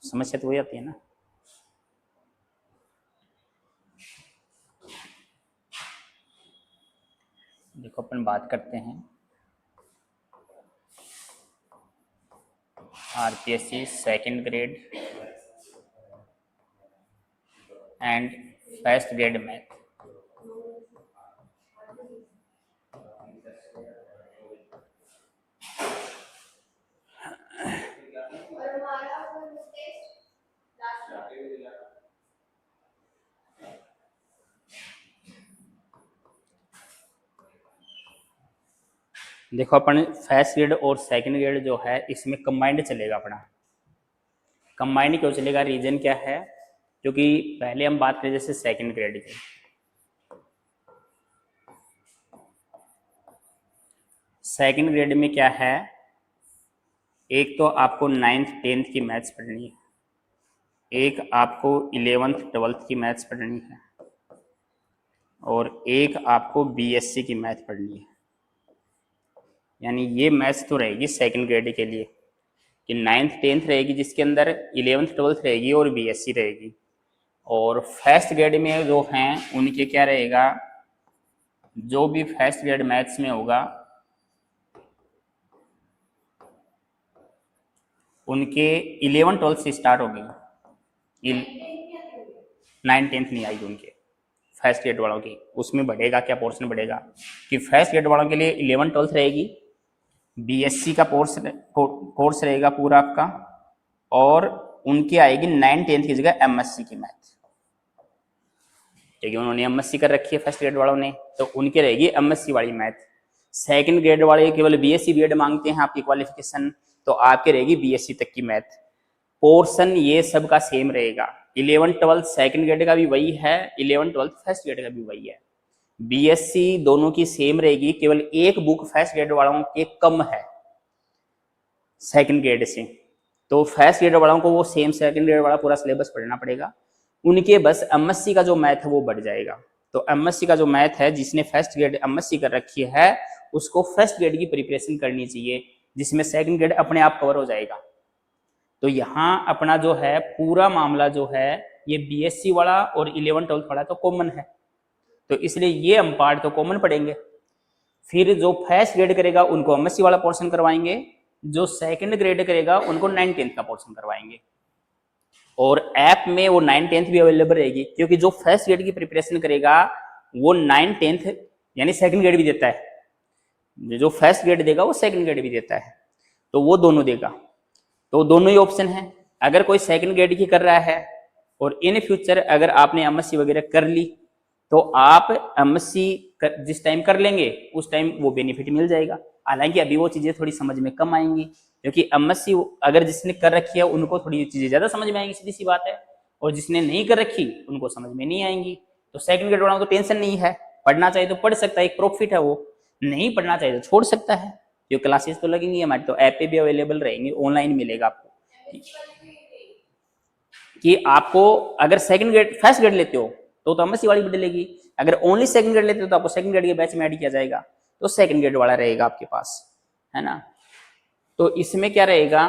समस्या तो वही आती है ना। देखो अपन बात करते हैं RPSC second grade and first grade math. देखो अपन फर्स्ट ग्रेड और सेकंड ग्रेड जो है इसमें कंबाइंड चलेगा अपना। कंबाइंड क्यों चलेगा, रीजन क्या है, क्योंकि पहले हम बात करें जैसे सेकंड ग्रेड की। सेकंड ग्रेड में क्या है, एक तो आपको 9th 10th की मैथ्स पढ़नी है, एक आपको 11th 12th की मैथ्स पढ़नी है, और एक आपको बीएससी की मैथ पढ़नी है। यानी ये मैथ्स तो रहेगी सेकंड ग्रेड के लिए कि 9th 10th रहेगी, जिसके अंदर 11th 12th रहेगी और बीएससी रहेगी। और फर्स्ट ग्रेड में जो हैं उनके क्या रहेगा, जो भी फर्स्ट ग्रेड मैथ्स में होगा उनके 11 12 से स्टार्ट होगी। 9 10th नहीं आएगी उनके फर्स्ट ग्रेड वालों की। उसमें बढ़ेगा क्या, पोर्शन बढ़ेगा कि फर्स्ट ग्रेड वालों के लिए 11 12 रहेगी, बीएससी का कोर्स रहेगा पूरा आपका, और उनकी आएगी 9 10th की जगह एमएससी की मैथ, क्योंकि उन्होंने एमएससी कर रखी है फर्स्ट ग्रेड वालों ने, तो उनकी रहेगी एमएससी वाली मैथ। सेकंड ग्रेड वाले केवल बीएससी बीएड मांगते हैं आपकी क्वालिफिकेशन, तो आपके रहेगी बीएससी तक की मैथ। पोर्शन ये सब का सेम रहेगा, 11 12 सेकंड ग्रेड का भी वही है, 11 12 फर्स्ट ग्रेड का भी वही है। बीएससी दोनों की सेम रहेगी, केवल एक बुक फर्स्ट ग्रेड वालों के कम है सेकंड ग्रेड से, तो फर्स्ट ग्रेड वालों को वो सेम सेकंड ग्रेड वाला पूरा सिलेबस पढ़ना पड़ेगा। उनके बस एमएससी का जो मैथ है वो बढ़ जाएगा। तो एमएससी का जो मैथ है, जिसने फर्स्ट ग्रेड एमएससी कर रखी है उसको फर्स्ट ग्रेड की प्रिपरेशन करनी चाहिए, जिसमें सेकंड ग्रेड अपने आप कवर हो जाएगा। तो यहाँ अपना जो है पूरा मामला जो है ये बीएससी वाला और 11 12 वाला तो कॉमन है, तो इसलिए ये हम पार्ट तो कॉमन पढ़ेंगे। फिर जो फर्स्ट ग्रेड करेगा उनको एमएससी वाला पोर्शन करवाएंगे, जो सेकंड ग्रेड करेगा उनको 9 10th का पोर्शन करवाएंगे। और ऐप में वो 9 10th भी अवेलेबल रहेगी, क्योंकि जो फर्स्ट ग्रेड की प्रिपरेशन करेगा वो 9 10th यानी सेकंड ग्रेड भी देता है, जो फर्स्ट ग्रेड देगा वो सेकंड ग्रेड भी देता है, तो वो दोनों देगा। तो दोनों ही ऑप्शन है। अगर कोई सेकंड ग्रेड की कर रहा है और इन फ्यूचर अगर आपने एमएससी वगैरह कर ली, तो आप एमएससी जिस टाइम कर लेंगे उस टाइम वो बेनिफिट मिल जाएगा। हालांकि अभी वो चीजें थोड़ी समझ में कम आएंगी, क्योंकि एमएससी अगर जिसने कर रखी है उनको थोड़ी चीजें ज्यादा समझ में आएंगी, सीधी सी बात है, और जिसने नहीं कर रखी उनको समझ में नहीं आएंगी। तो सेकंड ग्रेड वालों को टेंशन नहीं है, पढ़ना चाहिए तो पढ़ सकता है, एक प्रॉफिट है, वो नहीं पढ़ना चाहिए तो छोड़ सकता है। जो क्लासेस तो लगेंगी हमारी, तो ऐप पे भी अवेलेबल रहेंगे, ऑनलाइन मिलेगा आपको। कि आपको अगर सेकंड ग्रेड फर्स्ट ग्रेड लेते हो तो एमएससी वाली मिलेगी, अगर ओनली सेकंड ग्रेड लेते हो तो आपको सेकंड ग्रेड के बैच में ऐड किया जाएगा, तो सेकंड ग्रेड वाला रहेगा आपके पास, है ना। तो इसमें क्या रहेगा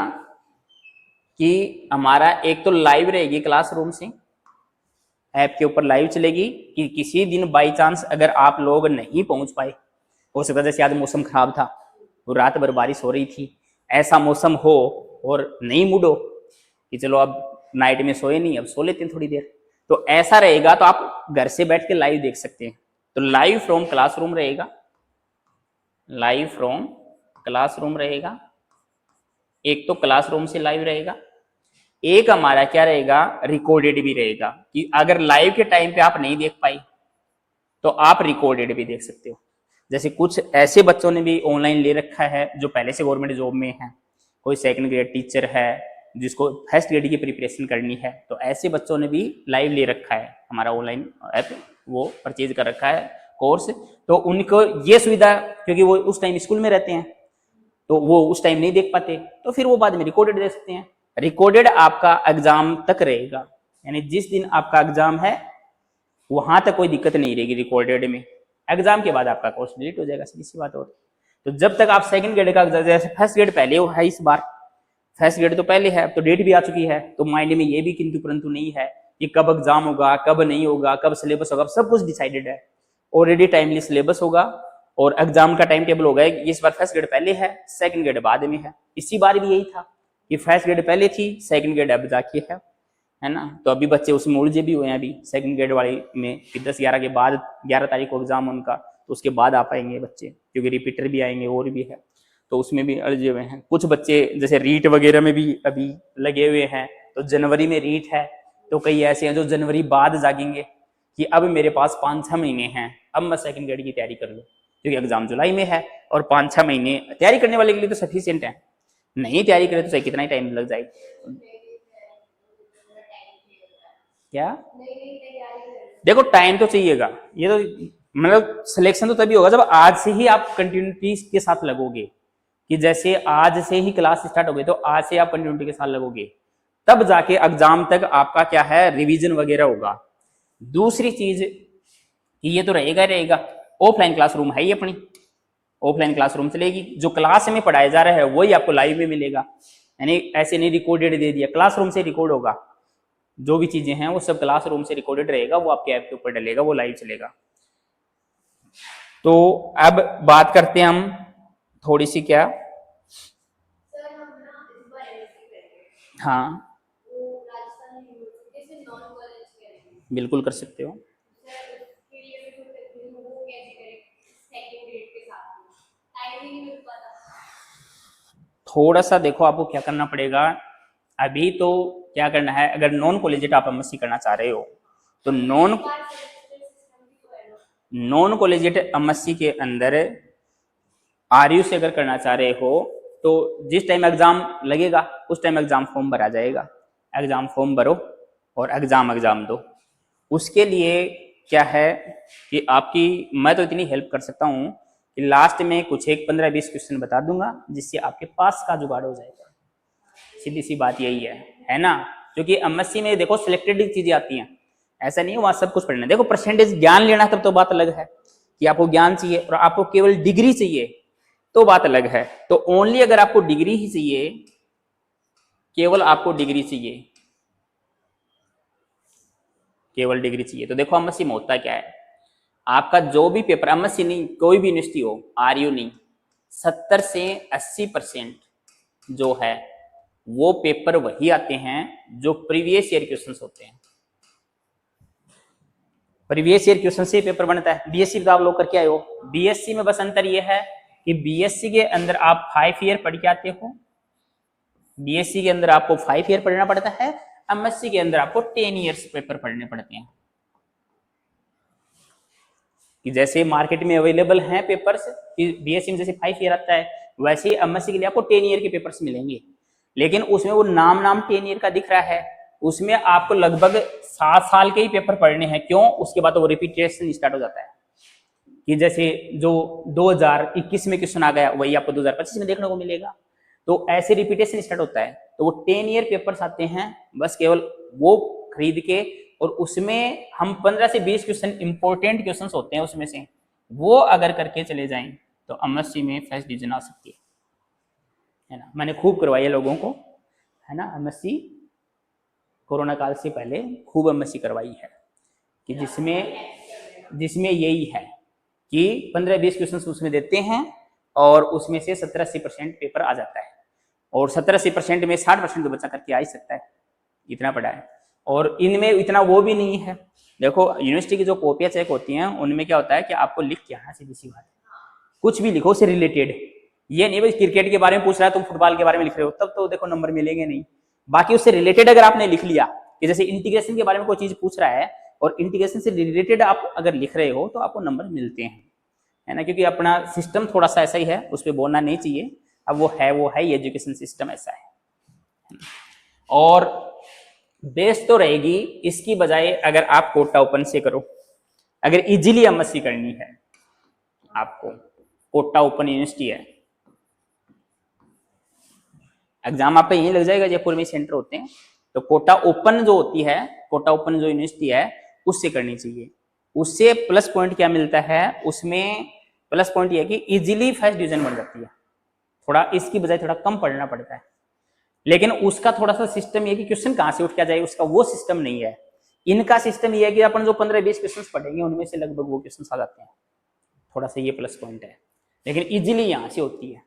कि हमारा एक तो लाइव रहेगी क्लासरूम से, ऐप के ऊपर लाइव चलेगी, कि किसी दिन बाई चांस अगर आप लोग नहीं पहुंच पाए, हो सकता है जैसे आज मौसम खराब था और रात भर बारिश हो रही थी, ऐसा मौसम हो और नहीं मूड हो कि चलो अब नाइट में सोए नहीं, अब सो लेते हैं थोड़ी देर, तो ऐसा रहेगा तो आप घर से बैठ के लाइव देख सकते हैं। तो लाइव फ्रॉम क्लासरूम रहेगा, लाइव फ्रॉम क्लासरूम रहेगा, एक तो क्लासरूम से लाइव रहेगा, एक हमारा क्या रहेगा रिकॉर्डेड भी रहेगा, कि अगर लाइव के टाइम पे आप नहीं देख पाई तो आप रिकॉर्डेड भी देख सकते हो। जैसे कुछ ऐसे बच्चों ने भी ऑनलाइन ले रखा है जो पहले से गवर्नमेंट जॉब में है, कोई सेकंड ग्रेड टीचर है जिसको फर्स्ट ग्रेड की प्रिपरेशन करनी है, तो ऐसे बच्चों ने भी लाइव ले रखा है, हमारा ऑनलाइन ऐप वो परचेज कर रखा है कोर्स, तो उनको ये सुविधा, क्योंकि वो उस टाइम स्कूल में रहते हैं तो वो उस टाइम नहीं देख पाते, तो फिर वो बाद में रिकॉर्डेड देख सकते हैं। रिकॉर्डेड आपका एग्जाम तक रहेगा, यानी जिस दिन आपका एग्जाम है वहां तक कोई दिक्कत नहीं रहेगी रिकॉर्डेड में, एग्जाम के बाद आपका कोर्स डिलीट हो जाएगा, सीधी सी बात। और तो जब तक आप सेकंड ग्रेड का, जैसे फर्स्ट ग्रेड पहले है इस बार, फर्स्ट ग्रेड तो पहले है, तो डेट भी आ चुकी है, तो माइंड में ये भी किंतु परंतु नहीं है कि कब एग्जाम होगा, कब नहीं होगा, कब सिलेबस होगा, सब कुछ डिसाइडेड है। ऑलरेडी टाइमली सिलेबस होगा और एग्जाम का टाइम टेबल होगा। इस बार फर्स्ट ग्रेड पहले है, सेकंड ग्रेड बाद में है। इसी बार भी यही था कि फर्स्ट ग्रेड पहले थी, सेकंड ग्रेड अब जाके है ना। तो अभी बच्चे उसमें उलझे भी हुए हैं अभी सेकंड ग्रेड वाले में कि 10-11 के बाद 11 तारीख को एग्जाम उनका, तो उसके बाद आ पाएंगे बच्चे, क्योंकि रिपीटर भी आएंगे और भी है, तो उसमें भी उलझे हुए हैं। कुछ बच्चे जैसे रीट वगैरह में भी अभी लगे हुए हैं, तो जनवरी में रीट है, तो कई ऐसे हैं जो जनवरी बाद जागेंगे कि अब मेरे पास 5-6 महीने हैं, अब मैं सेकंड ग्रेड की तैयारी कर लूँ, क्योंकि एग्जाम जुलाई में है और 5-6 महीने तैयारी करने वाले के लिए तो सफिशिएंट है। नहीं तैयारी करे तो सही कितना ही टाइम लग जाएगा। क्या देखो टाइम तो चाहिएगा, ये तो मतलब सिलेक्शन तो तभी होगा जब आज से ही आप कंटिन्यूटी के साथ लगोगे, कि जैसे आज से ही क्लास स्टार्ट हो गई तो आज से आप कंटिन्यूटी के साथ लगोगे, तब जाके एग्जाम तक आपका क्या है रिवीजन वगैरह होगा। दूसरी चीज कि ये तो रहेगा ऑफलाइन क्लासरूम है ही अपनी, ऑफलाइन क्लासरूम चलेगी, जो क्लास में पढ़ाया जा रहा है वही आपको लाइव में मिलेगा, यानी ऐसे नहीं रिकॉर्डेड दे दिया, क्लासरूम से रिकॉर्ड होगा, जो भी चीजें हैं वो सब क्लासरूम से रिकॉर्डेड रहेगा, वो आपके ऐप के ऊपर डलेगा, वो लाइव चलेगा। तो अब बात करते हैं हम थोड़ी सी क्या, हाँ बिल्कुल कर सकते हो। थोड़ा सा देखो आपको क्या करना पड़ेगा, अभी तो क्या करना है, अगर नॉन कॉलेजिएट आप एमएससी करना चाह रहे हो तो नॉन कॉलेजिएट एमएससी के अंदर आरयू से अगर करना चाह रहे हो तो जिस टाइम एग्जाम लगेगा उस टाइम एग्जाम फॉर्म भरा जाएगा, एग्जाम फॉर्म भरो और एग्जाम दो। उसके लिए क्या है कि आपकी मैं तो इतनी हेल्प कर सकता हूँ कि लास्ट में कुछ एक 15-20 क्वेश्चन बता दूंगा जिससे आपके पास का जुगाड़ हो जाएगा। सीधी सी बात यही है ना, क्योंकि एमएससी में देखो सिलेक्टेड चीजें आती हैं, ऐसा नहीं है वहां सब कुछ पढ़ना। देखो परसेंटेज ज्ञान लेना तब तो बात अलग है कि आपको ज्ञान चाहिए और आपको केवल डिग्री चाहिए तो बात अलग है। तो ओनली अगर आपको डिग्री ही चाहिए, केवल आपको डिग्री चाहिए, केवल डिग्री चाहिए, तो देखो एमएससी में होता क्या है, आपका जो भी पेपर, एमएससी नहीं कोई भी यूनिवर्सिटी हो, आरयू नहीं, 70 से 80% जो है वो पेपर वही आते हैं जो प्रीवियस ईयर क्वेश्चंस होते हैं। प्रीवियस ईयर क्वेश्चन से पेपर बनता है। बीएससी तो आप लोग करके आए हो, बीएससी में बस अंतर यह है कि बीएससी के अंदर आप 5 ईयर पढ़ के आते हो, बीएससी के अंदर आपको 5 ईयर पढ़ना पड़ता है, एमएससी के अंदर आपको 10 ईयर्स पेपर पढ़ने पड़ते हैं। कि जैसे मार्केट में अवेलेबल हैं पेपर्स, बीएससी में जैसे 5 ईयर आता है, वैसे ही एमएससी के लिए आपको 10 ईयर के पेपर्स मिलेंगे, लेकिन उसमें वो नाम 10 ईयर का दिख रहा है, उसमें आपको लगभग 7 साल के ही पेपर पढ़ने हैं। क्यों? उसके बाद तो वो रिपीटेशन स्टार्ट हो जाता है, कि जैसे जो 2021 में क्वेश्चन आ गया वही आपको 2025 में देखने को मिलेगा, तो ऐसे रिपीटेशन स्टार्ट होता है। तो वो 10 ईयर पेपर्स आते हैं, बस केवल वो खरीद के, और उसमें हम 15 से 20 क्वेश्चन इंपॉर्टेंट क्वेश्चंस होते हैं उसमें से, वो अगर करके चले जाएं तो एमएससी में फर्स्ट डिवीजन आ सकती है ना। मैंने खूब करवाई है लोगों को, है ना, एमएससी कोरोना काल से पहले खूब एमएससी करवाई है, कि जिसमें यही है कि 15-20 क्वेश्चन उसमें देते हैं और उसमें से 70-80% पेपर आ जाता है, और 70-80% में 60% तो बच्चा करके आ ही सकता है, इतना पढ़ा है। और इनमें इतना वो भी नहीं है, देखो यूनिवर्सिटी की जो कॉपियां चेक होती हैं उनमें क्या होता है कि आपको लिख के आना, सीधी सी बात है, कुछ भी लिखो उससे रिलेटेड, ये नहीं भाई क्रिकेट के बारे में पूछ रहा है तुम फुटबॉल के बारे में लिख रहे हो, तब तो देखो नंबर मिलेंगे नहीं। बाकी उससे रिलेटेड अगर आपने लिख लिया, कि जैसे इंटीग्रेशन के बारे में कोई चीज पूछ रहा है और इंटीग्रेशन से रिलेटेड आप अगर लिख रहे हो तो आपको नंबर मिलते हैं, है ना, क्योंकि अपना सिस्टम थोड़ा सा ऐसा ही है, उस पर बोलना नहीं चाहिए। अब वो है एजुकेशन सिस्टम ऐसा है। और बेस्ट तो रहेगी इसकी बजाय अगर आप कोटा ओपन से करो, अगर इजीली एमएससी करनी है आपको, कोटा ओपन यूनिवर्सिटी है, एग्जाम आपका यहीं लग जाएगा, जयपुर में सेंटर होते हैं, तो कोटा ओपन जो होती है, कोटा ओपन जो यूनिवर्सिटी है उससे करनी चाहिए। उससे प्लस पॉइंट क्या मिलता है, उसमें प्लस पॉइंट यह है कि इजीली फर्स्ट डिवीजन बन जाती है, थोड़ा इसकी बजाय थोड़ा कम पढ़ना पड़ता है, लेकिन उसका थोड़ा सा सिस्टम ये कि क्वेश्चन कहां से उठ के आ जाए, उसका वो सिस्टम नहीं है। इनका सिस्टम ये है कि अपन जो 15-20 क्वेश्चन पढ़ेंगे उनमें से लगभग वो क्वेश्चन आ जाते हैं, थोड़ा सा ये प्लस पॉइंट है। लेकिन इजीली यहाँ से होती है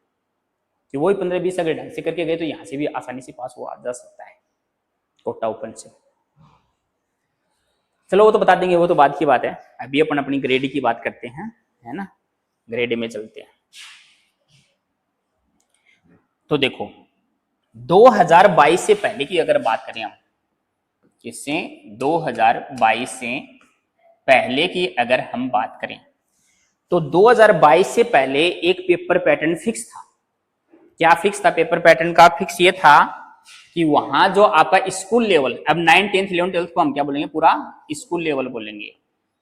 कि वही 15-20 अगर ढंग से करके गए तो यहाँ से भी आसानी से पास हुआ जा सकता है कोटा ओपन से। चलो वो तो बता देंगे, वो तो बाद की बात है। अभी अपन अपनी ग्रेड की बात करते हैं, है ना, ग्रेड में चलते हैं। तो देखो 2022 से पहले की अगर बात करें हम, किससे, 2022 से पहले की अगर हम बात करें तो 2022 से पहले एक पेपर पैटर्न फिक्स था। क्या फिक्स था पेपर पैटर्न का? फिक्स ये था कि वहां जो आपका स्कूल लेवल, अब 9, 10th, 11th, 12th को हम क्या बोलेंगे, पूरा स्कूल लेवल बोलेंगे,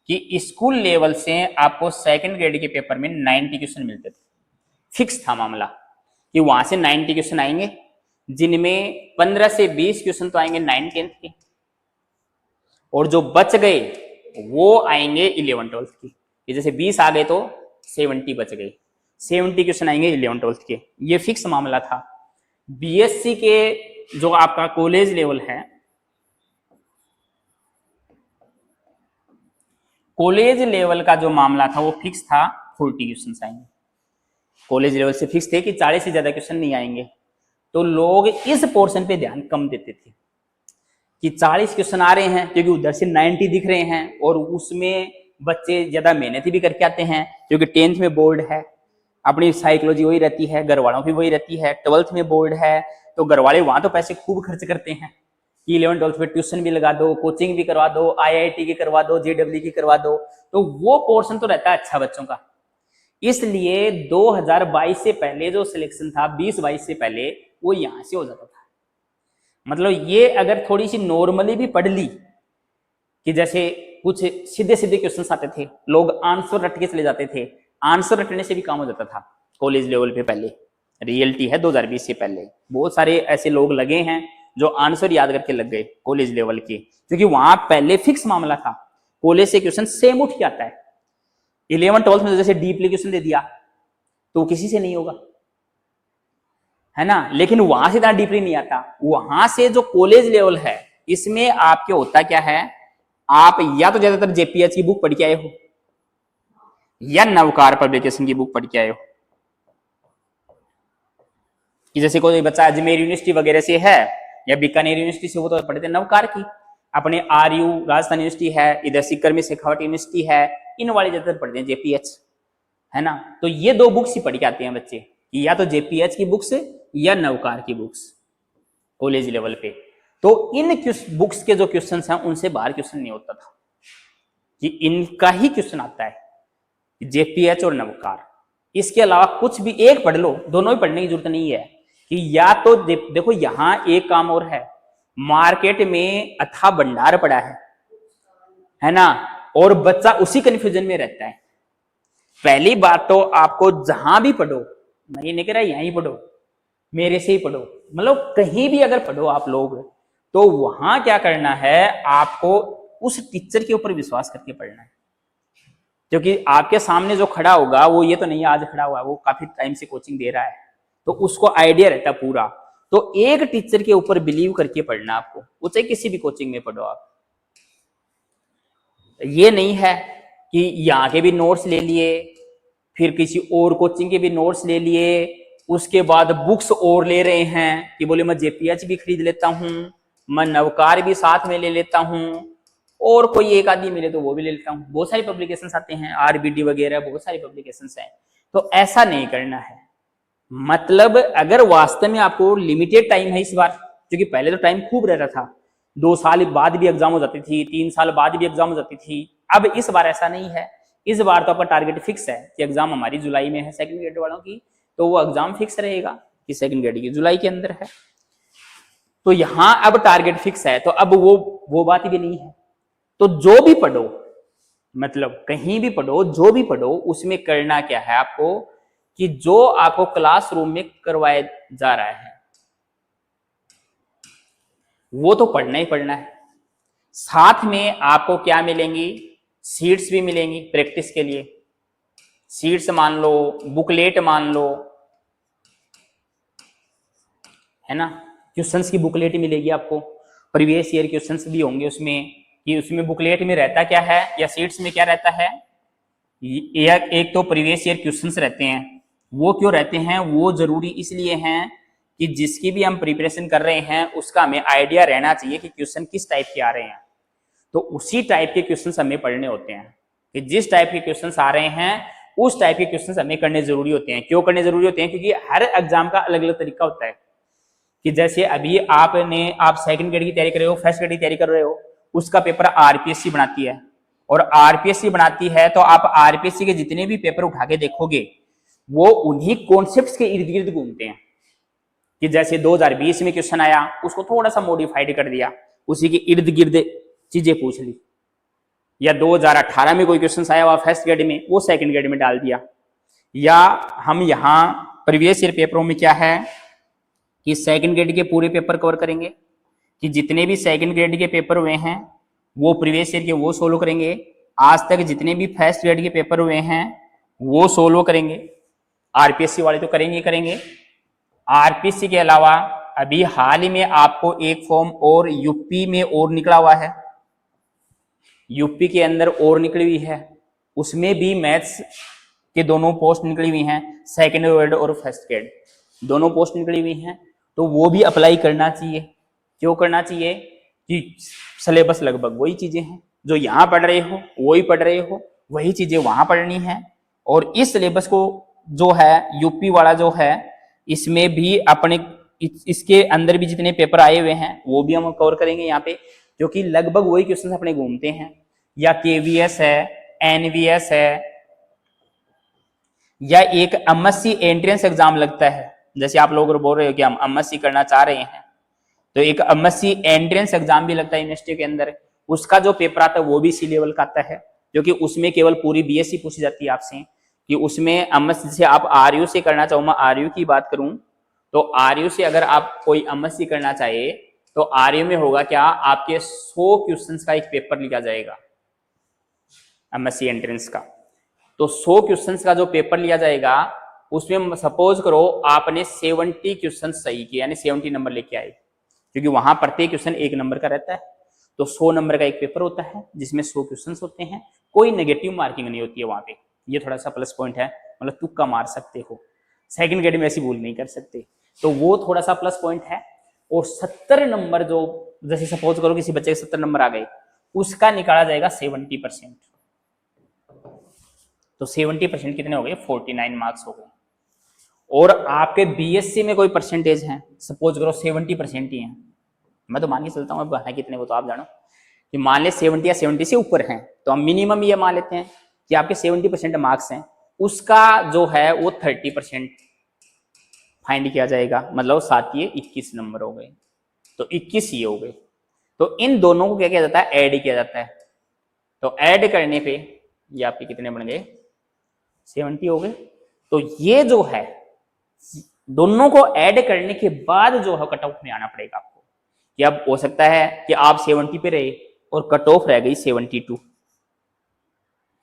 कि स्कूल लेवल से आपको सेकंड ग्रेड के पेपर में 90 क्वेश्चन मिलते थे। फिक्स था मामला कि वहां से 90 क्वेश्चन आएंगे, जिनमें 15 से 20 क्वेश्चन तो आएंगे 9, 10th के, और जो बच गए वो आएंगे 11, 12th की। जैसे 20 आ गए तो 70 बच गए, 70 क्वेश्चन आएंगे 11, 12th के। ये फिक्स मामला था। बीएससी के जो आपका कॉलेज लेवल है, कॉलेज लेवल का जो मामला था वो फिक्स था, 40 क्वेश्चन आएंगे। कॉलेज लेवल से फिक्स थे कि 40 से ज्यादा क्वेश्चन नहीं आएंगे। तो लोग इस पोर्शन पे ध्यान कम देते थे कि 40 क्वेश्चन आ रहे हैं क्योंकि उधर से 90 दिख रहे हैं, और उसमें बच्चे ज्यादा मेहनत भी करके आते हैं क्योंकि 10th में बोर्ड है, अपनी साइकोलॉजी वही रहती है, घर वालों की वही रहती है, 12th में बोर्ड है, तो घर वाले वहां तो पैसे खूब खर्च करते हैं कि 11, 12th में ट्यूशन भी लगा दो, कोचिंग भी करवा दो, IIT की करवा दो, JEE की करवा दो, तो वो पोर्शन तो रहता है अच्छा बच्चों का। इसलिए 2022 से पहले जो सिलेक्शन था, 20-22 से पहले, वो यहां से हो जाता था। मतलब ये अगर थोड़ी सी नॉर्मली भी पढ़ ली कि जैसे कुछ सीधे सीधे क्वेश्चन आते थे, लोग आंसर रट के चले जाते थे, आंसर रटने से भी काम हो जाता था कॉलेज लेवल पे। पहले रियलिटी है 2020 से पहले बहुत सारे ऐसे लोग लगे हैं जो आंसर याद करके लग गए कॉलेज लेवल के, क्योंकि वहां पहले फिक्स मामला था, कॉलेज से क्वेश्चन सेम उठ के आता है। 11, 12th में जैसे डीपली क्वेश्चन दे दिया तो किसी से नहीं होगा, है ना, लेकिन वहां से इतना डीपली नहीं आता। वहां से जो कॉलेज लेवल है, इसमें आपके होता क्या है, आप या तो ज्यादातर JPH की बुक पढ़ के आए हो या नवकार पब्लिकेशन की बुक पढ़ के आए हो। कि जैसे कोई बच्चा अजमेर यूनिवर्सिटी वगैरह से है या बीकानेर यूनिवर्सिटी से, वो तो पढ़ते नवकार की। अपने RU राजस्थान यूनिवर्सिटी है, इधर सीकर में शेखावट यूनिवर्सिटी है, इन वाले ज्यादातर पढ़ते हैं JPH, है ना। तो ये दो बुक्स ही पढ़ के आते हैं बच्चे, या तो JPH की बुक्स या नवकार की बुक्स कॉलेज लेवल पे। तो इन बुक्स के जो क्वेश्चन हैं उनसे बाहर क्वेश्चन नहीं होता था, कि इनका ही क्वेश्चन आता है, JPH और नवकार। इसके अलावा कुछ भी एक पढ़ लो, दोनों ही पढ़ने की जरूरत नहीं है। कि या तो देखो यहां एक काम और है, मार्केट में अथाह भंडार पड़ा है ना, और बच्चा उसी कंफ्यूजन में रहता है। पहली बात तो आपको जहां भी पढ़ो, मैं ये नहीं कह रहा यहीं पढ़ो, मेरे से ही पढ़ो, मतलब कहीं भी अगर पढ़ो आप लोग, तो वहां क्या करना है, आपको उस टीचर के ऊपर विश्वास करके पढ़ना है। क्योंकि आपके सामने जो खड़ा होगा वो ये तो नहीं आज खड़ा हुआ, वो काफी टाइम से कोचिंग दे रहा है, तो उसको आइडिया रहता है पूरा। तो एक टीचर के ऊपर बिलीव करके पढ़ना आपको, वो चाहे किसी भी कोचिंग में पढ़ो आप। ये नहीं है कि यहाँ के भी नोट्स ले लिए, फिर किसी और कोचिंग के भी नोट्स ले लिए, उसके बाद बुक्स और ले रहे हैं कि बोले मैं JPH भी खरीद लेता हूँ, मैं नवकार भी साथ में ले लेता हूँ, और कोई एक आदमी मिले तो वो भी ले लेता हूँ। बहुत सारी पब्लिकेशंस आते हैं, RBD वगैरह बहुत सारी पब्लिकेशंस हैं। तो ऐसा नहीं करना है। मतलब अगर वास्तव में आपको लिमिटेड टाइम है इस बार, क्योंकि पहले तो टाइम खूब रहता था, 2 साल बाद भी एग्जाम हो जाती थी, 3 साल बाद भी एग्जाम हो जाती थी। अब इस बार ऐसा नहीं है, इस बार तो आपका टारगेट फिक्स है कि एग्जाम हमारी जुलाई में है सेकंड ग्रेड वालों की, तो वो एग्जाम फिक्स रहेगा कि सेकंड ग्रेड की जुलाई के अंदर है। तो यहां अब टारगेट फिक्स है, तो अब वो बात भी नहीं है। तो जो भी पढ़ो, मतलब कहीं भी पढ़ो, जो भी पढ़ो, उसमें करना क्या है आपको, कि जो आपको क्लासरूम में करवाया जा रहा है वो तो पढ़ना ही पढ़ना है। साथ में आपको क्या मिलेंगी, सीट्स भी मिलेंगी प्रैक्टिस के लिए। सीट्स मान लो, बुकलेट मान लो, है ना, क्वेश्चंस की बुकलेट मिलेगी आपको, प्रीवियस ईयर क्वेश्चंस भी होंगे उसमें, कि उसमें बुकलेट में रहता क्या है या सीट्स में क्या रहता है। एक तो प्रीवियस ईयर क्वेश्चंस रहते हैं, वो क्यों रहते हैं, वो जरूरी इसलिए हैं कि जिसकी भी हम प्रिपरेशन कर रहे हैं उसका हमें आइडिया रहना चाहिए कि क्वेश्चन किस टाइप के आ रहे हैं। तो उसी टाइप के क्वेश्चंस हमें पढ़ने होते हैं, कि जिस टाइप के क्वेश्चंस आ रहे हैं उस टाइप के क्वेश्चंस हमें करने जरूरी होते हैं। क्यों करने जरूरी होते हैं, क्योंकि हर एग्जाम का अलग अलग तरीका होता है। कि जैसे अभी आप सेकंड ग्रेड की तैयारी कर रहे हो, फर्स्ट ग्रेड की तैयारी कर रहे हो, उसका पेपर आरपीएससी बनाती है, और आरपीएससी बनाती है तो आप आरपीएससी के जितने भी पेपर उठा के देखोगे वो उन्हीं कॉन्सेप्ट्स के इर्द गिर्द घूमते हैं। कि जैसे 2020 में क्वेश्चन आया, उसको थोड़ा सा मॉडिफाइड कर दिया, उसी के इर्द गिर्द चीजें पूछ ली, या 2018 में कोई क्वेश्चन आया हुआ फर्स्ट ग्रेड में, वो सेकंड ग्रेड में डाल दिया। या हम यहाँ प्रीवियस ईयर पेपरों में क्या है कि सेकंड ग्रेड के पूरे पेपर कवर करेंगे, कि जितने भी सेकंड ग्रेड के पेपर हुए हैं वो प्रीवियस ईयर के वो सोल्व करेंगे, आज तक जितने भी फर्स्ट ग्रेड के पेपर हुए हैं वो सोल्व करेंगे। आरपीएससी वाले तो करेंगे करेंगे। आरपीएससी के अलावा अभी हाल ही में आपको एक फॉर्म और यूपी में और निकला हुआ है, यूपी के अंदर और निकली हुई है, उसमें भी मैथ्स के दोनों पोस्ट निकली हुई हैं, सेकंड ग्रेड और फर्स्ट ग्रेड दोनों पोस्ट निकली हुई हैं। तो वो भी अप्लाई करना चाहिए। क्यों करना चाहिए, कि सिलेबस लगभग वही चीजें हैं, जो यहाँ पढ़ रहे हो वही पढ़ रहे हो, वही चीजें वहां पढ़नी है। और इस सिलेबस को जो है यूपी वाला जो है, इसमें भी अपने इसके अंदर भी जितने पेपर आए हुए हैं वो भी हम कवर करेंगे यहाँ पे, क्योंकि लगभग वही क्वेश्चन अपने घूमते हैं। या केवीएस है, एनवीएस है, या एक एमएससी एंट्रेंस एग्जाम लगता है। जैसे आप लोग बोल रहे हो कि हम एमएससी करना चाह रहे हैं, तो एक एमएससी एंट्रेंस एग्जाम भी लगता है यूनिवर्सिटी के अंदर, उसका जो पेपर आता है वो भी इसी लेवल का आता है, क्योंकि उसमें केवल पूरी बीएससी पूछी जाती है आपसे। कि उसमें एमएससी से आप आरयू से करना चाहो, मैं आरयू की बात करूं तो आरयू से अगर आप कोई एमएससी करना चाहे तो आरयू में होगा क्या, आपके 100 क्वेश्चंस का एक पेपर लिया जाएगा एमएससी एंट्रेंस का। तो 100 क्वेश्चंस का जो पेपर लिया जाएगा उसमें सपोज करो आपने 70 क्वेश्चन सही किए, यानी 70 नंबर लेके आए, क्योंकि वहां प्रत्येक क्वेश्चन 1 नंबर का रहता है। तो 100 नंबर का एक पेपर होता है जिसमें 100 क्वेश्चन होते हैं, कोई नेगेटिव मार्किंग नहीं होती है वहां पे। ये थोड़ा सा प्लस पॉइंट है, मतलब तुक्का मार सकते हो, सेकंड ग्रेड में ऐसी भूल नहीं कर सकते, तो वो थोड़ा सा प्लस पॉइंट है। और 70 नंबर जो, जैसे सपोज करो किसी बच्चे के 70 नंबर आ गए, उसका निकाला जाएगा 70%। तो 70% कितने हो गए, 49 मार्क्स हो गए। और आपके बीएससी में कोई परसेंटेज है, सपोज करो 70% ही है, मैं तो मान के चलता हूँ, अब है कितने वो तो आप जानो, कि मान ले 70 या 70 से ऊपर हैं, तो हम मिनिमम ये मान लेते हैं कि आपके 70% मार्क्स हैं, उसका जो है वो 30% फाइंड किया जाएगा, मतलब 7 ये 21 नंबर हो गए, तो 21 ये हो गए। तो इन दोनों को क्या किया जाता है, ऐड किया जाता है। तो ऐड करने पे ये आपके कितने बन गए, 70 हो गए। तो ये जो है दोनों को ऐड करने के बाद जो है कट ऑफ में आना पड़ेगा आपको, कि अब हो सकता है कि आप 70 पे रहे और कट ऑफ रह गई 72,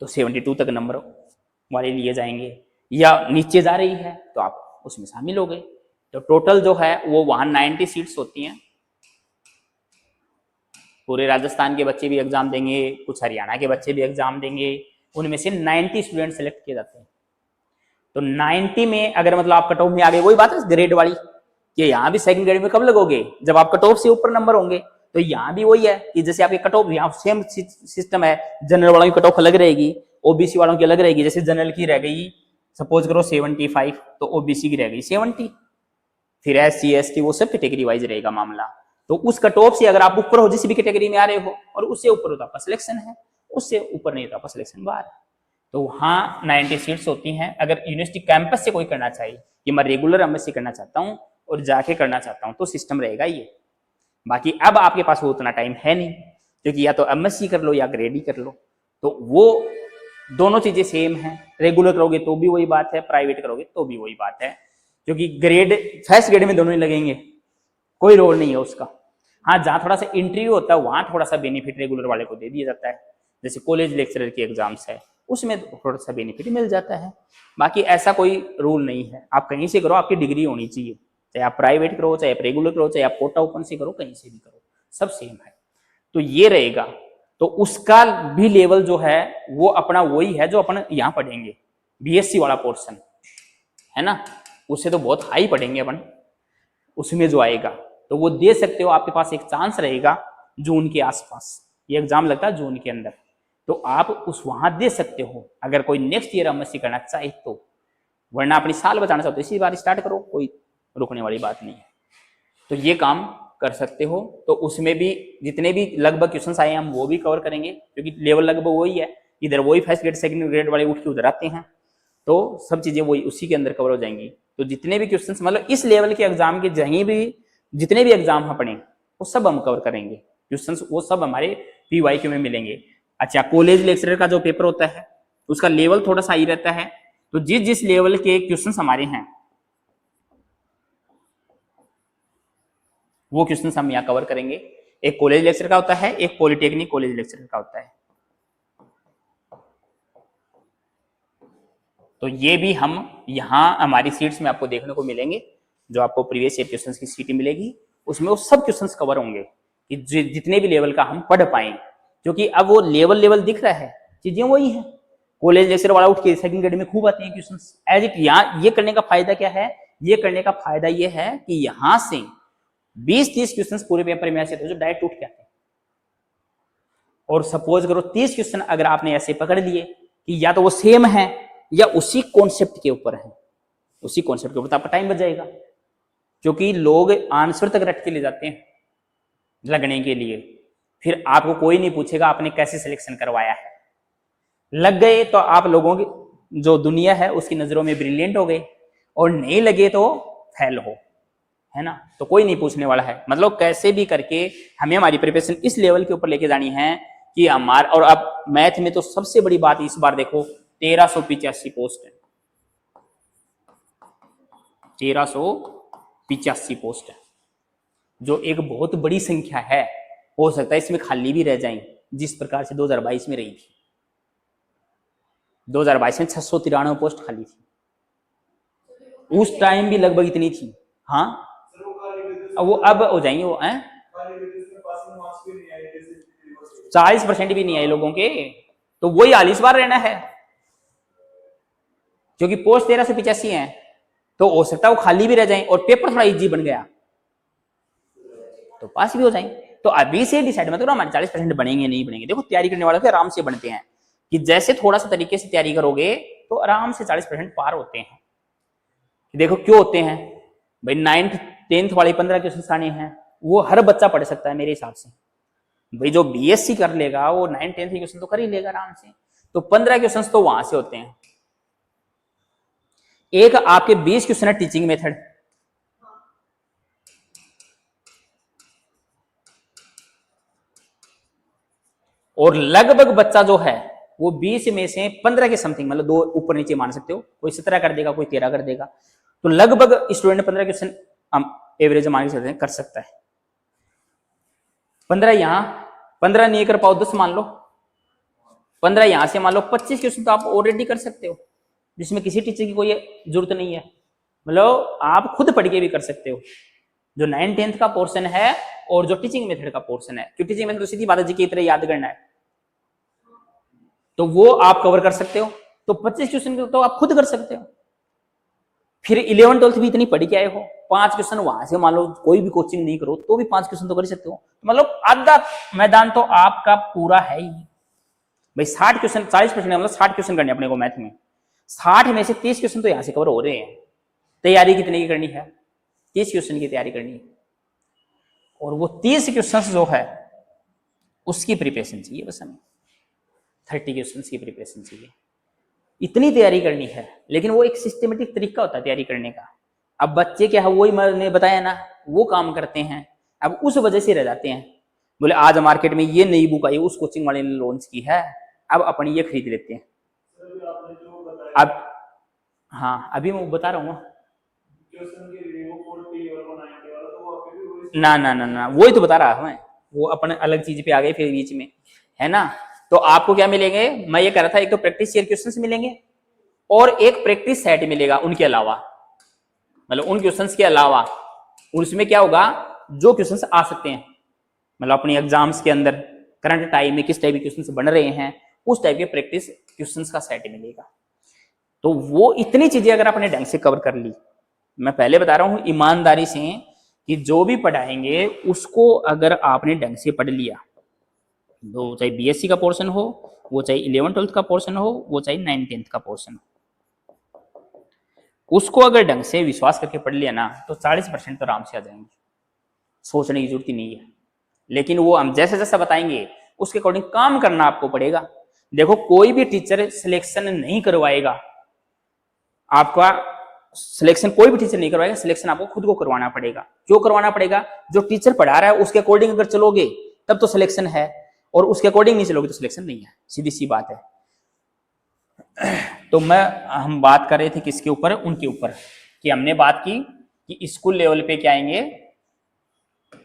तो 72 तक नंबर वाले लिए जाएंगे, या नीचे जा रही है तो आप उसमें शामिल हो गए। तो टोटल जो है वो वहां 90 सीट्स होती हैं। पूरे राजस्थान के बच्चे भी एग्जाम देंगे, कुछ हरियाणा के बच्चे भी एग्जाम देंगे, उनमें से 90 स्टूडेंट सेलेक्ट किए जाते हैं। तो 90 में अगर मतलब आप कट ऑफ में आ गए, वही बात है ग्रेड वाली, कि यहाँ भी सेकंड ग्रेड में कब लगोगे, जब आप कट ऑफ से ऊपर नंबर होंगे। तो यहाँ भी वही है कि जैसे आपके कट ऑफ, यहाँ सेम सिस्टम है, जनरल वालों की कट ऑफ अलग रहेगी, ओबीसी वालों की अलग रहेगी। जैसे जनरल की रह गई सपोज करो 75, तो ओबीसी की रह गई 70, फिर SC ST वो सब कैटेगरी वाइज रहेगा मामला। तो उस कट ऑफ से अगर आप ऊपर हो, जिस भी कैटेगरी में आ रहे हो, और उससे ऊपर हो तो आपका सिलेक्शन है, उससे ऊपर नहीं तो आपका सिलेक्शन बाहर है। तो वहाँ 90 सीट्स होती हैं। अगर यूनिवर्सिटी कैंपस से कोई करना चाहिए कि मैं रेगुलर एमएससी करना चाहता हूँ और जाके करना चाहता हूँ, तो सिस्टम रहेगा ये। बाकी अब आपके पास वो उतना टाइम है नहीं, क्योंकि या तो एमएससी कर लो या ग्रेड ही कर लो, तो वो दोनों चीजें सेम हैं। रेगुलर करोगे तो भी वही बात है, प्राइवेट करोगे तो भी वही बात है, क्योंकि ग्रेड फर्स्ट ग्रेड में दोनों ही लगेंगे, कोई रोल नहीं है उसका। हाँ, जहाँ थोड़ा सा इंटरव्यू होता है वहां थोड़ा सा बेनिफिट रेगुलर वाले को दे दिया जाता है, जैसे कॉलेज लेक्चरर के एग्जाम्स है उसमें थोड़ा सा बेनिफिट मिल जाता है। बाकी ऐसा कोई रूल नहीं है, आप कहीं से करो, आपकी डिग्री होनी चाहिए, चाहे आप प्राइवेट करो, चाहे आप रेगुलर करो, चाहे आप कोटा ओपन से करो, कहीं से भी करो, सब सेम है। तो ये रहेगा, तो उसका भी लेवल जो है वो अपना वही है जो अपन यहाँ पढ़ेंगे, बीएससी वाला पोर्शन है ना, उससे तो बहुत हाई पढ़ेंगे अपन, उसमें जो आएगा तो वो दे सकते हो, आपके पास एक चांस रहेगा जून के आसपास, ये एग्जाम लगता है जून के अंदर, तो आप उस वहां दे सकते हो अगर कोई नेक्स्ट ईयर एमएससी करना चाहे तो, वरना अपनी साल बचाना चाहते हो इसी बार स्टार्ट करो, कोई रुकने वाली बात नहीं है। तो ये काम कर सकते हो। तो उसमें भी जितने भी लगभग क्वेश्चंस आए हैं हम वो भी कवर करेंगे, क्योंकि लेवल लगभग वही है, इधर वही फर्स्ट ग्रेड सेकंड ग्रेड वाले उठ के उधर आते हैं, तो सब चीजें वही उसी के अंदर कवर हो जाएंगी। तो जितने भी क्वेश्चंस मतलब इस लेवल के एग्जाम के जहीं भी जितने भी एग्जाम हम पढ़े वो सब हम कवर करेंगे, क्वेश्चंस वो सब हमारे पीवाईक्यू में मिलेंगे। अच्छा, कॉलेज लेक्चरर का जो पेपर होता है उसका लेवल थोड़ा सा ही रहता है, तो जिस जिस लेवल के क्वेश्चंस हमारे हैं वो क्वेश्चंस हम यहाँ कवर करेंगे। एक कॉलेज लेक्चर का होता है, एक पॉलिटेक्निक कॉलेज लेक्चर का होता है, तो ये भी हम यहाँ हमारी सीट्स में आपको देखने को मिलेंगे, जो आपको प्रीवियस ईयर क्वेश्चंस की सीट मिलेगी उसमें वो सब क्वेश्चंस कवर होंगे कि जितने भी लेवल का हम पढ़ पाए, क्योंकि अब वो लेवल दिख रहा है, चीजें वही है। कॉलेज लेक्चर वाला उठ के सेकंड ग्रेड में खूब आते हैं क्वेश्चंस एज इट। यहाँ ये करने का फायदा क्या है, ये करने का फायदा ये है कि यहाँ से 20-30 क्वेश्चंस पूरे पेपर में ऐसे थे जो डायरेक्ट उठ के आते हैं, और सपोज करो 30 क्वेश्चन अगर आपने ऐसे पकड़ लिए कि या तो वो सेम है या उसी कॉन्सेप्ट के ऊपर है, उसी कॉन्सेप्ट के ऊपर, तो आपका टाइम बच जाएगा, क्योंकि लोग आंसर तक रट के ले जाते हैं लगने के लिए, फिर आपको कोई नहीं पूछेगा आपने कैसे सिलेक्शन करवाया है। लग गए तो आप लोगों की जो दुनिया है उसकी नजरों में ब्रिलियंट हो गए, और नहीं लगे तो फेल हो, है ना, तो कोई नहीं पूछने वाला है। मतलब कैसे भी करके हमें हमारी प्रिपरेशन इस लेवल के ऊपर लेके जानी है कि हमारा, और अब मैथ में तो सबसे बड़ी बात इस बार देखो 1385 पोस्ट है, 1385 पोस्ट है, जो एक बहुत बड़ी संख्या है। हो सकता है इसमें खाली भी रह जाएं, जिस प्रकार से 2022 में रही थी। 2022 में 693 पोस्ट खाली थी, उस टाइम भी लगभग इतनी थी। हाँ, वो अब हो जाएंगे वो हैं 40% भी नहीं आए लोगों के, तो वही 40 बार रहना है, क्योंकि पोस्ट 1385 है, तो हो सकता है वो खाली भी रह जाएं और पेपर थोड़ा इजी बन गया तो पास भी हो जाएंगे। तो अभी से डिसाइड मत करो हमारे 40% बनेंगे नहीं बनेंगे। देखो तैयारी करने वालों के आराम से बनते हैं, कि जैसे थोड़ा सा तरीके से तैयारी करोगे तो आराम से 40% पार होते हैं। देखो क्यों होते हैं भाई, 9th 10th वाले 15 क्वेश्चन आने हैं, वो हर बच्चा पढ़ सकता है मेरे हिसाब से। भाई जो बीएससी कर लेगा वो 9th 10th क्वेश्चन तो कर ही लेगा आराम से, तो 15 क्वेश्चन तो वहां से होते हैं। एक आपके 20 क्वेश्चन है टीचिंग मेथड, और लगभग बच्चा जो है वो 20 में से 15 के समथिंग, मतलब 2 ऊपर नीचे मान सकते हो, कोई 17 कर देगा कोई 13 कर देगा, तो लगभग स्टूडेंट 15 क्वेश्चन हम एवरेज मान सकते हैं कर सकता है। 15 यहां, 15 नहीं कर पाओ 10 मान लो, 15 यहां से मान लो, 25 क्वेश्चन तो आप ऑलरेडी कर सकते हो, जिसमें किसी टीचर की कोई जरूरत नहीं है। मतलब आप खुद पढ़ के भी कर सकते हो, जो 9th 10th का पोर्शन है और जो टीचिंग मेथड का पोर्शन है, क्योंकि टीचिंग मेथड तो सीधी बात है जी की तरह याद करना है, तो वो आप कवर कर सकते हो। तो 25 क्वेश्चन तो आप खुद कर सकते हो। फिर 11th 12th भी इतनी पढ़ के आए हो, 5 क्वेश्चन वहां से मान लो कोई भी कोचिंग नहीं करो तो भी 5 क्वेश्चन तो कर सकते हो, मतलब आधा मैदान तो आपका पूरा है ही भाई। 60 क्वेश्चन 40% मतलब 60 क्वेश्चन करने अपने को मैथ में, 60 में से 30 क्वेश्चन तो यहां से कवर हो रहे हैं। तैयारी कितने की करनी है, 30 क्वेश्चन की तैयारी करनी है, और वो 30 क्वेश्चन जो है उसकी प्रिपरेशन चाहिए, बस हमें 30 क्वेश्चन की प्रिपरेशन चाहिए, इतनी तैयारी करनी है। लेकिन वो एक सिस्टमेटिक तरीका होता है तैयारी करने का। अब बच्चे क्या है, वही मैंने बताया ना, वो काम करते हैं, अब उस वजह से रह जाते हैं। बोले आज मार्केट में ये नई बुक आई, उस कोचिंग वाले ने लॉन्च की है, अब अपन ये खरीद लेते हैं। अब हाँ, अभी मैं बता रहा हूँ ना ना ना ना, वही तो बता रहा हूं मैं, वो अपन अलग चीज पे आ गए फिर बीच में, है ना। तो आपको क्या मिलेंगे, मैं ये कह रहा था, एक तो प्रैक्टिस ईयर क्वेश्चंस मिलेंगे और एक प्रैक्टिस सेट मिलेगा उनके अलावा, मतलब उन क्वेश्चंस के अलावा उसमें क्या होगा, जो क्वेश्चंस आ सकते हैं, मतलब अपनी एग्जाम्स के अंदर करंट टाइम में किस टाइप के क्वेश्चंस बन रहे हैं, उस टाइप के प्रैक्टिस क्वेश्चंस का सेट मिलेगा। तो वो इतनी चीजें अगर आपने ढंग से कवर कर ली, मैं पहले बता रहा हूं ईमानदारी से कि जो भी पढ़ाएंगे उसको अगर आपने ढंग से पढ़ लिया, वो चाहे बीएससी का पोर्शन हो, वो चाहे 11th-12th का पोर्शन हो, वो चाहे 9th-10th का पोर्शन हो, उसको अगर ढंग से विश्वास करके पढ़ लिया ना तो 40% तो आराम से आ जाएंगे, सोचने की जरूरत ही नहीं है। लेकिन वो हम जैसे जैसा बताएंगे उसके अकॉर्डिंग काम करना आपको पड़ेगा। देखो कोई भी टीचर सिलेक्शन नहीं करवाएगा आपका, सिलेक्शन कोई भी टीचर नहीं करवाएगा, सिलेक्शन आपको खुद को करवाना पड़ेगा। क्यों करवाना पड़ेगा? जो टीचर पढ़ा रहा है उसके अकॉर्डिंग अगर चलोगे तब तो सिलेक्शन है, और उसके अकॉर्डिंग नहीं चलोगे तो सिलेक्शन नहीं है, सीधी सी बात है। तो हम बात कर रहे थे किसके ऊपर, उनके ऊपर, कि हमने बात की कि स्कूल लेवल पे क्या आएंगे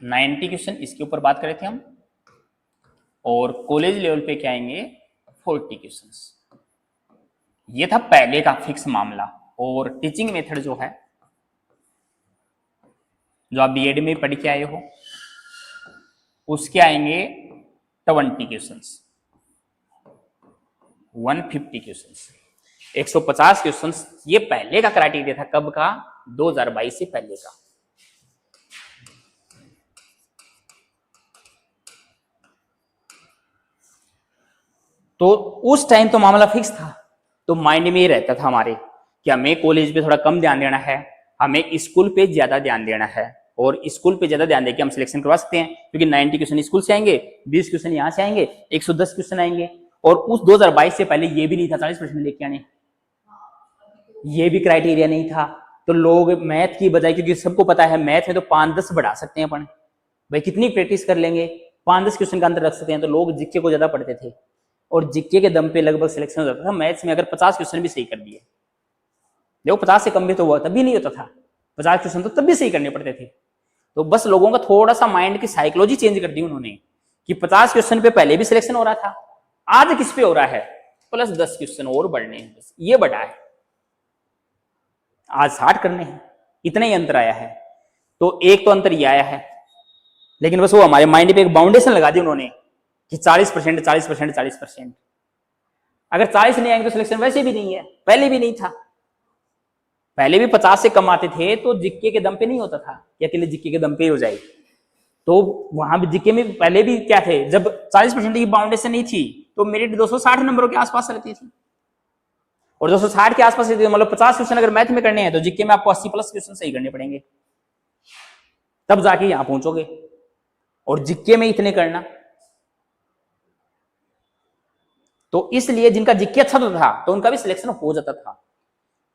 90 क्वेश्चन, इसके ऊपर बात कर रहे थे हम, और कॉलेज लेवल पे क्या आएंगे 40 क्वेश्चंस। ये था पहले का फिक्स मामला। और टीचिंग मेथड जो है, जो आप बीएड में पढ़ के आए हो, उसके आएंगे 20 क्वेश्चंस, 150 क्वेश्चंस, 150 क्वेश्चंस। ये पहले का क्राइटेरिया था, कब का? 2022 से पहले का। तो उस टाइम तो मामला फिक्स था, तो माइंड में ये रहता था हमारे कि हमें कॉलेज पे थोड़ा कम ध्यान देना है, हमें स्कूल पे ज्यादा ध्यान देना है, और स्कूल पे ज्यादा ध्यान देके हम सिलेक्शन करवा सकते हैं, क्योंकि 90 क्वेश्चन स्कूल से आएंगे, 20 क्वेश्चन यहाँ से आएंगे, 110 क्वेश्चन आएंगे। और उस 2022 से पहले ये भी नहीं था 40% लेके आने, ये भी क्राइटेरिया नहीं था। तो लोग मैथ की बजाय, क्योंकि सबको पता है मैथ में तो 5-10 बढ़ा सकते हैं अपन, भाई कितनी प्रैक्टिस कर लेंगे, 5-10 क्वेश्चन का अंतर रख सकते हैं, तो लोग जीके को ज्यादा पढ़ते थे, और जीके के दम पे लगभग सिलेक्शन हो जाता था। मैथ्स में अगर 50 क्वेश्चन भी सही कर दिए, देखो 50 से कम भी तो हुआ तब भी नहीं होता था, 50 क्वेश्चन तो तब भी सही करने पड़ते थे। तो बस लोगों का थोड़ा सा माइंड की साइकोलॉजी चेंज कर दी उन्होंने, कि 50 क्वेश्चन पे पहले भी सिलेक्शन हो रहा था, आज किस पे हो रहा है, प्लस 10 क्वेश्चन और बढ़ने हैं, बस ये बढ़ा है, आज 60 करने हैं, इतना ही अंतर आया है। तो एक तो अंतर ये आया है, लेकिन बस वो हमारे माइंड पे एक बाउंडेशन लगा दी उन्होंने कि 40%, 40%, 40%। अगर 40 नहीं आएंगे तो सिलेक्शन वैसे भी नहीं है, पहले भी नहीं था, पहले भी 50 से कम आते थे तो जिक्के के दम पे नहीं होता था कि अकेले जिक्के के दम पे ही हो जाए। तो वहां भी जिक्के में पहले भी क्या थे, जब 40% की बाउंडेशन नहीं थी तो मेरिट 260 नंबरों के आसपास रहती थी, और 260 के आसपास रहती थी, मतलब 50 क्वेश्चन अगर मैथ में करने हैं तो जिक्के में आपको 80+ क्वेश्चन सही करने पड़ेंगे, तब जाके यहां पहुंचोगे, और जिक्के में इतने करना। तो इसलिए जिनका जिक्के अच्छा तो था तो उनका भी सिलेक्शन हो जाता था।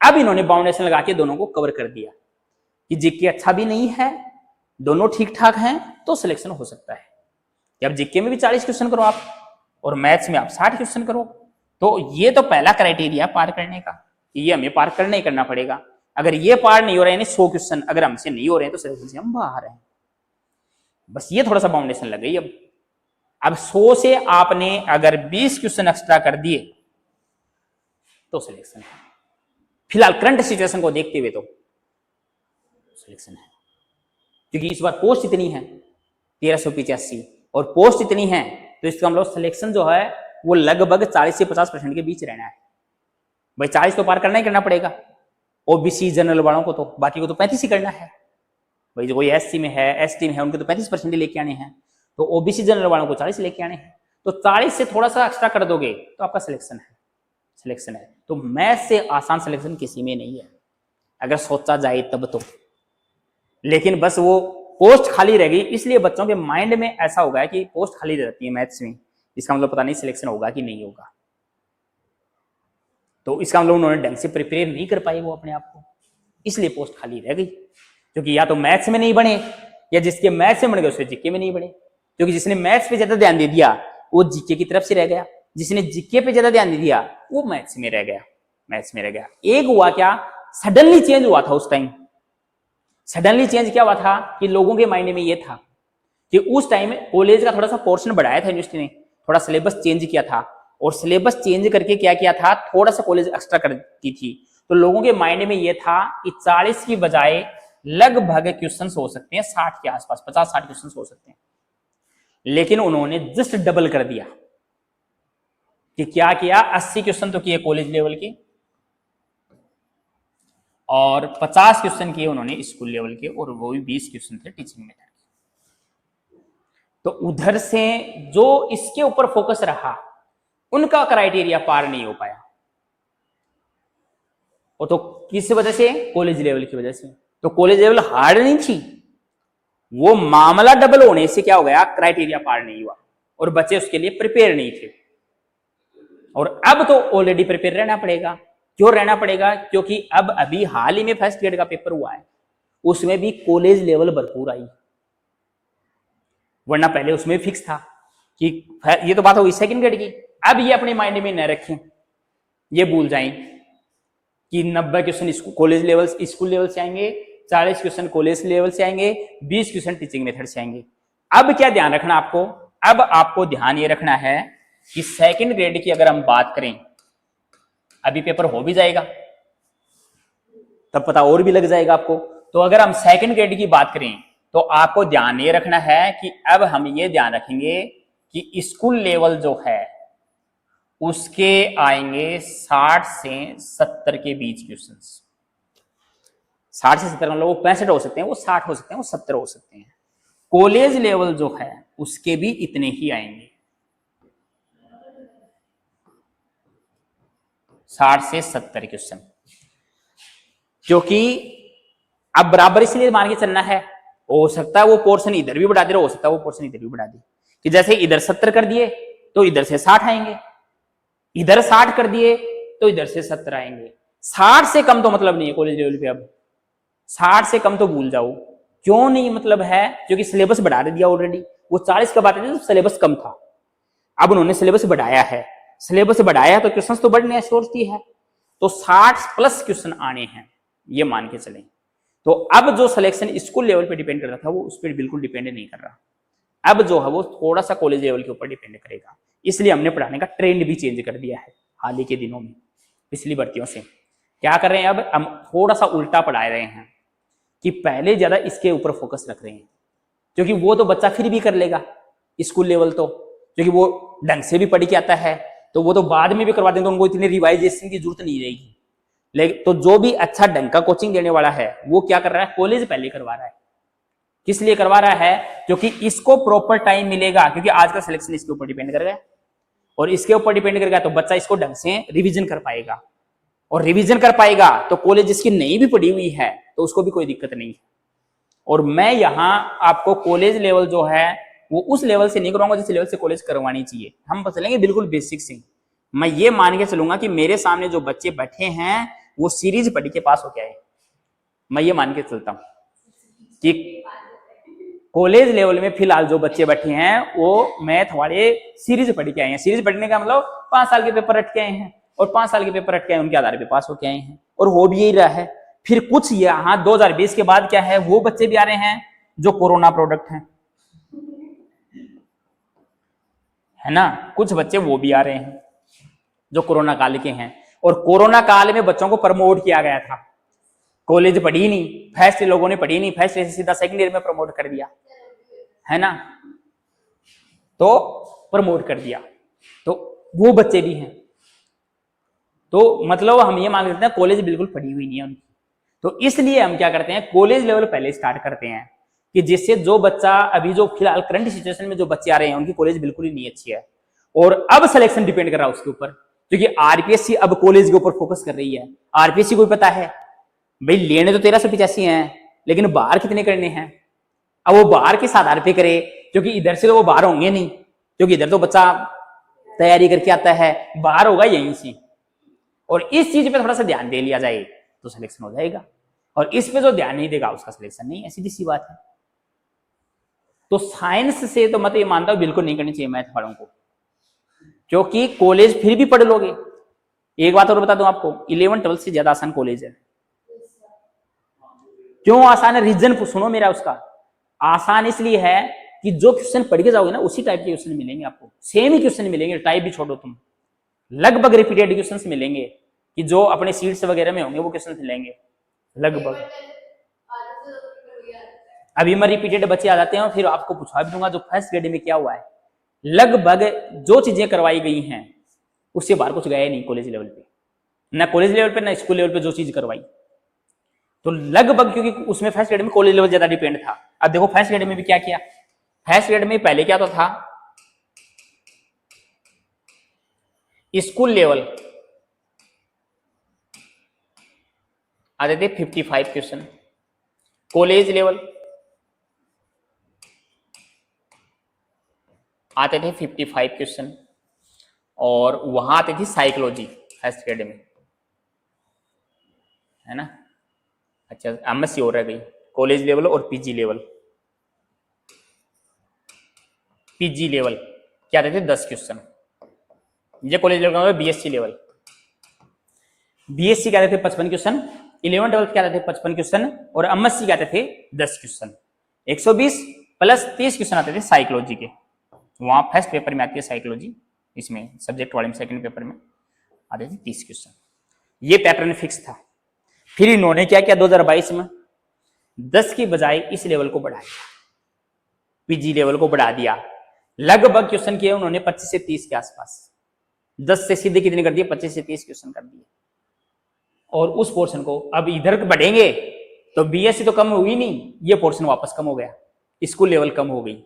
अब इन्होंने बाउंडेशन लगा के दोनों को कवर कर दिया कि जिक्के अच्छा भी नहीं है, दोनों ठीक ठाक हैं, तो सिलेक्शन हो सकता है कि अब जिक्के में भी 40 क्वेश्चन करो आप, और मैथ्स में आप 60 क्वेश्चन करो। तो ये तो पहला क्राइटेरिया पार करने का, ये हमें पार करना ही करना पड़ेगा। अगर ये पार नहीं हो रहे, यानी 100 क्वेश्चन अगर हमसे नहीं हो रहे हैं तो सिलेक्शन से हम बाहर हैं। बस ये थोड़ा सा बाउंडेशन लग गई। अब 100 से आपने अगर 20 क्वेश्चन एक्स्ट्रा कर दिए तो सिलेक्शन है, फिलहाल करंट सिचुएशन को देखते हुए तो सिलेक्शन है, क्योंकि इस बार पोस्ट इतनी है 1385, और पोस्ट इतनी है तो इसका मतलब सिलेक्शन जो है वो लगभग 40 से 50% के बीच रहना है। भाई 40 तो पार करना ही करना पड़ेगा, ओबीसी जनरल वालों को तो, बाकी को तो 35 ही करना है। भाई जो कोई एससी में है, एसटी में है, उनको तो 35% ही लेके आने हैं, तो ओबीसी जनरल वालों को 40 लेके आने हैं। तो 40 से थोड़ा सा एक्स्ट्रा कर दोगे तो आपका सिलेक्शन है, सिलेक्शन है। तो मैथ से आसान सिलेक्शन किसी में नहीं है अगर सोचा जाए तब तो। लेकिन बस वो पोस्ट खाली रह गई, इसलिए बच्चों के माइंड में ऐसा हो गया कि पोस्ट खाली रहती है मैथ्स में, इसका मतलब पता नहीं सिलेक्शन होगा कि नहीं होगा। तो इसका मतलब उन्होंने ढंग से प्रिपेयर नहीं कर पाए वो अपने आप को, इसलिए पोस्ट खाली रह गई। क्योंकि या तो मैथ्स में नहीं बने, या जिसके मैथ्स में बन गए उसके जीके में नहीं बने। क्योंकि जिसने मैथ्स पे ज्यादा ध्यान दे दिया वो जीके की तरफ से रह गया, जिसने जीके पे ज्यादा ध्यान दे दिया वो मैथ्स में रह गया, मैथ्स में रह गया। एक हुआ क्या, सडनली चेंज हुआ था उस टाइम। सडनली चेंज क्या हुआ था कि लोगों के माइंड में ये था कि उस टाइम कॉलेज का थोड़ा सा पोर्शन बढ़ाया था यूनिवर्सिटी ने, थोड़ा सिलेबस चेंज किया था, और सिलेबस चेंज करके क्या किया था, थोड़ा सा कॉलेज एक्स्ट्रा कर दी थी। तो लोगों के माइंड में ये था कि 40 की बजाय लगभग क्वेश्चन हो सकते हैं 60 के आसपास, 50-60 क्वेश्चन हो सकते हैं। लेकिन उन्होंने जस्ट डबल कर दिया कि क्या किया, 80 क्वेश्चन तो किए कॉलेज लेवल के और 50 क्वेश्चन किए उन्होंने स्कूल लेवल के, और वो भी 20 क्वेश्चन थे टीचिंग मेथड। तो उधर से जो इसके ऊपर फोकस रहा उनका क्राइटेरिया पार नहीं हो पाया, वो तो किस वजह से, कॉलेज लेवल की वजह से। तो कॉलेज लेवल हार्ड नहीं थी, वो मामला डबल होने से क्या हो गया, क्राइटेरिया पार नहीं हुआ और बच्चे उसके लिए प्रिपेयर नहीं थे। और अब तो ऑलरेडी प्रिपेयर रहना पड़ेगा। क्यों रहना पड़ेगा, क्योंकि अब अभी हाल ही में फर्स्ट ग्रेड का पेपर हुआ है, उसमें भी कॉलेज लेवल भरपूर आई, वरना पहले उसमें फिक्स था कि ये तो बात होगी सेकंड ग्रेड की। अब ये अपने माइंड में न रखें, ये भूल जाएं कि 90 question college level school level से आएंगे, 40 क्वेश्चन कॉलेज लेवल से आएंगे, 20 क्वेश्चन टीचिंग मेथड से आएंगे। अब क्या ध्यान रखना आपको, अब आपको ध्यान ये रखना है कि सेकंड ग्रेड की अगर हम बात करें, अभी पेपर हो भी जाएगा तब पता और भी लग जाएगा आपको। तो अगर हम सेकंड ग्रेड की बात करें तो आपको ध्यान ये रखना है कि अब हम ये ध्यान रखेंगे कि स्कूल लेवल जो है उसके आएंगे 60 से 70 के बीच क्वेश्चन। 60 से 70 मतलब वो 65 हो सकते हैं, वो 60 हो सकते हैं, वो 70 हो सकते हैं। कॉलेज लेवल जो है उसके भी इतने ही आएंगे, 60 से 70 क्वेश्चन। क्योंकि अब बराबर इसलिए मान के चलना है, हो सकता है वो पोर्शन इधर भी बढ़ा दे, हो सकता है वो पोर्शन इधर भी बढ़ा दे, कि जैसे इधर 70 कर दिए तो इधर से 60 आएंगे, इधर 60 कर दिए तो इधर से 70 आएंगे। 60 से कम तो मतलब नहीं है कॉलेज लेवल पे, अब 60 से कम तो भूल जाओ। क्यों नहीं मतलब है, क्योंकि सिलेबस बढ़ा दिया ऑलरेडी। वो 40 का बात है तो सिलेबस कम था, अब उन्होंने सिलेबस बढ़ाया है, सिलेबस बढ़ाया तो क्वेश्चन तो बढ़ने सोचती है, तो 60 प्लस क्वेश्चन आने हैं, ये मान के चलें। तो अब जो सिलेक्शन स्कूल लेवल पे डिपेंड कर रहा था वो उस पर बिल्कुल डिपेंड नहीं कर रहा, अब जो है वो थोड़ा सा कॉलेज लेवल के ऊपर डिपेंड करेगा। इसलिए हमने पढ़ाने का ट्रेंड भी चेंज कर दिया है हाल ही के दिनों में। पिछली भर्तियों से क्या कर रहे हैं, अब हम थोड़ा सा उल्टा पढ़ा रहे हैं कि पहले ज्यादा इसके ऊपर फोकस रख रहे हैं, क्योंकि वो तो बच्चा फिर भी कर लेगा स्कूल लेवल, तो क्योंकि वो ढंग से भी पढ़ के आता है तो वो तो बाद में भी करवा देंगे, तो उनको इतनी रिवाइजेशन की जरूरत नहीं रहेगी। लेकिन तो जो भी अच्छा ढंग का कोचिंग देने वाला है वो क्या कर रहा है, कॉलेज पहले करवा रहा है। किस लिए करवा रहा है, क्योंकि इसको प्रॉपर टाइम मिलेगा, क्योंकि आज का सिलेक्शन इसके ऊपर डिपेंड करेगा, और इसके ऊपर डिपेंड करेगा तो बच्चा इसको ढंग से रिवीजन कर पाएगा, और रिवीजन कर पाएगा तो कॉलेज जिसकी नहीं भी पढ़ी हुई है तो उसको भी कोई दिक्कत नहीं है। और मैं यहां आपको कॉलेज लेवल जो है वो उस लेवल से नहीं करवाऊंगा जिस लेवल से कॉलेज करवानी चाहिए, हम चलेंगे बिल्कुल बेसिक से। मैं ये मान के चलूंगा कि मेरे सामने जो बच्चे बैठे हैं वो सीरीज पढ़ के पास हो गया है, मैं ये मान के चलता हूं कि कॉलेज लेवल में फिलहाल जो बच्चे बैठे हैं वो मैथ वाले सीरीज पढ़ के आए हैं। सीरीज पढ़ने का मतलब 5 साल के पेपर रट के आए हैं, और 5 साल के पेपर रट के आए उनके आधार पे पास होके आए हैं, और हो भी यही रहा है। फिर कुछ यहाँ 2020 के बाद क्या है, वो बच्चे भी आ रहे हैं जो कोरोना प्रोडक्ट हैं, है ना, कुछ बच्चे वो भी आ रहे हैं जो कोरोना काल के हैं। और कोरोना काल में बच्चों को प्रमोट किया गया था, कॉलेज पढ़ी नहीं, फर्स्ट लोगों ने पढ़ी नहीं, फर्स्ट से सीधा सेकंड ईयर में प्रमोट कर दिया, है ना, तो प्रमोट कर दिया, तो वो बच्चे भी हैं। तो मतलब हम ये मान लेते हैं कॉलेज बिल्कुल पढ़ी हुई नहीं है उनकी, तो इसलिए हम क्या करते हैं, कॉलेज लेवल पहले स्टार्ट करते हैं, कि जिससे जो बच्चा अभी जो फिलहाल करंट सिचुएशन में जो बच्चे आ रहे हैं उनकी कॉलेज बिल्कुल ही नहीं अच्छी है, और अब सिलेक्शन डिपेंड कर रहा है उसके ऊपर, क्योंकि आरपीएससी अब कॉलेज के ऊपर फोकस कर रही है। आरपीएससी को पता है भाई लेने तो 1385 हैं, लेकिन बाहर कितने करने हैं, अब वो बाहर किस आधार पे करे, क्योंकि इधर से तो वो बाहर होंगे नहीं, क्योंकि इधर तो बच्चा तैयारी करके आता है, बाहर होगा यहीं से। और इस चीज पे थोड़ा सा ध्यान दे लिया जाए तो सिलेक्शन हो जाएगा, और इस पे जो ध्यान नहीं देगा उसका सिलेक्शन नहीं है, सीधी सी बात है। तो साइंस से तो मैं ये मानता हूं बिल्कुल नहीं करनी चाहिए मैथ वालों को, क्योंकि कॉलेज फिर भी पढ़ लोगे। एक बात और बता दूं आपको, 11-12 से ज्यादा आसान कॉलेज है। क्यों आसान है, रीजन सुनो मेरा उसका। आसान इसलिए है कि जो क्वेश्चन पढ़ के जाओगे ना उसी टाइप के क्वेश्चन मिलेंगे आपको, सेम ही क्वेश्चन मिलेंगे, टाइप भी छोड़ो तुम, लगभग रिपीटेड क्वेश्चंस मिलेंगे, कि जो अपने सीट्स वगैरह में होंगे वो क्वेश्चन मिलेंगे लगभग। अभी मैं रिपीटेड बच्चे आ जाते हैं और फिर आपको पूछा भी दूंगा जो फर्स्ट ग्रेड में क्या हुआ है, लगभग जो चीजें करवाई गई हैं उससे बाहर कुछ गया ही नहीं कॉलेज लेवल पे, ना कॉलेज लेवल पे ना स्कूल लेवल पे जो चीज करवाई। तो लगभग, क्योंकि उसमें फर्स्ट ग्रेड में कॉलेज लेवल ज्यादा डिपेंड था। अब देखो फर्स्ट ग्रेड में भी क्या किया, फर्स्ट ग्रेड में पहले क्या तो था स्कूल लेवल आते थे 55 क्वेश्चन, कॉलेज लेवल आते थे 55 क्वेश्चन, और वहां आती थी साइकोलॉजी फर्स्ट ग्रेड में, है ना। अच्छा एमएससी हो रह गई, कॉलेज लेवल और पीजी लेवल। पीजी लेवल क्या आते थे 10 क्वेश्चन, ये कॉलेज लेवल का बीएससी लेवल। बीएससी क्या आते थे 55 क्वेश्चन, 11 12 क्या आते थे 55 क्वेश्चन, और एमएससी क्या आते थे 10 क्वेश्चन। 120 प्लस 30 क्वेश्चन आते थे साइकोलॉजी के, वहां फर्स्ट पेपर में आती है साइकोलॉजी, इसमें सब्जेक्ट वाले में सेकंड पेपर में आते थे 30 क्वेश्चन। ये पैटर्न फिक्स था। फिर इन्होंने क्या किया 2022 में 10 की बजाय इस लेवल को बढ़ा दिया, पीजी लेवल को बढ़ा दिया। लगभग क्वेश्चन किए उन्होंने 25 से 30 के आसपास, 10 से सीधे कितने कर दिए 25 से 30 क्वेश्चन कर दिए। और उस पोर्शन को अब इधर बढ़ेंगे तो बीएससी तो कम हुई नहीं, ये पोर्शन वापस कम हो गया, स्कूल लेवल कम हो गई।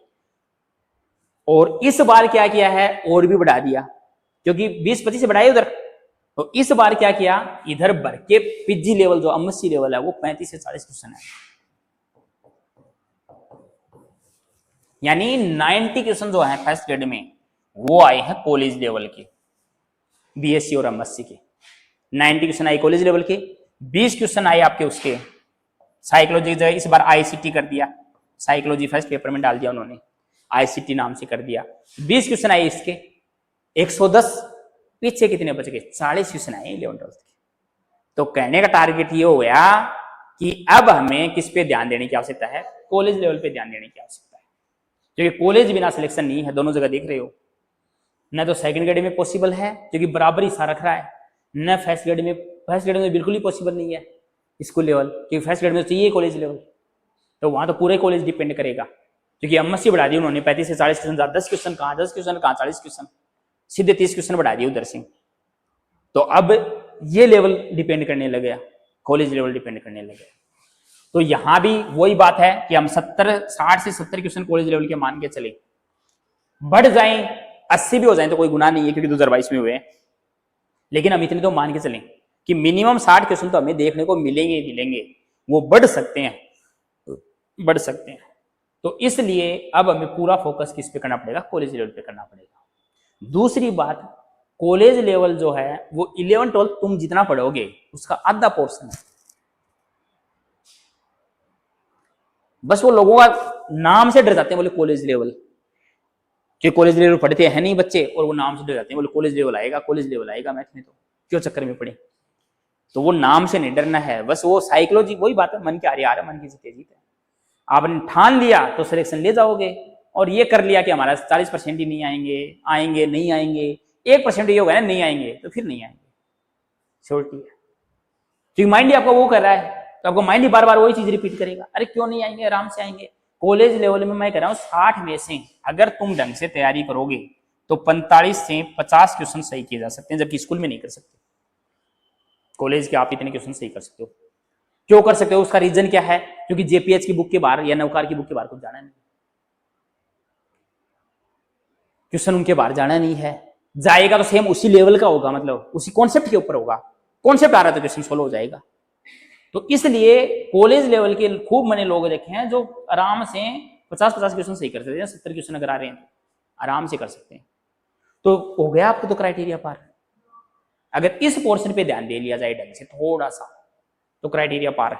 और इस बार क्या किया है और भी बढ़ा दिया, क्योंकि 20-25 से बढ़ाए उधर, तो इस बार क्या किया इधर बढ़ के पीजी लेवल जो एमएससी लेवल है वो 35 से 40 क्वेश्चन है, यानी 90 क्वेश्चन जो है फर्स्ट ग्रेड में वो आए हैं कॉलेज लेवल के, बीएससी और एमएससी के। 90 क्वेश्चन आए कॉलेज लेवल के, 20 क्वेश्चन आए आपके उसके साइकोलॉजी, जो इस बार आईसीटी कर दिया, साइकोलॉजी फर्स्ट पेपर में डाल दिया उन्होंने, आईसीटी नाम से कर दिया। 20 क्वेश्चन आए इसके, 110, पीछे कितने बच गए 40 क्वेश्चन आए 11 12 के। तो कहने का टारगेट ये हो गया कि अब हमें किस पे ध्यान देने की आवश्यकता है, कॉलेज लेवल पे ध्यान देने की आवश्यकता है, क्योंकि कॉलेज बिना सिलेक्शन नहीं है, दोनों जगह देख रहे हो। न तो सेकंड ग्रेड में पॉसिबल है क्योंकि बराबर हिस्सा रख रहा है, न फर्स्ट ग्रेड में बिल्कुल ही पॉसिबल नहीं है स्कूल लेवल, क्योंकि फर्स्ट ग्रेड में चाहिए कॉलेज लेवल, तो वहां तो पूरे कॉलेज डिपेंड करेगा। क्योंकि एमएससी बढ़ा दी उन्होंने 35 से 40 क्वेश्चन, 10 क्वेश्चन कहाँ 10 क्वेश्चन कहाँ 40 क्वेश्चन, सीधे 30 क्वेश्चन बढ़ा दिए उधर से। तो अब ये लेवल डिपेंड करने लगे, कॉलेज लेवल डिपेंड करने लगे। तो यहां भी वही बात है कि हम 60 से 70 क्वेश्चन कॉलेज लेवल के मान के चले, बढ़ जाएं 80 भी हो जाए तो कोई गुनाह नहीं है, क्योंकि 2022 में हुए हैं। लेकिन हम इतने तो मान के चलें कि मिनिमम 60 क्वेश्चन तो हमें देखने को मिलेंगे, वो बढ़ सकते हैं। तो इसलिए अब हमें पूरा फोकस किस पे करना पड़ेगा, कॉलेज लेवल पे करना पड़ेगा। दूसरी बात, कॉलेज लेवल जो है वो 11 12 तुम जितना पढ़ोगे उसका आधा पोर्शन है। बस वो लोगों का नाम से डर जाते हैं, बोले कॉलेज लेवल, कि कॉलेज लेवल पढ़ते हैं नहीं बच्चे, और वो नाम से डर जाते हैं, बोले कॉलेज लेवल आएगा मैथ में, तो क्यों चक्कर में पड़े। तो वो नाम से नहीं डरना है, बस वो साइकोलॉजी, वही बात है, मन की आ रही है, मन की जीते जीते। आपने ठान लिया तो सिलेक्शन ले जाओगे, और ये कर लिया कि हमारा 40% ही नहीं आएंगे नहीं आएंगे, 1% ये होगा ना नहीं आएंगे, तो फिर नहीं आएंगे, छोटी है। क्योंकि माइंड ही आपका वो कर रहा है, तो आपको माइंड ही बार बार वही चीज रिपीट करेगा, अरे क्यों नहीं आएंगे, आराम से आएंगे। कॉलेज लेवल में मैं कह रहा हूँ 60 में से अगर तुम ढंग से तैयारी करोगे तो 45 से 50 क्वेश्चन सही किए जा सकते हैं, जबकि स्कूल में नहीं कर सकते। कॉलेज के आप इतने क्वेश्चन सही कर सकते हो। क्यों कर सकते हो, उसका रीजन क्या है, क्योंकि जेपीएच की बुक के बाहर या नौकार की बुक के बाहर कुछ जाना नहीं, क्वेश्चन उनके बाहर जाना नहीं है। जाएगा तो सेम उसी लेवल का होगा, मतलब उसी कॉन्सेप्ट के ऊपर होगा, कॉन्सेप्ट आ रहा तो क्वेश्चन सोल्व हो जाएगा। तो इसलिए कॉलेज लेवल के खूब मैंने लोग देखे हैं जो आराम से 50-50 क्वेश्चन सही कर सकते हैं, 70 क्वेश्चन अगर आ रहे हैं आराम से कर सकते हैं। तो हो गया आपको तो क्राइटेरिया पार। अगर इस पोर्शन पे ध्यान दे लिया जाए ढंग से थोड़ा सा, तो क्राइटेरिया पार है।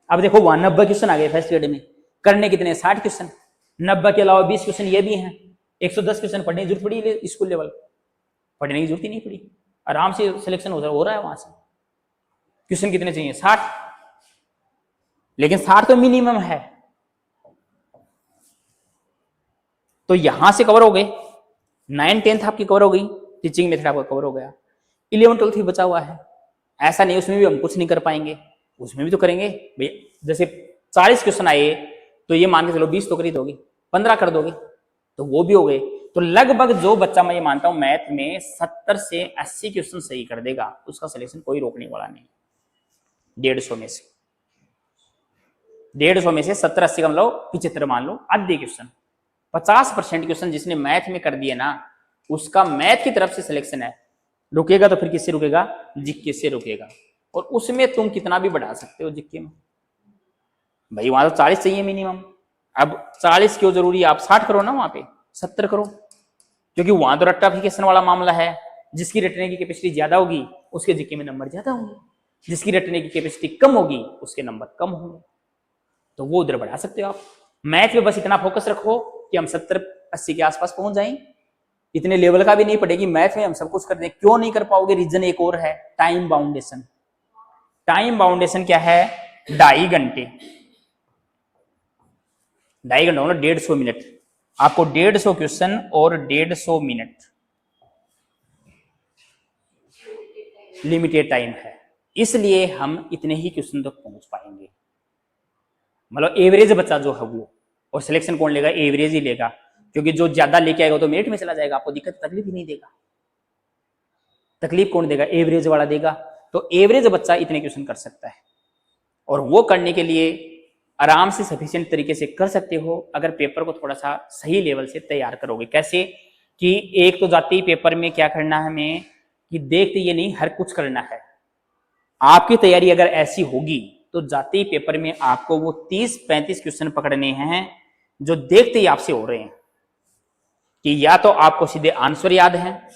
अब देखो 90 क्वेश्चन आ गए फर्स्ट ग्रेड में, करने कितने 60 क्वेश्चन, 90 के अलावा 20 क्वेश्चन ये भी हैं, 110 क्वेश्चन पढ़ने की जरूरत पड़ी, स्कूल लेवल पढ़ने की जरूरत ही नहीं पड़ी, आराम से सिलेक्शन हो रहा है वहां से। क्वेश्चन कितने चाहिए 60, लेकिन 60 तो मिनिमम है। तो यहां से कवर हो गए, 9 10th आपकी कवर हो गई, टीचिंग मेथड आपका कवर हो गया, 11 12 बचा हुआ है। ऐसा नहीं उसमें भी हम कुछ नहीं कर पाएंगे, उसमें भी तो करेंगे भैया। जैसे 40 क्वेश्चन आए तो ये मान के चलो 20 तो कर ही दोगे, 15 कर दोगे तो वो भी हो गए। तो लगभग जो बच्चा, मैं ये मानता हूं मैथ में 70 से 80 क्वेश्चन सही कर देगा, उसका सिलेक्शन कोई रोकने वाला नहीं। 150 में से 70-80 का मतलब 75 मान लो, आधे क्वेश्चन, 50% क्वेश्चन जिसने मैथ में कर दिए ना, उसका मैथ की तरफ से सिलेक्शन है। रुकेगा तो फिर किससे रुकेगा? जीके से रुकेगा। और उसमें तुम कितना भी बढ़ा सकते हो जीके में, भाई वहां तो 40 चाहिए मिनिमम। अब 40 क्यों जरूरी है? आप 60 करो ना, वहां पे 70 करो, क्योंकि वहां तो रट्टाफिकेशन वाला मामला है। जिसकी रटने की कैपेसिटी ज्यादा होगी उसके जीके में नंबर ज्यादा होंगे, जिसकी रटने की कैपेसिटी कम होगी उसके नंबर कम होंगे। तो वो उधर बढ़ा सकते हो आप। मैथ में बस इतना फोकस रखो कि हम 70-80 के आसपास पहुंच जाएं। इतने लेवल का भी नहीं पड़ेगी, मैथ में हम सब कुछ कर दें। क्यों नहीं कर पाओगे? रीजन एक और है, टाइम बाउंडेशन। टाइम बाउंडेशन क्या है? 2.5 घंटे, 2.5 घंटा मतलब 150 मिनट। आपको 150 क्वेश्चन और 150 मिनट लिमिटेड टाइम है, इसलिए हम इतने ही क्वेश्चन तक पहुंच पाएंगे। मतलब एवरेज बच्चा जो है वो, और सिलेक्शन कौन लेगा? एवरेज ही लेगा, क्योंकि जो ज्यादा लेके आएगा तो मेरिट में चला जाएगा, आपको दिक्कत तकलीफ ही नहीं देगा। तकलीफ कौन देगा? एवरेज वाला देगा। तो एवरेज बच्चा इतने क्वेश्चन कर सकता है, और वो करने के लिए आराम से सफिशिएंट तरीके से कर सकते हो अगर पेपर को थोड़ा सा सही लेवल से तैयार करोगे। कैसे? कि एक तो जाते ही पेपर में क्या करना है हमें, कि देखते ये नहीं हर कुछ करना है। आपकी तैयारी अगर ऐसी होगी तो जाते ही पेपर में आपको वो 30-35 क्वेश्चन पकड़ने हैं जो देखते ही आपसे हो रहे हैं, कि या तो आपको सीधे आंसर याद है,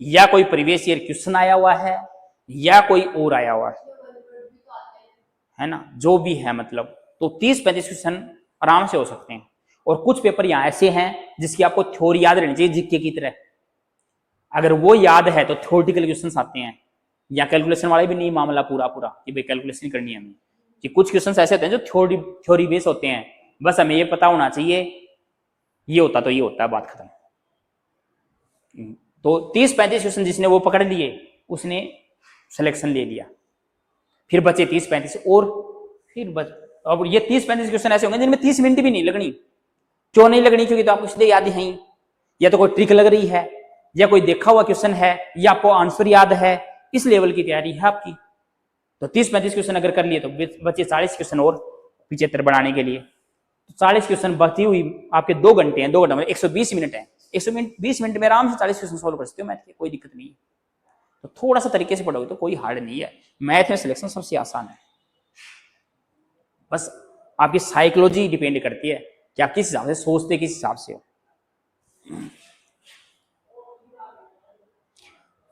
या कोई प्रीवियस ईयर क्वेश्चन आया हुआ है, या कोई और आया हुआ है ना, जो भी है मतलब। तो 30-35 क्वेश्चन आराम से हो सकते हैं। और कुछ पेपर यहाँ ऐसे हैं जिसकी आपको थ्योरी याद रहनी चाहिए जीके की तरह। अगर वो याद है तो थ्योरेटिकल क्वेश्चंस आते हैं, या कैलकुलेशन वाले भी नहीं मामला पूरा कि भाई कैलकुलेशन करनी है हमें, कि कुछ क्वेश्चंस ऐसे होते हैं जो थ्योरी बेस होते हैं, बस हमें ये पता होना चाहिए ये होता तो ये होता है, बात खत्म। तो 30-35 क्वेश्चन जिसने वो पकड़ लिए उसने सिलेक्शन ले लिया। फिर बचे 30-35 और फिर अब ये 30-35 क्वेश्चन ऐसे होंगे जिनमें 30 मिनट भी नहीं लगनी। क्यों नहीं लगनी? क्योंकि तो आपको इसलिए याद है ही, या तो कोई ट्रिक लग रही है, या कोई देखा हुआ क्वेश्चन है, या आपको आंसर याद है। इस लेवल की तैयारी है आपकी। तो 30-35 क्वेश्चन अगर कर लिए तो बचे 40 क्वेश्चन और 75 बढ़ाने के लिए। तो 40 क्वेश्चन बची हुई आपके 2 घंटे हैं, 2 घंटे में 120 मिनट है। 120 मिनट में आराम से 40 क्वेश्चन सोल्व कर सकते हो मैथ के, कोई दिक्कत नहीं है। तो थोड़ा सा तरीके से पढ़ोगे तो कोई हार्ड नहीं है। मैथ में सिलेक्शन सबसे आसान है, बस आपकी साइकोलॉजी डिपेंड करती है कि आप किस हिसाब से सोचते, किस हिसाब से हो।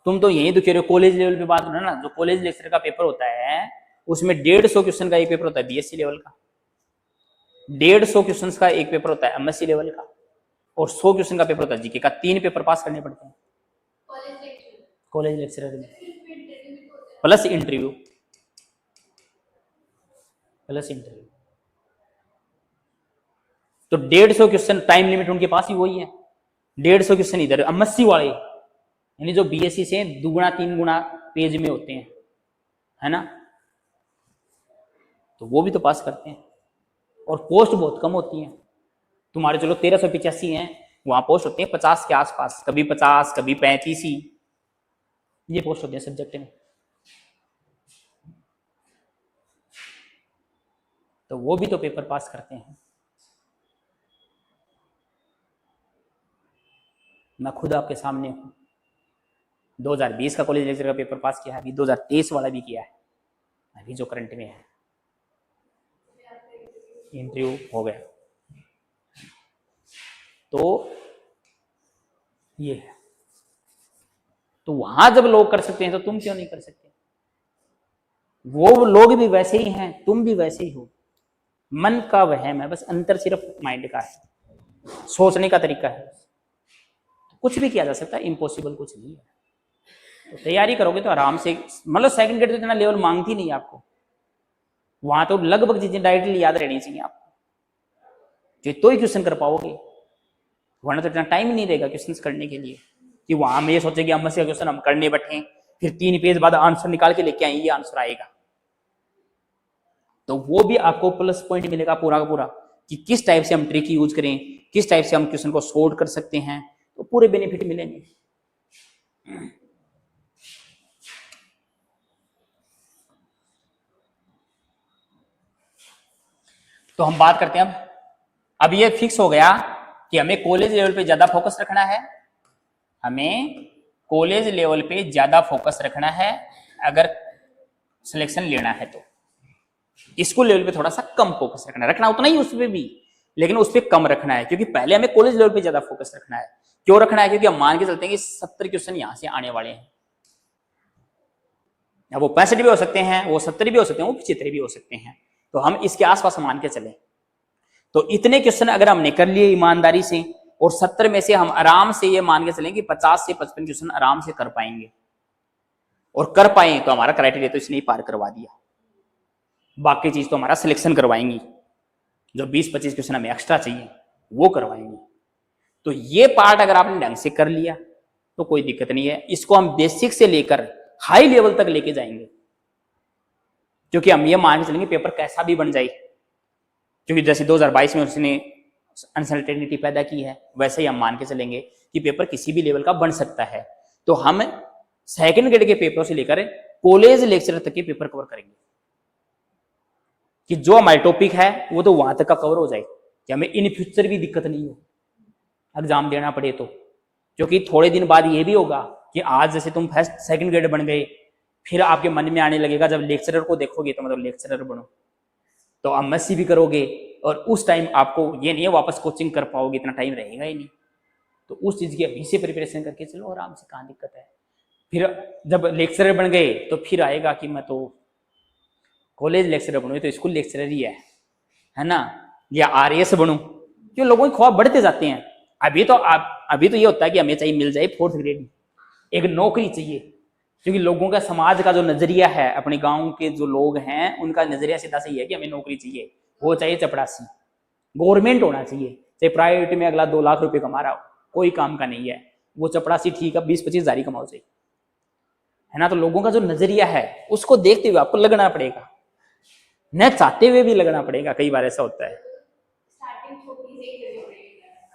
तुम तो यही दुखे रहे हो। कॉलेज लेवल पे बात करो ना, जो कॉलेज लेक्चर का पेपर होता है उसमें 150 क्वेश्चन का एक पेपर होता है बीएससी लेवल का, 150 क्वेश्चन का एक पेपर होता है एमएससी लेवल का, और 100 क्वेश्चन का पेपर होता है जीके का। 3 पेपर पास करने पड़ते हैं कॉलेज लेक्चरर में, प्लस इंटरव्यू। तो 150 क्वेश्चन, टाइम लिमिट उनके पास ही वही है। 150 क्वेश्चन इधर एमएससी वाले, यानी जो बीएससी से 2-3 गुना पेज में होते हैं, है ना, तो वो भी तो पास करते हैं। और पोस्ट बहुत कम होती है तुम्हारे, चलो 1385 हैं, वहां पोस्ट होते हैं 50 के आसपास, कभी 50 कभी 35 ही ये पोस्ट होते हैं सब्जेक्ट में। तो वो भी तो पेपर पास करते हैं। मैं खुद आपके सामने हूं, 2020 का कॉलेज लेक्चर का पेपर पास किया है, अभी 2023 वाला भी किया है, अभी जो करंट में है, इंटरव्यू हो गया। तो ये है, तो वहां जब लोग कर सकते हैं तो तुम क्यों नहीं कर सकते? वो लोग भी वैसे ही हैं, तुम भी वैसे ही हो। मन का वहम है, बस अंतर सिर्फ माइंड का है, सोचने का तरीका है। तो कुछ भी किया जा सकता है, इम्पॉसिबल कुछ नहीं है। तो तैयारी करोगे तो आराम से, मतलब सेकंड ग्रेड तो इतना लेवल मांगती नहीं आपको, वहां तो लगभग चीजें डायरेक्टली याद रहनी चाहिए आपको, तो ही क्वेश्चन कर पाओगे, वरना तो इतना टाइम ही नहीं रहेगा क्वेश्चन करने के लिए। कि वहां हम ये सोचे कि हम से क्वेश्चन हम करने बैठे, फिर 3 पेज बाद आंसर निकाल के लेके आए, ये आंसर आएगा। तो वो भी आपको प्लस पॉइंट मिलेगा पूरा का पूरा कि किस टाइप से हम ट्रिक यूज करें, किस टाइप से हम क्वेश्चन को सॉल्व कर सकते हैं, तो पूरे बेनिफिट मिलेंगे। तो हम बात करते हैं अब ये फिक्स हो गया कि हमें कॉलेज लेवल पे ज्यादा फोकस रखना है, हमें कॉलेज लेवल पे ज्यादा फोकस रखना है अगर सिलेक्शन लेना है। तो स्कूल लेवल पे थोड़ा सा कम फोकस रखना उतना ही उस पर भी, लेकिन उस पर कम रखना है, क्योंकि पहले हमें कॉलेज लेवल पे ज्यादा फोकस रखना है। क्यों रखना है? क्योंकि हम मान के चलते हैं कि 70 क्वेश्चन यहां से आने वाले हैं। अब वो 65 भी हो सकते हैं, वो 70 भी हो सकते हैं, वो 75 भी हो सकते हैं, तो हम इसके आसपास मान के चले। तो इतने क्वेश्चन अगर हमने कर लिए ईमानदारी से, और 70 में से हम आराम से ये मान के चलें कि 50 से 55 क्वेश्चन आराम से कर पाएंगे, और कर पाए तो हमारा क्राइटेरिया तो इसने पार करवा दिया। बाकी चीज तो हमारा सिलेक्शन करवाएंगी, जो 20-25 क्वेश्चन हमें एक्स्ट्रा चाहिए वो करवाएंगे। तो ये पार्ट अगर आपने ढंग से कर लिया तो कोई दिक्कत नहीं है। इसको हम बेसिक से लेकर हाई लेवल तक लेके जाएंगे, क्योंकि हम ये मान के चलेंगे पेपर कैसा भी बन जाए, क्योंकि जैसे 2022 में उसने अनसर्टेनिटी पैदा की है, वैसे ही हम मान के चलेंगे कि पेपर किसी भी लेवल का बन सकता है। तो हम सेकंड ग्रेड के पेपर से लेकर कॉलेज लेक्चर तक के पेपर कवर करेंगे, कि जो हमारे टॉपिक है वो तो वहां तक का कवर हो जाए, कि हमें इन फ्यूचर भी दिक्कत नहीं हो एग्जाम देना पड़े तो। क्योंकि थोड़े दिन बाद ये भी होगा कि आज जैसे तुम फर्स्ट सेकंड ग्रेड बन गए, फिर आपके मन में आने लगेगा जब लेक्चरर को देखोगे तो मतलब लेक्चरर बनो, तो आप एमएससी भी करोगे, और उस टाइम आपको ये नहीं है वापस कोचिंग कर पाओगे, इतना टाइम रहेगा ही नहीं। तो उस चीज की अभी से प्रिपरेशन करके चलो आराम से, कहाँ दिक्कत है। फिर जब लेक्चरर बन गए तो फिर आएगा कि मैं तो कॉलेज लेक्चरर बनूं, तो स्कूल लेक्चरर ही है ना, या आरएएस बनूं। क्यों लोगों के ख्वाब बढ़ते जाते हैं। अभी तो ये होता है कि हमें चाहिए मिल जाए 4th ग्रेड में एक नौकरी चाहिए, क्योंकि लोगों का समाज का जो नजरिया है, अपने गांव के जो लोग हैं उनका नजरिया सीधा सही है कि हमें नौकरी चाहिए, वो चाहिए चपड़ासी, गवर्नमेंट होना चाहिए, चाहे प्राइवेट में अगला 2 लाख रुपए कमा रहा हो, कोई काम का नहीं है, वो चपड़ासी ठीक है 20-25 हज़ार ही कमाओ चाहिए, है ना। तो लोगों का जो नजरिया है उसको देखते हुए आपको लगना पड़ेगा, न चाहते हुए भी लगना पड़ेगा, कई बार ऐसा होता है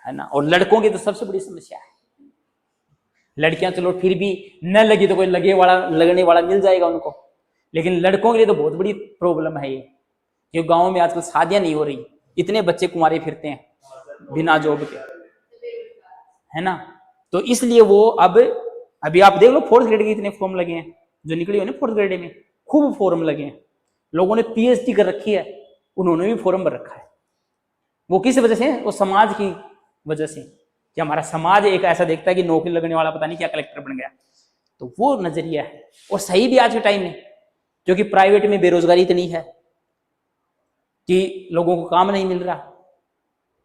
ना। और लड़कों की तो सबसे बड़ी समस्या है, लड़कियां चलो फिर भी न लगी तो कोई लगने वाला मिल जाएगा उनको, लेकिन लड़कों के लिए तो बहुत बड़ी प्रॉब्लम है ये, क्योंकि गांव में आजकल शादियां नहीं हो रही, इतने बच्चे कुंवारे फिरते हैं बिना जॉब के, है ना। तो इसलिए वो अभी आप देख लो 4th ग्रेड के इतने फॉर्म लगे हैं, जो निकली हो ना 4th ग्रेड में खूब फॉर्म लगे हैं, लोगों ने पीएचडी कर रखी है, उन्होंने भी फॉर्म भर रखा है। वो किस वजह से? वो समाज की वजह से, कि हमारा समाज एक ऐसा देखता है कि नौकरी लगने वाला पता नहीं क्या कलेक्टर बन गया, तो वो नजरिया है। और सही भी आज के टाइम में, क्योंकि प्राइवेट में बेरोजगारी इतनी है कि लोगों को काम नहीं मिल रहा,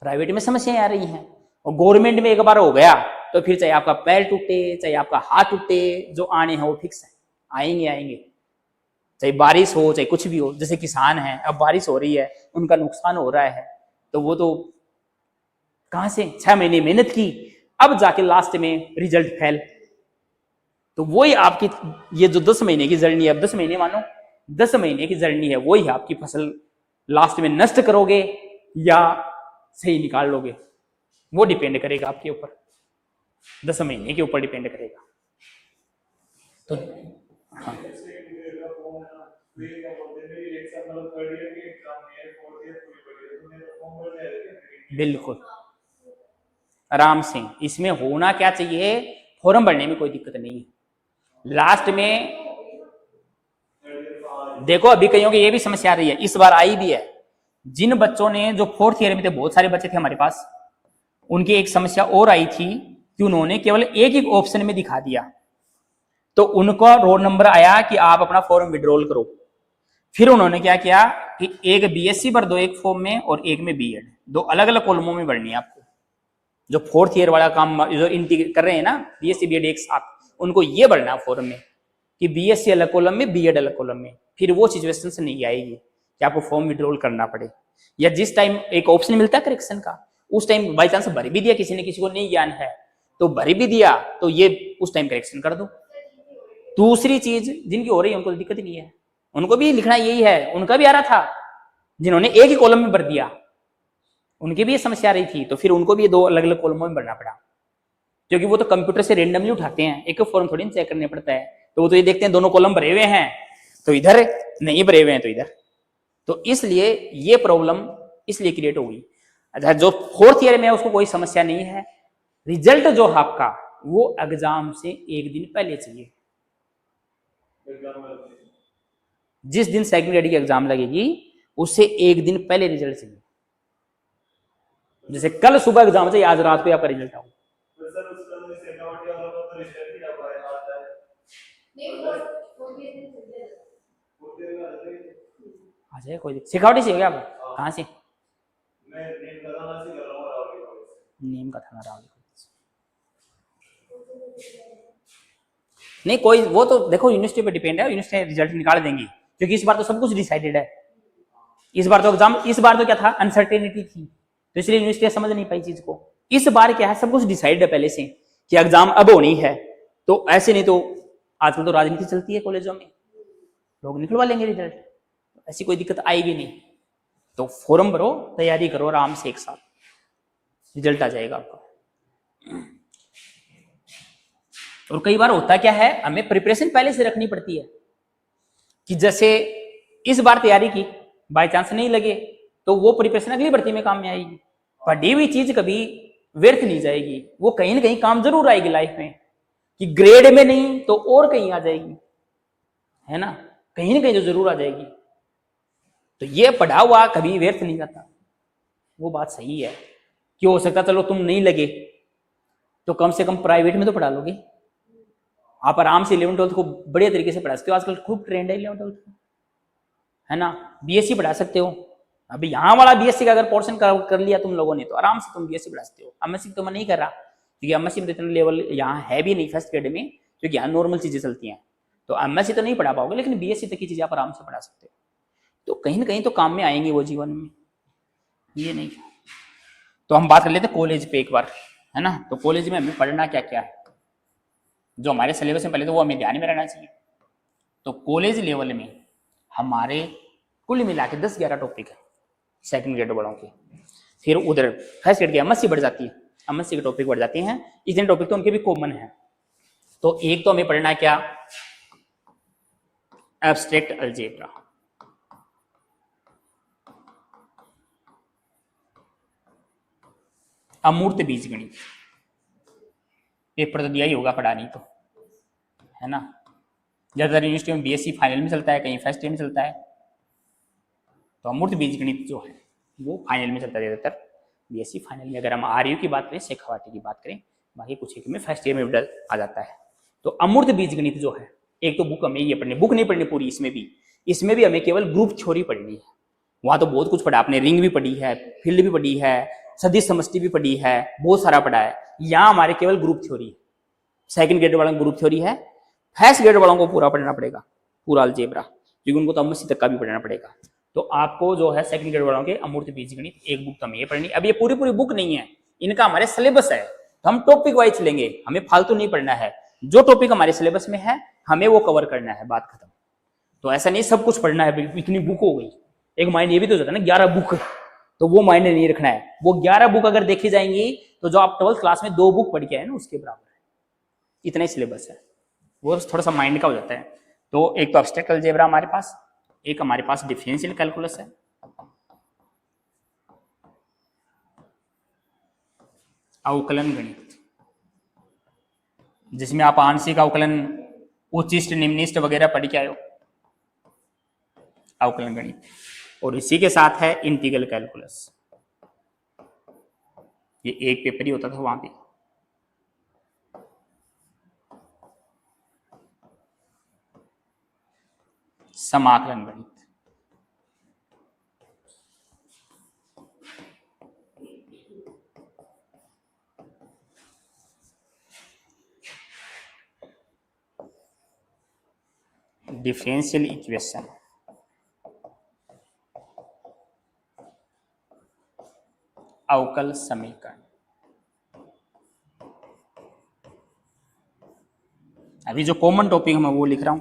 प्राइवेट में समस्याएं आ रही हैं, और गवर्नमेंट में एक बार हो गया तो फिर चाहे आपका पैर टूटे चाहे आपका हाथ टूटे, जो आने हैं वो फिक्स है, आएंगे, चाहे बारिश हो चाहे कुछ भी हो। जैसे किसान हैं, अब बारिश हो रही है, उनका नुकसान हो रहा है, तो वो तो कहां से 6 महीने मेहनत की, अब जाके लास्ट में रिजल्ट फेल। तो वही आपकी ये जो 10 महीने की जर्नी है, अब 10 महीने मानो 10 महीने की जर्नी है, वही आपकी फसल लास्ट में नष्ट करोगे या सही निकाल लोगे, वो डिपेंड करेगा आपके ऊपर, 10 महीने के ऊपर डिपेंड करेगा। तो हाँ बिल्कुल आराम से, इसमें होना क्या चाहिए, फॉर्म भरने में कोई दिक्कत नहीं है। लास्ट में देखो अभी कईयों की ये भी समस्या आ रही है, इस बार आई भी है, जिन बच्चों ने जो 4th ईयर में थे, बहुत सारे बच्चे थे हमारे पास, उनकी एक समस्या और आई थी कि उन्होंने केवल एक ही ऑप्शन में दिखा दिया, तो उनका रोल नंबर आया कि आप अपना फॉर्म विड्रॉल करो। फिर उन्होंने क्या किया कि एक बीएससी भर दो एक फॉर्म में, और एक में बीएड, 2 अलग अलग कॉलमों में भरनी है आपको। जो 4th ईयर वाला काम जो इंटीग्रेट कर रहे हैं ना, बीएससी बीएड एक साथ, उनको ये भरना फॉर्म में कि बीएससी अलग कॉलम में बीएड अलग कॉलम में। फिर वो सिचुएशन से नहीं आएगी कि आपको फॉर्म विड्रॉल करना पड़े, या जिस टाइम एक ऑप्शन मिलता है करेक्शन का, उस टाइम बाई चांस भर भी दिया, किसी ने किसी को नहीं ज्ञान है तो भर भी दिया, तो ये उस टाइम करेक्शन कर दो। दूसरी चीज जिनकी हो रही है उनको दिक्कत नहीं है, उनको भी लिखना यही है, उनका भी आ रहा था, जिन्होंने एक ही कॉलम में भर दिया उनकी भी ये समस्या आ रही थी, तो फिर उनको भी दो अलग अलग कॉलमों में भरना पड़ा, क्योंकि वो तो कंप्यूटर से रेंडमली उठाते हैं, एक फॉर्म थोड़ी चेक करने पड़ता है। तो वो तो ये देखते हैं दोनों कॉलम भरे हुए हैं तो इधर, नहीं भरे हुए हैं तो इधर। तो इसलिए ये प्रॉब्लम इसलिए क्रिएट होगी। अच्छा, जो फोर्थ ईयर में उसको कोई समस्या नहीं है, रिजल्ट जो आपका वो एग्जाम से एक दिन पहले चाहिए। जिस दिन सेकंड ग्रेड की एग्जाम लगेगी उससे एक दिन पहले रिजल्ट चाहिए। जैसे कल सुबह एग्जाम चाहिए, आज रात को आपका रिजल्ट आओ। आ जाए कोई सिखावटी चाहिए क्या आपको? कहाँ से? नीम का थाना रावली। नहीं कोई, वो तो देखो यूनिवर्सिटी पे डिपेंड है, यूनिवर्सिटी रिजल्ट निकाल देंगी, क्योंकि इस बार तो सब कुछ डिसाइडेड है। इस बार तो एग्जाम, इस बार तो क्या था, अनसर्टेनिटी थी, तो इसलिए यूनिवर्सिटी समझ नहीं पाई चीज को। इस बार क्या है, सब कुछ डिसाइडेड है पहले से कि एग्जाम अब होनी है। तो ऐसे नहीं तो आजकल तो राजनीति चलती है कॉलेजों में, लोग निकलवा लेंगे रिजल्ट, ऐसी कोई दिक्कत आएगी नहीं। तो फॉर्म भरो, तैयारी करो आराम से, एक साथ रिजल्ट आ जाएगा आपका। और कई बार होता क्या है, हमें प्रिपरेशन पहले से रखनी पड़ती है कि जैसे इस बार तैयारी की, बाय चांस नहीं लगे तो वो प्रिपरेशन अगली भर्ती में काम में आएगी। पढ़ी हुई चीज कभी व्यर्थ नहीं जाएगी, वो कहीं ना कहीं काम जरूर आएगी लाइफ में, कि ग्रेड में नहीं तो और कहीं आ जाएगी, है ना, कहीं ना कहीं तो जरूर आ जाएगी। तो ये पढ़ा हुआ कभी व्यर्थ नहीं जाता, वो बात सही है। कि हो सकता चलो तुम नहीं लगे तो कम से कम प्राइवेट में तो पढ़ा लोगे, आप आराम से 11-12 को बढ़िया तरीके से पढ़ा सकते हो। आजकल खूब ट्रेंड है 11-12 का, है ना, बीएससी पढ़ा सकते हो। अभी यहाँ वाला बीएससी का अगर पोर्शन कर लिया तुम लोगों ने तो आराम से तुम बीएससी पढ़ा सकते हो। एमएससी तो मैं नहीं कर रहा, क्योंकि एमएससी में तो इतना लेवल यहाँ है भी नहीं फर्स्ट ग्रेड में, क्योंकि यहाँ नॉर्मल चीजें चलती हैं, तो एमएससी तो नहीं पढ़ा पाओगे, लेकिन बीएससी तक की चीजें आप आराम से पढ़ा सकते हो। तो कहीं ना कहीं तो काम में आएंगी वो जीवन में, ये नहीं। तो हम बात कर लेते कॉलेज पे एक बार, है ना। तो कॉलेज में हमें पढ़ना क्या क्या है, जो हमारे सिलेबस में पहले तो वो हमें ध्यान में रहना चाहिए। तो कॉलेज लेवल में हमारे कुल मिला के 10-11 टॉपिक है सेकंड ग्रेड वालों के। फिर उधर फर्स्ट ग्रेड की एमएससी बढ़ जाती है, एमएससी के टॉपिक बढ़ जाते हैं, इतने टॉपिक तो उनके भी कॉमन है। तो एक तो हमें पढ़ना क्या, एब्स्ट्रैक्ट अलजेब्रा, अमूर्त बीजगणित। पेपर तो दिया ही होगा, पढ़ा नहीं तो, है ना। ज्यादातर यूनिवर्सिटी में बीएससी फाइनल में चलता है, कहीं फर्स्ट ईयर में चलता है। तो अमूर्त बीजगणित जो है वो फाइनल में चलता है ज्यादातर, बीएससी फाइनल में। अगर हम आरयू की बात करें, शेखावाटी की बात करें, बाकी कुछ एक में फर्स्ट ईयर में भी आ जाता है। तो अमूर्त बीजगणित जो है, एक तो बुक हमें ये पढ़नी, बुक नहीं पढ़नी पूरी, इसमें भी हमें केवल ग्रुप थ्योरी पढ़नी है। वहां तो बहुत कुछ पढ़ा आपने, रिंग भी पढ़ी है, फील्ड भी पढ़ी है, सदिश समष्टि भी पढ़ी है, बहुत सारा पढ़ा है। यहाँ हमारे केवल ग्रुप थ्योरी, सेकंड ग्रेड वालों को ग्रुप थ्योरी है, फर्स्ट ग्रेड वालों को पूरा पढ़ना पड़ेगा, पूरा अलजेब्रा, क्योंकि उनको तो एमएससी तक का भी पढ़ना पड़ेगा। तो आपको जो है सेकंड ग्रेड वालों के अमूर्त बीजगणित एक बुक तो हमें ये पढ़नी। अब ये पूरी बुक नहीं है, इनका हमारे सिलेबस है, तो हम टॉपिक वाइज लेंगे, हमें फालतू नहीं पढ़ना है। जो टॉपिक हमारे सिलेबस में है हमें वो कवर करना है, बात खत्म। तो ऐसा नहीं सब कुछ पढ़ना है, इतनी बुक हो गई। एक माइंड ये भी तो होता है ना 11 बुक, तो वो माइंड नहीं रखना है। वो 11 बुक अगर देखी जाएंगी तो जो आप 12th क्लास में 2 बुक पढ़ के आए ना उसके बराबर है, इतना ही सिलेबस है। वो थोड़ा सा माइंड का हो जाता है। तो एक तो एब्स्ट्रैक्ट अलजेब्रा हमारे पास, एक हमारे पास डिफरेंशियल कैलकुलस है, अवकलन गणित, जिसमें आप आंशिक अवकलन, उच्चिष्ट निम्निष्ट वगैरह पढ़ के आए हो, अवकलन गणित। और इसी के साथ है इंटीग्रल कैलकुलस, ये एक पेपर ही होता था वहां पे। समाकलन गणित, डिफरेंशियल इक्वेशन, अवकल समीकरण। अभी जो कॉमन टॉपिक है मैं वो लिख रहा हूं।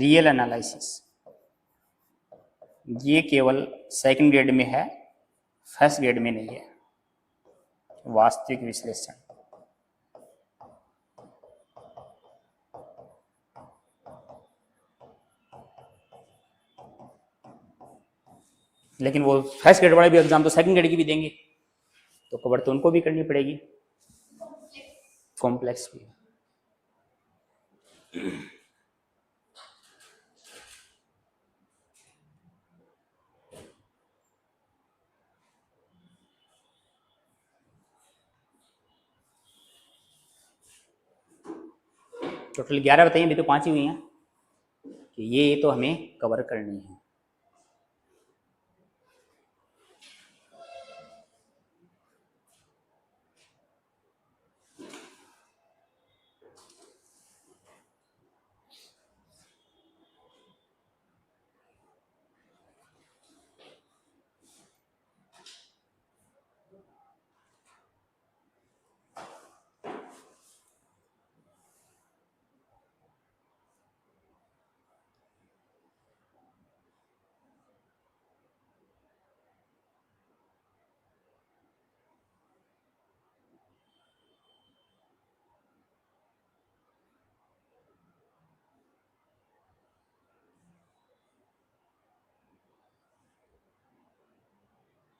रियल एनालिसिस ये केवल सेकंड ग्रेड में है, फर्स्ट ग्रेड में नहीं है। वास्तविक विश्लेषण लेकिन वो फर्स्ट ग्रेड वाले भी एग्जाम तो सेकंड ग्रेड की भी देंगे, तो कवर तो उनको भी करनी पड़ेगी, कॉम्प्लेक्स भी। टोटल 11 बताइए, अभी तो 5 ही हुई हैं कि ये तो हमें कवर करनी है।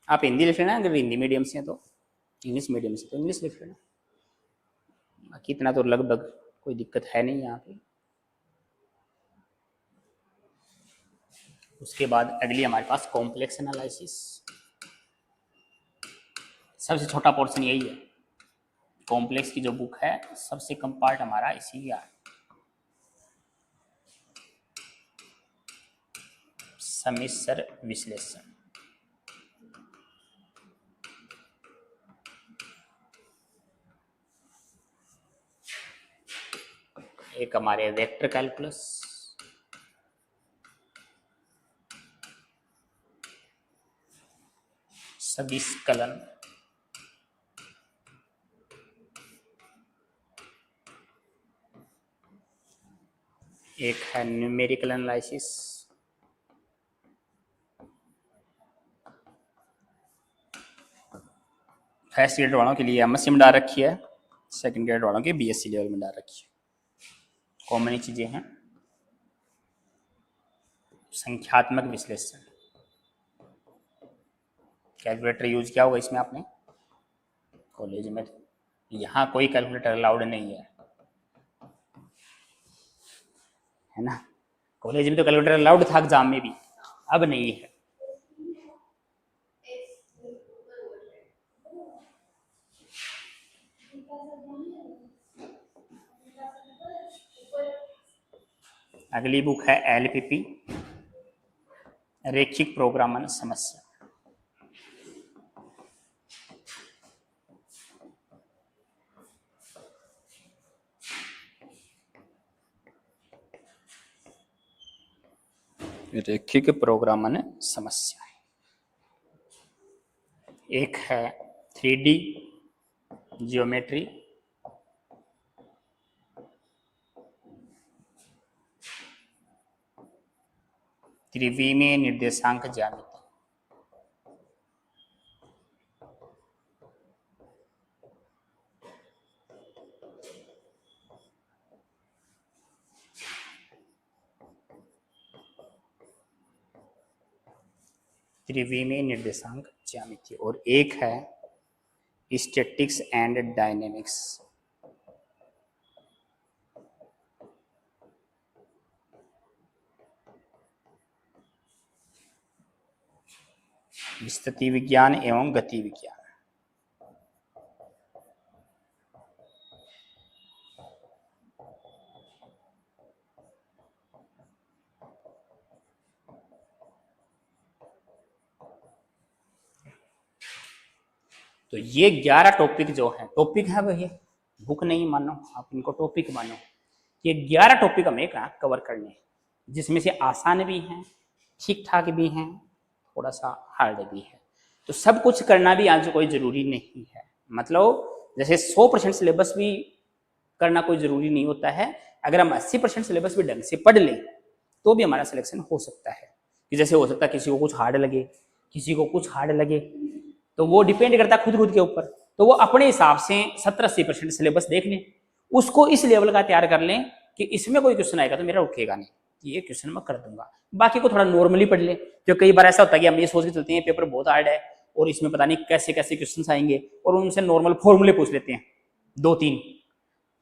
आप हिंदी लिख लेना, अगर हिंदी मीडियम से हैं तो, इंग्लिश मीडियम से तो इंग्लिश लिख लेना, बाकी इतना तो लगभग कोई दिक्कत है नहीं यहाँ पे। उसके बाद अगली हमारे पास कॉम्प्लेक्स एनालिसिस, सबसे छोटा पोर्शन यही है। कॉम्प्लेक्स की जो बुक है सबसे कम पार्ट हमारा इसी का है। सम्मिश्र विश्लेषण, एक हमारे वेक्टर कैलकुलस, सदिशकलन, एक है न्यूमेरिकल एनालिसिस, फर्स्ट ग्रेड वालों के लिए एमएससी में डाल रखी है, सेकंड ग्रेड वालों के बीएससी लेवल में डाल रखी है। कॉमन चीजें हैं। संख्यात्मक विश्लेषण, कैलकुलेटर यूज किया होगा इसमें आपने कॉलेज में, यहाँ कोई कैलकुलेटर अलाउड नहीं है ना। कॉलेज में तो कैलकुलेटर अलाउड था एग्जाम में भी, अब नहीं है। अगली बुक है एलपीपी, रैखिक प्रोग्रामन समस्या। रैखिक प्रोग्रामन समस्या, एक है 3D जियोमेट्री, त्रिविमीय निर्देशांक ज्यामिति, त्रिविमीय निर्देशांक ज्यामिति, और एक है स्टैटिक्स एंड डायनेमिक्स। स्थिति विज्ञान एवं गति विज्ञान। तो ये 11 टॉपिक जो है, टॉपिक है वही, बुक नहीं मानो आप, इनको टॉपिक मानो। ये 11 टॉपिक हमें कवर करने हैं, जिसमें से आसान भी हैं, ठीक ठाक भी हैं, थोड़ा सा हार्ड भी है। तो सब कुछ करना भी आज कोई ज़रूरी नहीं है। मतलब जैसे 100% सिलेबस भी करना कोई ज़रूरी नहीं होता है। अगर हम 80% सिलेबस भी ढंग से पढ़ लें तो भी हमारा सिलेक्शन हो सकता है। कि जैसे हो सकता है किसी को कुछ हार्ड लगे, किसी को कुछ हार्ड लगे, तो वो डिपेंड करता है खुद के ऊपर। तो वो अपने हिसाब से 70-80% सिलेबस देख लें, उसको इस लेवल का तैयार कर लें कि इसमें कोई क्वेश्चन आएगा तो मेरा रुकेगा नहीं, ये क्वेश्चन मैं कर दूंगा। बाकी को थोड़ा नॉर्मली पढ़ ले, जो कई बार ऐसा होता है कि हम ये सोच के चलते हैं पेपर बहुत हार्ड है और इसमें पता नहीं कैसे कैसे क्वेश्चन आएंगे, और उनसे नॉर्मल फॉर्मूले पूछ लेते हैं 2-3।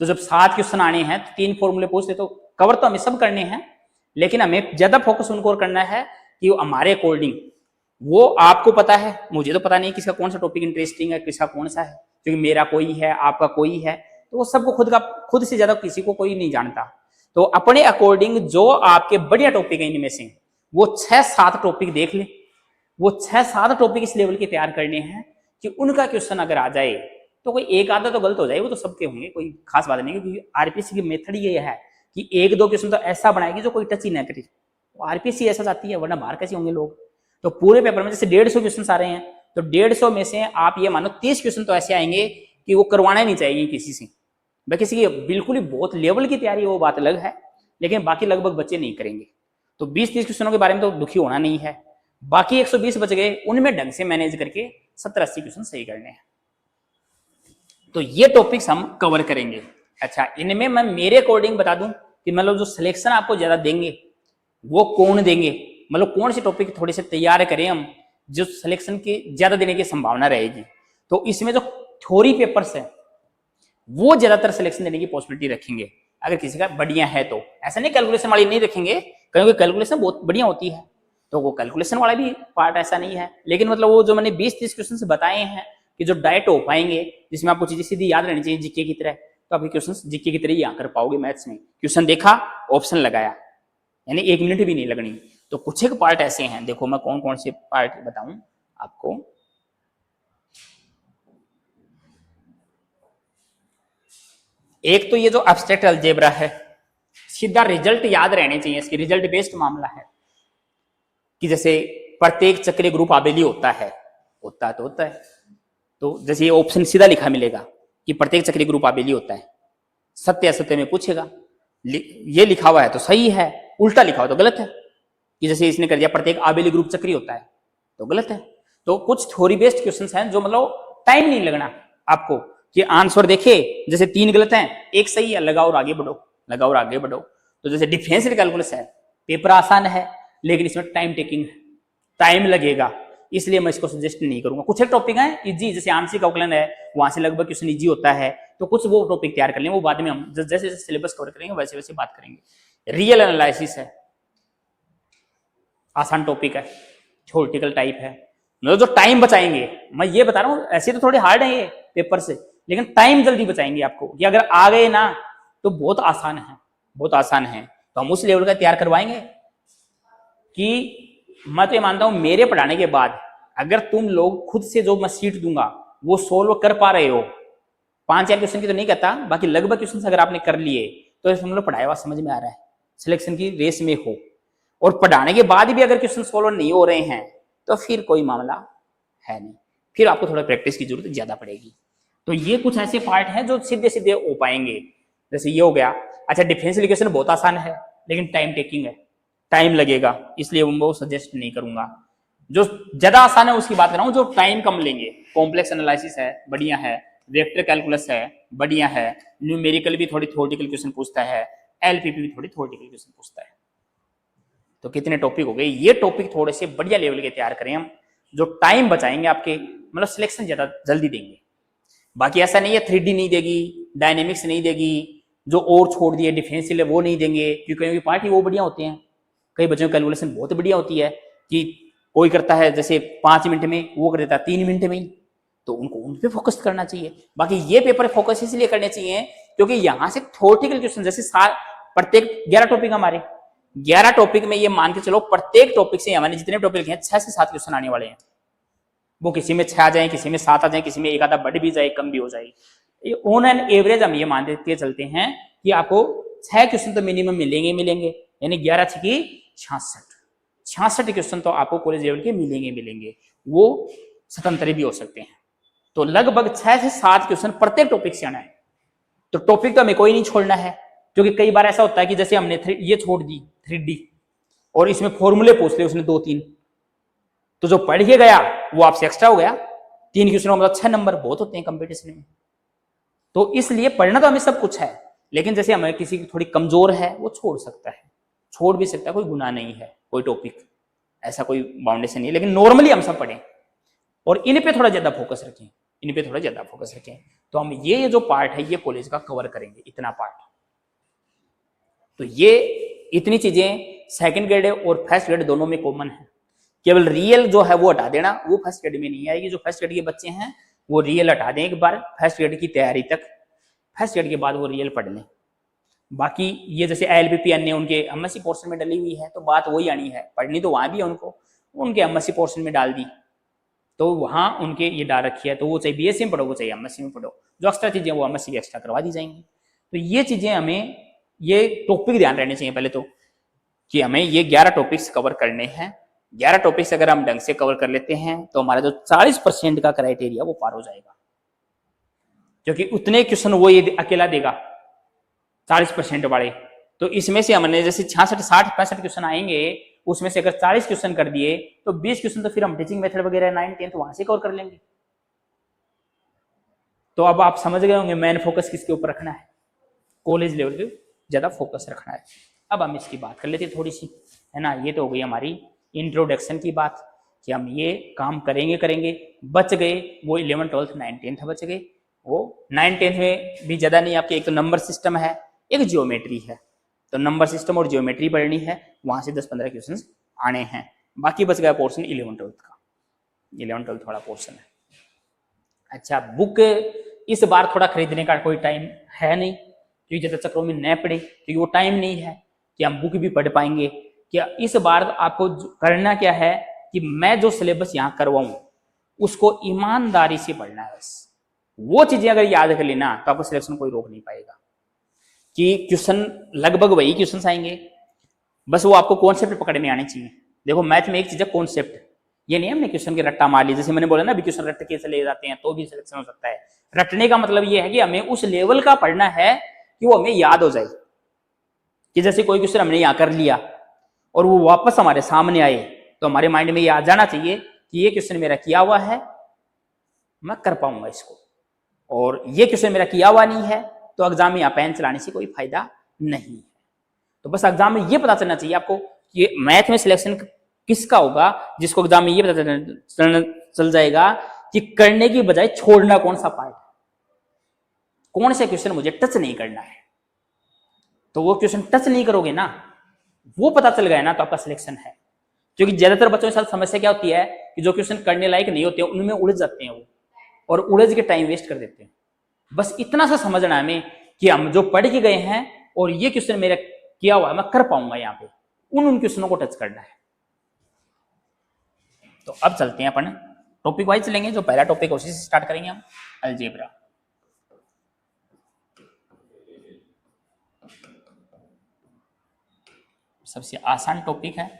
तो जब 7 क्वेश्चन आने हैं तो 3 फॉर्मूले पूछ ले, तो कवर तो हमें सब करने हैं, लेकिन हमें ज्यादा फोकस उनको करना है कि वो हमारे अकॉर्डिंग, वो आपको पता है, मुझे तो पता नहीं किसका कौन सा टॉपिक इंटरेस्टिंग है, किसका कौन सा है, क्योंकि मेरा कोई है, आपका कोई है, तो वो सबको खुद से ज्यादा किसी को कोई नहीं जानता। तो अपने अकॉर्डिंग जो आपके बढ़िया टॉपिक है इनमें से वो 6-7 टॉपिक देख ले, वो 6-7 टॉपिक इस लेवल के तैयार करने हैं कि उनका क्वेश्चन अगर आ जाए तो कोई एक आधा तो गलत हो जाए, वो तो सबके होंगे, कोई खास बात नहीं, क्योंकि आरपीएससी की मेथड ये है कि 1-2 क्वेश्चन तो ऐसा बनाएगी जो कोई टच ही ना करे। आरपीएससी ऐसा चाहती है, वरना बाहर कैसे होंगे लोग। तो पूरे पेपर में जैसे 150 क्वेश्चन आ रहे हैं, तो 150 में से आप ये मानो 30 क्वेश्चन तो ऐसे आएंगे कि वो करवाना ही नहीं चाहिए किसी से। भाई किसी की बिल्कुल ही बहुत लेवल की तैयारी वो बात अलग है, लेकिन बाकी लगभग बच्चे नहीं करेंगे। तो 20-30 क्वेश्चनों के बारे में तो दुखी होना नहीं है, बाकी 120 बच गए, उनमें ढंग से मैनेज करके 70-80 क्वेश्चन सही करने हैं। तो ये टॉपिक्स हम कवर करेंगे। अच्छा, इनमें मैं मेरे अकॉर्डिंग बता दूं कि मतलब जो सिलेक्शन आपको ज्यादा देंगे वो कौन देंगे, मतलब कौन से टॉपिक थोड़े से तैयार करें हम जो सिलेक्शन की ज्यादा देने की संभावना रहेगी। तो इसमें जो थ्योरी पेपर्स है वो ज्यादातर सिलेक्शन देने की पॉसिबिलिटी रखेंगे, अगर किसी का बढ़िया है तो। ऐसा नहीं कैलकुलेशन वाली नहीं रखेंगे, क्योंकि कैलकुलेशन बहुत बढ़िया होती है, तो वो कैलकुलेशन वाला भी पार्ट ऐसा नहीं है, लेकिन मतलब वो जो मैंने 20-30 क्वेश्चन बताए हैं कि जो डायरेक्ट हो पाएंगे, जिसमें आपको चीजें सीधी याद रहनी चाहिए जीके की तरह, तो आपके क्वेश्चन जीके की तरह ही कर पाओगे। मैथ्स में क्वेश्चन देखा, ऑप्शन लगाया, यानी 1 मिनट भी नहीं लगनी। तो कुछ एक पार्ट ऐसे हैं, देखो मैं कौन कौन से पार्ट बताऊं आपको। एक तो ये जो एब्स्ट्रैक्ट अलजेब्रा है, सीधा रिजल्ट याद रहने चाहिए, इसकी रिजल्ट बेस्ड मामला है कि जैसे प्रत्येक चक्रीय ग्रुप आबेली होता है तो जैसे ये ऑप्शन सीधा लिखा मिलेगा कि प्रत्येक चक्रीय ग्रुप आबेली होता है, सत्य असत्य में पूछेगा, ये लिखा हुआ है तो सही है, उल्टा लिखा हुआ तो गलत है। कि जैसे इसने कर दिया प्रत्येक आबेली ग्रुप चक्रीय होता है तो गलत है। तो कुछ थ्योरी बेस्ड क्वेश्चंस हैं जो मतलब टाइम नहीं लगना आपको कि आंसर देखे, जैसे 3 गलत हैं 1 सही है, लगाओ और आगे बढ़ो। तो जैसे डिफरेंशियल कैलकुलस है, पेपर आसान है लेकिन इसमें टाइम टेकिंग है, टाइम लगेगा, इसलिए मैं इसको सजेस्ट नहीं करूंगा। कुछ एक टॉपिक है इजी, जैसे आंशिक अवकलन है, वहां से लगभग क्वेश्चन इजी होता है, तो कुछ वो टॉपिक तैयार कर लें, वो बाद में हम जैसे जैसे सिलेबस कवर करेंगे वैसे वैसे बात करेंगे। रियल एनालिसिस है, आसान टॉपिक है, थ्योरेटिकल टाइप है, मतलब जो टाइम बचाएंगे। मैं ये बता रहा हूँ, ऐसे तो थोड़े हार्ड है ये पेपर से, लेकिन टाइम जल्दी बचाएंगे आपको, कि अगर आ गए ना तो बहुत आसान है। तो हम उस लेवल का तैयार करवाएंगे कि मैं तो ये मानता हूं मेरे पढ़ाने के बाद अगर तुम लोग खुद से जो मैं सीट दूंगा वो सोल्व कर पा रहे हो, 5-4 क्वेश्चन की तो नहीं कहता, बाकी लगभग क्वेश्चन अगर आपने कर लिए तो तुम लोग पढ़ाया हुआ समझ में आ रहा है, सिलेक्शन की रेस में हो। और पढ़ाने के बाद भी अगर क्वेश्चन सोल्व नहीं हो रहे हैं तो फिर कोई मामला है नहीं, फिर आपको थोड़ा प्रैक्टिस की जरूरत ज्यादा पड़ेगी। तो ये कुछ ऐसे पार्ट हैं जो सीधे सीधे हो पाएंगे, जैसे ये हो गया। अच्छा, डिफेंस क्वेश्चन बहुत आसान है लेकिन टाइम टेकिंग है, टाइम लगेगा, इसलिए वो सजेस्ट नहीं करूंगा। जो ज्यादा आसान है उसकी बात कर रहा हूं, जो टाइम कम लेंगे। कॉम्प्लेक्स एनालिसिस है, बढ़िया है, वेक्टर कैलकुलस है, बढ़िया है, न्यूमेरिकल भी थोड़ी थ्योरेटिकल क्वेश्चन पूछता है, एलपीपी भी थोड़ी थ्योरेटिकल क्वेश्चन पूछता है। तो कितने टॉपिक हो गए, ये टॉपिक थोड़े से बढ़िया लेवल के तैयार करें हम, जो टाइम बचाएंगे आपके, मतलब सिलेक्शन ज्यादा जल्दी देंगे। बाकी ऐसा नहीं है 3D नहीं देगी, डायनेमिक्स नहीं देगी, जो और छोड़ दिए डिफेंसिव वो नहीं देंगे, क्योंकि पार्टी वो बढ़िया होते हैं। कई बच्चों की कैलकुलेशन बहुत बढ़िया होती है कि कोई करता है जैसे 5 मिनट में, वो कर देता है 3 मिनट में ही, तो उनको उन पे फोकस करना चाहिए। बाकी ये पेपर फोकस इसलिए करने चाहिए क्योंकि यहाँ से थ्योरेटिकल क्वेश्चन, जैसे प्रत्येक 11 टॉपिक हमारे, 11 टॉपिक में ये मान के चलो प्रत्येक टॉपिक से हमारे जितने टॉपिक लिखे हैं 6 से 7 क्वेश्चन आने वाले हैं। वो किसी में 6 आ जाए, किसी में 7 आ जाए, किसी में एक आधा बढ़ भी जाए, कम भी हो जाए। ऑन एन एवरेज हम ये मानते चलते हैं कि आपको 6 क्वेश्चन तो मिनिमम मिलेंगे, यानी 11 की 66 क्वेश्चन तो आपको कॉलेज लेवल के मिलेंगे। वो स्वतंत्र भी हो सकते हैं। तो लगभग 6 से 7 क्वेश्चन प्रत्येक टॉपिक से आना है। तो टॉपिक तो हमें कोई नहीं छोड़ना है, क्योंकि कई बार ऐसा होता है कि जैसे हमने ये छोड़ दी 3D, और इसमें फॉर्मूले पूछ ले उसने 2-3, तो जो पढ़ के गया वो आपसे एक्स्ट्रा हो गया। 3 क्वेश्चन मतलब 6 नंबर बहुत होते हैं कंपटीशन में। तो इसलिए पढ़ना तो हमें सब कुछ है, लेकिन जैसे हमें किसी की थोड़ी कमजोर है वो छोड़ सकता है, छोड़ भी सकता है, कोई गुनाह नहीं है, कोई टॉपिक ऐसा कोई बाउंडेशन नहीं है, लेकिन नॉर्मली हम सब पढ़ें और इन पे थोड़ा ज्यादा फोकस रखें, इन पे थोड़ा ज्यादा फोकस रखें। तो हम ये जो पार्ट है ये कॉलेज का कवर करेंगे, इतना पार्ट। तो ये इतनी चीजें सेकंड ग्रेड और फर्स्ट ग्रेड दोनों में कॉमन है। केवल रियल जो है वो हटा देना, वो फर्स्ट ग्रेड में नहीं आएगी। जो फर्स्ट ग्रेड के बच्चे हैं वो रियल हटा दें एक बार फर्स्ट ग्रेड की तैयारी तक, फर्स्ट ग्रेड के बाद वो रियल पढ़ लें। बाकी ये जैसे एलबीपी अन्य उनके एमएससी पोर्शन में डली हुई है, तो बात वही आनी है, पढ़नी तो वहां भी है उनको, उनके एमएससी पोर्शन में डाल दी तो वहां उनके ये डाल रखी है, तो वो चाहे बीएससी में पढ़ो वो चाहे एमएससी में पढ़ो, जो एक्स्ट्रा चीजें वो एमएससी की एक्स्ट्रा करवा दी जाएंगी। तो ये चीजें हमें, ये टॉपिक ध्यान रहने चाहिए पहले तो, कि हमें ये 11 टॉपिक्स कवर करने हैं। 11 टॉपिक्स अगर हम ढंग से कवर कर लेते हैं तो हमारा जो 40% का क्राइटेरिया वो पार हो जाएगा, क्योंकि उतने क्वेश्चन वो ये अकेला देगा 40% वाले। तो इसमें से हमने जैसे 66, 60, 65 क्वेश्चन आएंगे, उसमें से अगर 40 क्वेश्चन कर दिए तो 20 क्वेश्चन तो फिर हम टीचिंग मेथड वगैरह 9, 10 वहां से कवर कर लेंगे। तो अब आप समझ गए होंगे मेन फोकस किसके ऊपर रखना है, कॉलेज लेवल पे ज्यादा फोकस रखना है। अब हम इसकी बात कर लेते हैं थोड़ी सी, है ना। ये तो हो गई हमारी इंट्रोडक्शन की बात कि हम ये काम करेंगे। बच गए वो 11, 12, 9, 10 बच गए। वो 9, 10 में भी ज्यादा नहीं, आपके एक तो नंबर सिस्टम है, एक ज्योमेट्री है, तो नंबर सिस्टम और ज्योमेट्री पढ़नी है, वहां से 10-15 क्वेश्चन आने हैं। बाकी बच गया पोर्शन 11, 12 का, 11, 12 थोड़ा पोर्शन है। अच्छा, बुक इस बार थोड़ा खरीदने का कोई टाइम है नहीं, क्योंकि ज्यादा चक्रों में न पड़े, क्योंकि वो टाइम नहीं है कि हम बुक भी पढ़ पाएंगे। क्या इस बार आपको करना क्या है कि मैं जो सिलेबस यहाँ करवाऊं उसको ईमानदारी से पढ़ना है बस। वो चीजें अगर याद कर लेना तो आपको सिलेक्शन कोई रोक नहीं पाएगा, कि क्वेश्चन लगभग वही क्वेश्चन आएंगे, बस वो आपको कॉन्सेप्ट पकड़ में आने चाहिए। देखो मैथ में एक चीज है कॉन्सेप्ट, ये नहीं हमने क्वेश्चन के रट्टा मार लिया, जैसे मैंने बोला ना अभी क्वेश्चन रट के चले जाते हैं तो भी सिलेक्शन हो सकता है। रटने का मतलब ये है कि हमें उस लेवल का पढ़ना है कि वो हमें याद हो जाए, कि जैसे कोई क्वेश्चन हमने यहाँ कर लिया और वो वापस हमारे सामने आए तो हमारे माइंड में ये आ जाना चाहिए कि ये क्वेश्चन मेरा किया हुआ है, मैं कर पाऊंगा इसको, और ये क्वेश्चन मेरा किया हुआ नहीं है तो एग्जाम में यहाँ पेन चलाने से कोई फायदा नहीं है। तो बस एग्जाम में ये पता चलना चाहिए आपको कि मैथ में सिलेक्शन किसका होगा, जिसको एग्जाम में ये पता चल जाएगा कि करने की बजाय छोड़ना कौन सा पार्ट, कौन से क्वेश्चन मुझे टच नहीं करना है। तो वो क्वेश्चन टच नहीं करोगे ना, वो पता चल गया ना तो आपका सिलेक्शन है। क्योंकि ज्यादातर बच्चों के साथ समस्या क्या होती है कि जो क्वेश्चन करने लायक नहीं होते उनमें उलझ जाते हैं वो, और उलझ के टाइम वेस्ट कर देते हैं। बस इतना सा समझना है हमें कि हम जो पढ़ के गए हैं और ये क्वेश्चन मेरा किया हुआ है मैं कर पाऊंगा, यहाँ पे उन क्वेश्चनों को टच करना है। तो अब चलते हैं अपन टॉपिक वाइज चलेंगे। जो पहला टॉपिक है उसी से स्टार्ट करेंगे हम, अलजेब्रा। सबसे आसान टॉपिक है,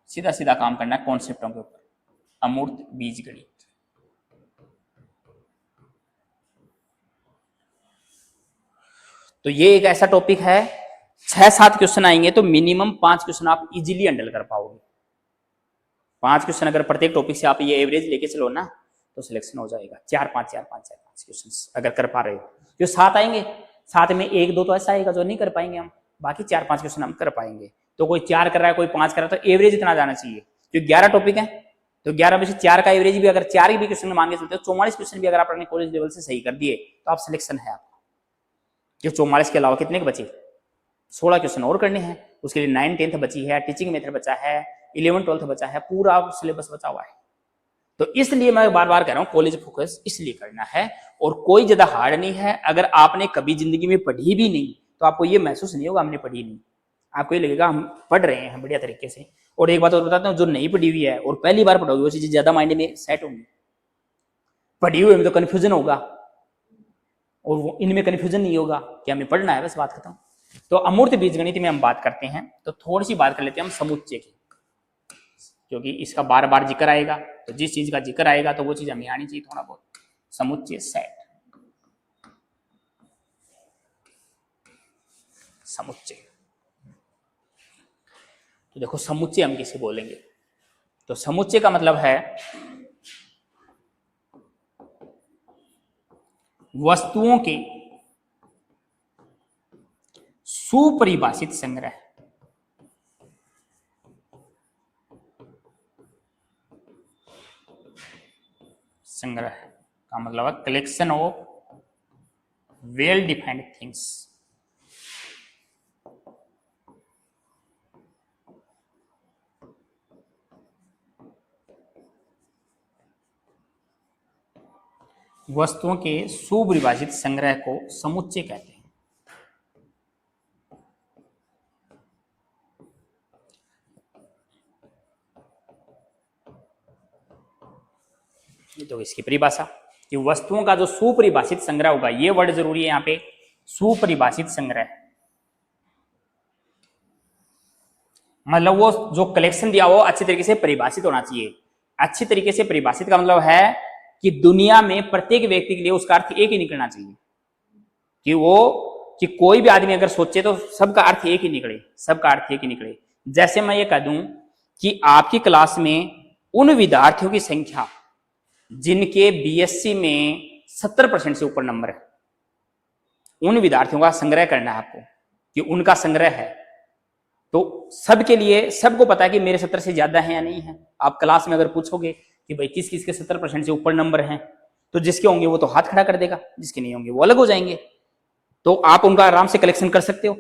सीधा सीधा काम करना है कॉन्सेप्टों के ऊपर। अमूर्त बीजगणित, तो ये एक ऐसा टॉपिक है 6-7 क्वेश्चन आएंगे तो मिनिमम 5 क्वेश्चन आप इजीली हैंडल कर पाओगे। 5 क्वेश्चन अगर प्रत्येक टॉपिक से आप ये एवरेज लेके चलो ना तो सिलेक्शन हो जाएगा। 4-5 क्वेश्चन अगर कर पा रहे हो, जो 7 आएंगे 7 में 1-2 तो ऐसा आएगा जो नहीं कर पाएंगे हम, बाकी 4-5 क्वेश्चन हम कर पाएंगे। तो कोई 4 कर रहा है कोई 5 कर रहा है तो एवरेज इतना जाना चाहिए। जो 11 टॉपिक है तो 11 में से 4 का एवरेज भी अगर 4 भी क्वेश्चन मान के चलते हो 44 क्वेश्चन भी अगर आप अपने कॉलेज लेवल से सही कर दिए तो आप सिलेक्शन है आपका। जो 44 के अलावा कितने के बचे, 16 क्वेश्चन और करने हैं, उसके लिए 9, 10 बची है, टीचिंग मेथड बचा है, 11, 12 बचा है, पूरा सिलेबस बचा हुआ है। तो इसलिए मैं बार बार कह रहा हूं कॉलेज फोकस इसलिए करना है, और कोई ज्यादा हार्ड नहीं है। अगर आपने कभी जिंदगी में पढ़ी भी नहीं तो आपको ये महसूस नहीं होगा हमने पढ़ी नहीं, आपको ये लगेगा हम पढ़ रहे हैं बढ़िया तरीके से। और एक बात और बताता हूँ, जो नहीं पढ़ी हुई है और पहली बार पढ़ोगे वो चीजें ज्यादा माइंड में सेट होंगी। पढ़ी हुई में तो कन्फ्यूजन होगा और वो इनमें कन्फ्यूजन नहीं होगा कि हमें पढ़ना है, बस बात खत्म। तो अमूर्त बीजगणित में हम बात करते हैं तो थोड़ी सी बात कर लेते हैं हम समुच्चय की, क्योंकि इसका बार बार जिक्र आएगा, तो जिस चीज का जिक्र आएगा तो वो चीज हमें आनी चाहिए थोड़ा बहुत। समुच्चय सेट, समुच्चय तो देखो समुच्चय हम किसे बोलेंगे, तो समुच्चय का मतलब है वस्तुओं के सुपरिभाषित संग्रह। संग्रह का मतलब है collection of well defined things. वस्तुओं के सुपरिभाषित संग्रह को समुच्चय कहते हैं। तो इसकी परिभाषा कि वस्तुओं का जो सुपरिभाषित संग्रह होगा, ये वर्ड जरूरी है यहाँ पे, सुपरिभाषित संग्रह, मतलब वो जो कलेक्शन दिया वो अच्छी तरीके से परिभाषित होना चाहिए। अच्छी तरीके से परिभाषित का मतलब है कि दुनिया में प्रत्येक व्यक्ति के लिए उसका अर्थ एक ही निकलना चाहिए, कि वो कि कोई भी आदमी अगर सोचे तो सबका अर्थ एक ही निकले, सबका अर्थ एक ही निकले। जैसे मैं ये कह दूं कि आपकी क्लास में उन विद्यार्थियों की संख्या जिनके बीएससी में 70% से ऊपर नंबर है, उन विद्यार्थियों का संग्रह करना है आपको, कि उनका संग्रह है। तो सबके लिए, सबको पता है कि मेरे 70 से ज्यादा है या नहीं है। आप क्लास में अगर पूछोगे कि भाई किस किस के 70% से ऊपर नंबर हैं, तो जिसके होंगे वो तो हाथ खड़ा कर देगा, जिसके नहीं होंगे वो अलग हो जाएंगे। तो आप उनका आराम से कलेक्शन कर सकते हो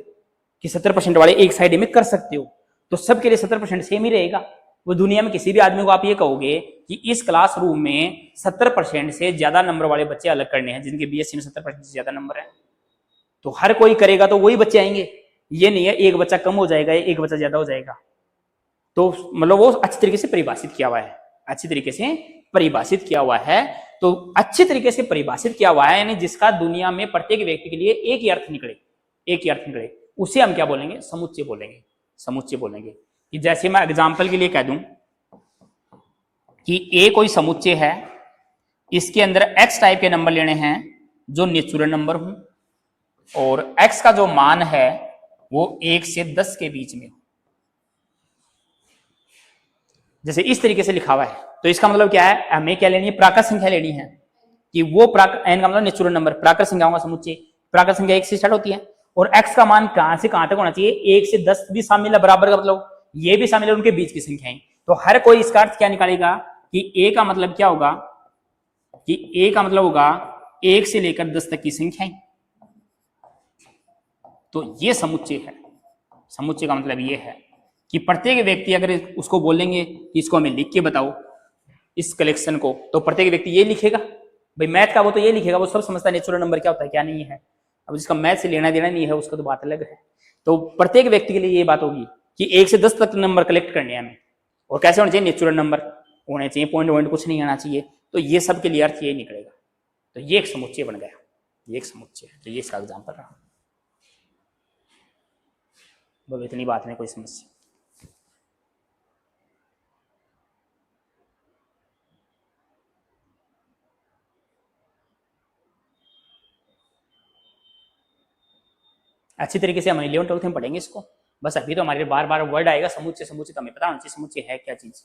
कि 70% वाले एक साइड में कर सकते हो, तो सबके लिए 70% सेम ही रहेगा। वो दुनिया में किसी भी आदमी को आप ये कहोगे कि इस क्लासरूम में 70% से ज्यादा नंबर वाले बच्चे अलग करने हैं, जिनके बीएससी में 70% से ज्यादा नंबर है, तो हर कोई करेगा तो वही बच्चे आएंगे। ये नहीं है एक बच्चा कम हो जाएगा, एक बच्चा ज्यादा हो जाएगा। तो मतलब वो अच्छी तरीके से परिभाषित किया हुआ है, अच्छी तरीके से परिभाषित किया हुआ है। तो अच्छी तरीके से परिभाषित किया हुआ है, यानी जिसका दुनिया में प्रत्येक व्यक्ति के लिए एक ही अर्थ निकले, एक ही अर्थ निकले, उसे हम क्या बोलेंगे, समुच्चय बोलेंगे, समुच्चय बोलेंगे। कि जैसे मैं एग्जाम्पल के लिए कह दूं कि ए कोई समुच्चय है, इसके अंदर एक्स टाइप के नंबर लेने हैं जो नेचुरल नंबर हूं, और x का जो मान है वो 1 से 10 के बीच में हो। जैसे इस तरीके से लिखा हुआ है, तो इसका मतलब क्या है, हमें क्या लेनी है, प्राकृत संख्या लेनी है, कि वो n का मतलब नेचुरल नंबर, प्राकृत संख्याओं का समुच्चय। प्राकृत संख्या 1 से स्टार्ट होती है, और x का मान कहां से कहां तक होना चाहिए, 1 से 10 भी शामिल है, बराबर का मतलब ये भी शामिल है, उनके बीच की संख्याएं। तो हर कोई इसका अर्थ क्या निकालेगा कि a का मतलब क्या होगा, कि a का मतलब होगा 1 से लेकर 10 तक की संख्याएं। तो ये समुच्चय है। समुच्चय का मतलब ये है कि प्रत्येक व्यक्ति अगर उसको बोलेंगे कि इसको हमें लिख के बताओ इस कलेक्शन को, तो प्रत्येक व्यक्ति ये लिखेगा। भाई मैथ का वो तो ये लिखेगा, वो सब समझता है नेचुरल नंबर क्या होता है क्या नहीं है। अब जिसका मैथ से लेना देना नहीं है उसका तो बात अलग है। तो प्रत्येक व्यक्ति के लिए ये बात होगी कि 1 से 10 तक नंबर कलेक्ट करने हैं हमें, और कैसे होने चाहिए, नेचुरल नंबर होने चाहिए, पॉइंट वॉइंट कुछ नहीं आना चाहिए। तो ये सब के लिए अर्थ ये निकलेगा। तो ये एक समुच्चय बन गया, ये एक समुच्चय है। तो ये इसका एग्जाम्पल रहा। बोलो इतनी बात नहीं, कोई समस्या। अच्छी तरीके से हम 11 12 में पढ़ेंगे इसको। बस अभी तो हमारे बार बार वर्ड आएगा समुच्चय समुच्चय, तो हमें पता होना चाहिए समुच्चय है क्या चीज।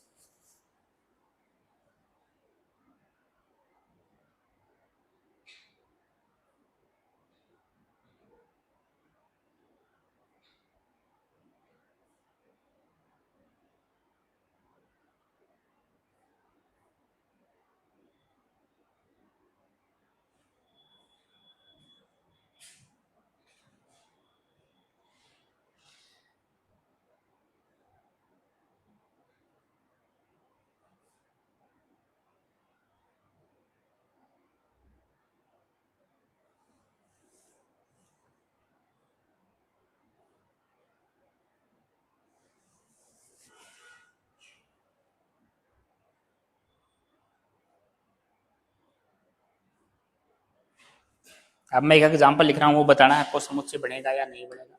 अब मैं एक एग्जाम्पल लिख रहा हूँ, वो बताना है आपको समुच्चय बनेगा या नहीं बनेगा।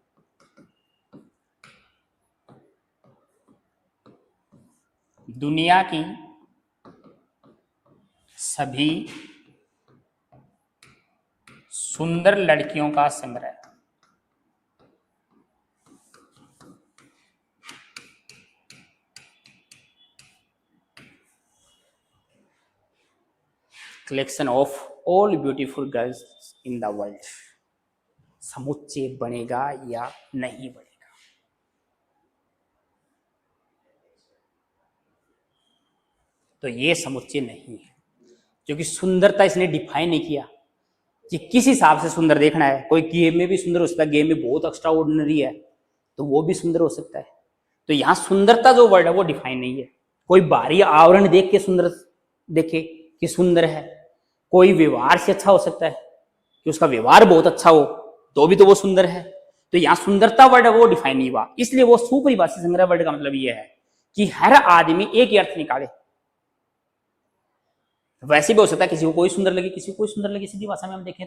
दुनिया की सभी सुंदर लड़कियों का संग्रह। Collection of all beautiful girls in the world. समुच्चय बनेगा या नहीं बनेगा? तो ये समुच्चय नहीं है, क्योंकि सुंदरता इसने डिफाइन नहीं किया कि किस हिसाब से सुंदर देखना है। कोई गेम में भी सुंदर हो सकता है, गेम में बहुत एक्स्ट्रा ऑर्डिनरी है तो वो भी सुंदर हो सकता है। तो यहाँ सुंदरता जो वर्ड है वो डिफाइन नहीं है। कोई बाहरी आवरण देख के सुंदर देखे कि सुंदर है, कोई व्यवहार से अच्छा हो सकता है कि उसका व्यवहार बहुत अच्छा हो तो भी तो वो सुंदर है। तो यहाँ सुंदरता वर्ड है वो डिफाइन नहीं हुआ, इसलिए वो सुपरिभाषी संग्रह वर्ड का मतलब ये है कि हर आदमी एक ही अर्थ निकाले। वैसे भी हो सकता है किसी को कोई सुंदर लगे, किसी को कोई सुंदर लगे, सीधी भाषा में हम देखें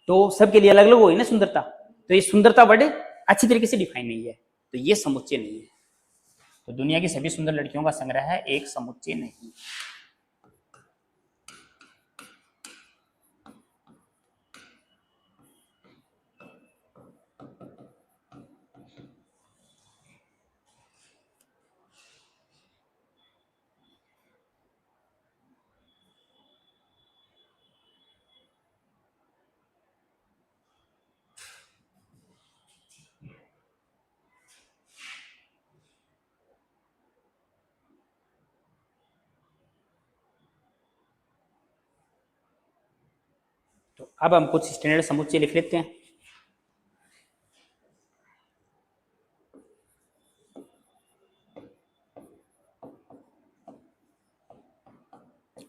तो सबके लिए अलग अलग होगी ना सुंदरता। तो ये सुंदरता वर्ड अच्छी तरीके से डिफाइन नहीं है, तो ये समुच्चय नहीं है। तो दुनिया की सभी सुंदर लड़कियों का संग्रह है, एक समुच्चय नहीं। तो अब हम कुछ स्टैंडर्ड समुच्चय लिख लेते हैं।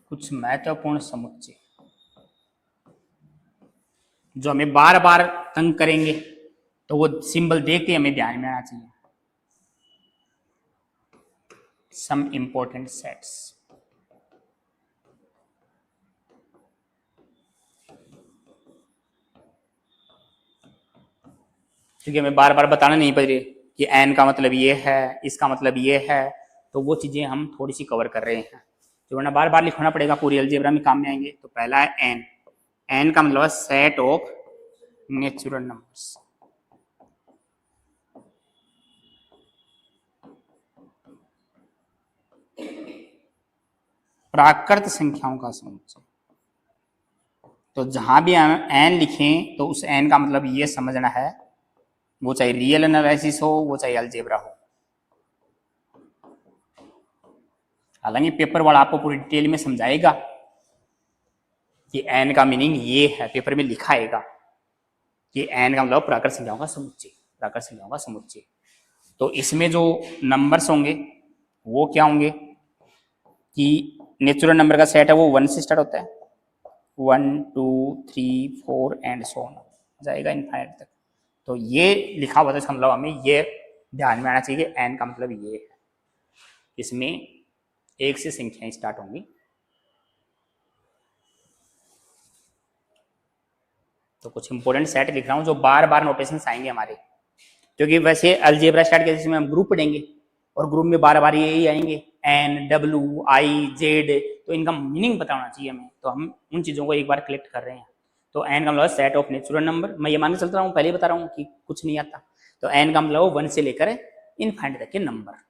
कुछ महत्वपूर्ण समुच्चय जो हमें बार बार तंग करेंगे, तो वो सिंबल देख के हमें ध्यान में आना चाहिए। सम इंपॉर्टेंट सेट्स, क्योंकि हमें बार बार बताना नहीं पड़ रही कि एन का मतलब ये है, इसका मतलब ये है, तो वो चीजें हम थोड़ी सी कवर कर रहे हैं जो वरना बार बार लिखना पड़ेगा, पूरी अलजेब्रा में काम में आएंगे। तो पहला है एन। एन का मतलब सेट ऑफ नेचुरल नंबर्स। प्राकृत संख्याओं का समुच्चय। तो जहां भी हम एन लिखें तो उस एन का मतलब ये समझना है, वो चाहे रियल एनालिसिस हो, वो चाहे अलजेब्रा हो। हालांकि पेपर वाला आपको पूरी डिटेल में समझाएगा कि एन का मीनिंग ये है, पेपर में लिखाएगा कि एन का मतलब प्राकृत संख्याओं का समुच्चय, प्राकृत संख्याओं का समुच्चय। तो इसमें जो नंबर्स होंगे वो क्या होंगे कि नेचुरल नंबर का सेट है वो 1 से स्टार्ट होता है, 1 2 3 4 एंड सो ऑन जाएगा इनफाइनाइट तक। तो ये लिखा हुआ था, इसका मतलब हमें ये ध्यान में आना चाहिए, एन का मतलब ये है, इसमें एक से संख्याएं स्टार्ट होंगी। तो कुछ इंपॉर्टेंट सेट लिख रहा हूं जो बार बार नोटेशन आएंगे हमारे, क्योंकि वैसे अलजेब्रा स्टार्ट के जिसमें हम ग्रुप पढ़ेंगे और ग्रुप में बार बार यही आएंगे एन डब्ल्यू आई जेड, तो इनका मीनिंग पता होना चाहिए हमें। तो हम उन चीज़ों को एक बार कलेक्ट कर रहे हैं। तो एन का मतलब सेट ऑफ नेचुरल नंबर। मैं ये मान के चलता हूँ, पहले बता रहा हूँ कि कुछ नहीं आता। तो एन का मतलब 1 से लेकर इनफाइनाइट तक के नंबर।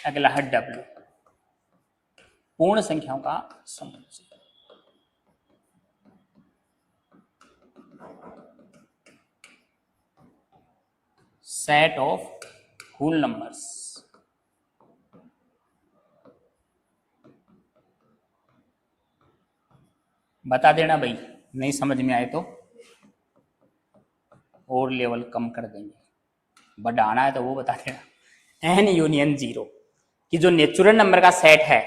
अगला है डब्ल्यू, पूर्ण संख्याओं का समुच्चय। Set of whole numbers. बता देना भाई, नहीं समझ में आए तो और लेवल कम कर देंगे, बढ़ाना है तो वो बता देना। एन यूनियन जीरो, कि जो नेचुरल नंबर का सेट है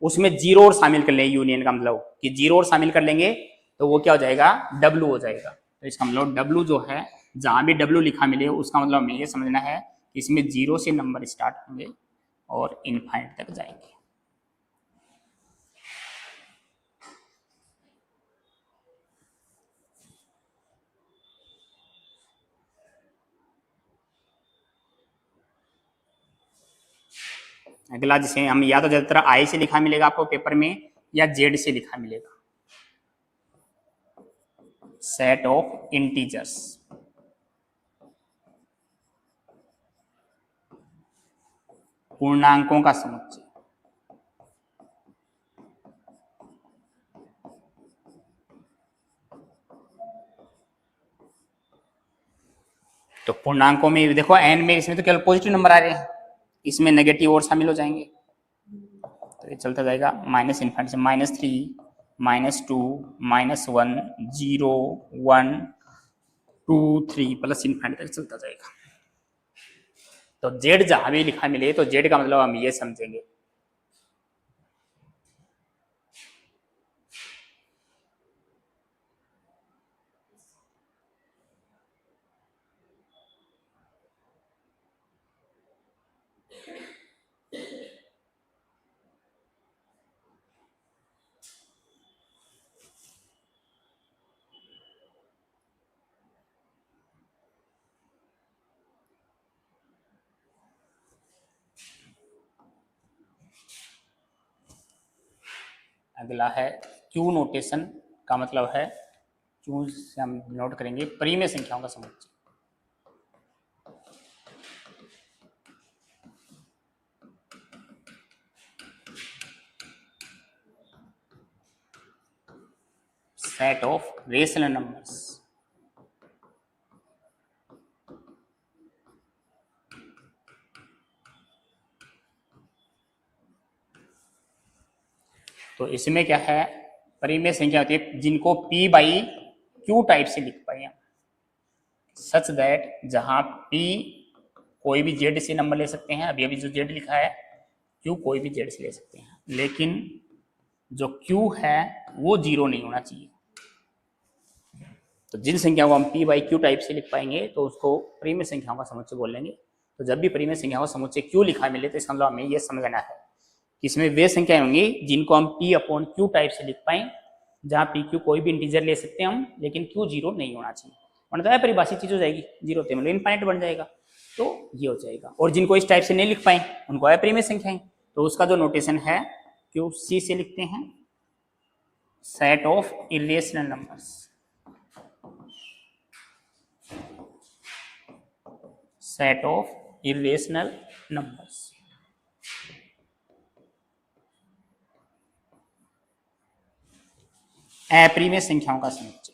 उसमें जीरो और शामिल कर लेंगे। यूनियन का मतलब कि जीरो और शामिल कर लेंगे तो वो क्या हो जाएगा, डब्लू हो जाएगा। तो इसका मतलब डब्लू जो है, जहां भी डब्लू लिखा मिले उसका मतलब हमें ये समझना है कि इसमें जीरो से नंबर स्टार्ट होंगे और इनफाइनाइट तक जाएंगे। अगला जिसे हम या तो ज्यादातर आई से लिखा मिलेगा आपको पेपर में या जेड से लिखा मिलेगा, सेट ऑफ इंटीजर्स। पूर्णांकों का समुच्चय। तो पूर्णांकों में देखो n में इसमें तो केवल पॉजिटिव नंबर आ रहे हैं, इसमें नेगेटिव और शामिल हो जाएंगे। तो ये चलता जाएगा माइनस इन्फिनिटी से -3 -2 -1 0 1 2 3 प्लस इन्फिनिटी तक चलता जाएगा। तो जेड जहां भी लिखा मिले तो जेड का मतलब हम ये समझेंगे। अगला है क्यू नोटेशन का मतलब है, क्यू से हम नोट करेंगे परिमेय संख्याओं का समुच्चय। Set of rational numbers. तो इसमें क्या है, परिमेय संख्या होती है जिनको p बाई क्यू टाइप से लिख पाए हम, सच दैट जहां p कोई भी जेड से नंबर ले सकते हैं, अभी अभी जो जेड लिखा है क्यू कोई भी जेड से ले सकते हैं, लेकिन जो क्यू है वो जीरो नहीं होना चाहिए। तो जिन संख्याओं को हम p बाई क्यू टाइप से लिख पाएंगे तो उसको परिमेय संख्याओं का समुच्चय बोल लेंगे। तो जब भी परिमेय संख्याओं का समुच्चय क्यू लिखा मिले तो इसका मतलब हमें यह समझना है कि इसमें वे संख्याएं होंगी जिनको हम p अपॉन क्यू टाइप से लिख पाए, जहां p क्यू कोई भी इंटीजर ले सकते हैं हम, लेकिन क्यू जीरो नहीं होना चाहिए, वरना तो परिभाषित चीज हो जाएगी, जीरो मतलब इनफाइनाइट बन जाएगा। तो ये हो जाएगा। और जिनको इस टाइप से नहीं लिख पाए उनको अपरिमेय संख्याएं, तो उसका जो नोटेशन है क्यू सी से लिखते हैं, set of irrational numbers. Set of irrational numbers. अपरिमेय संख्याओं का समुच्चय।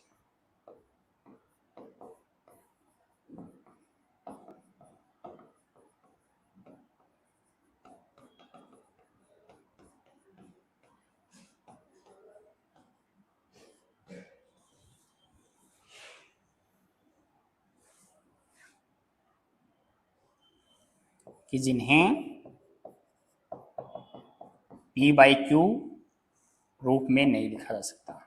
कि जिन्हें p बाई क्यू रूप में नहीं लिखा जा सकता।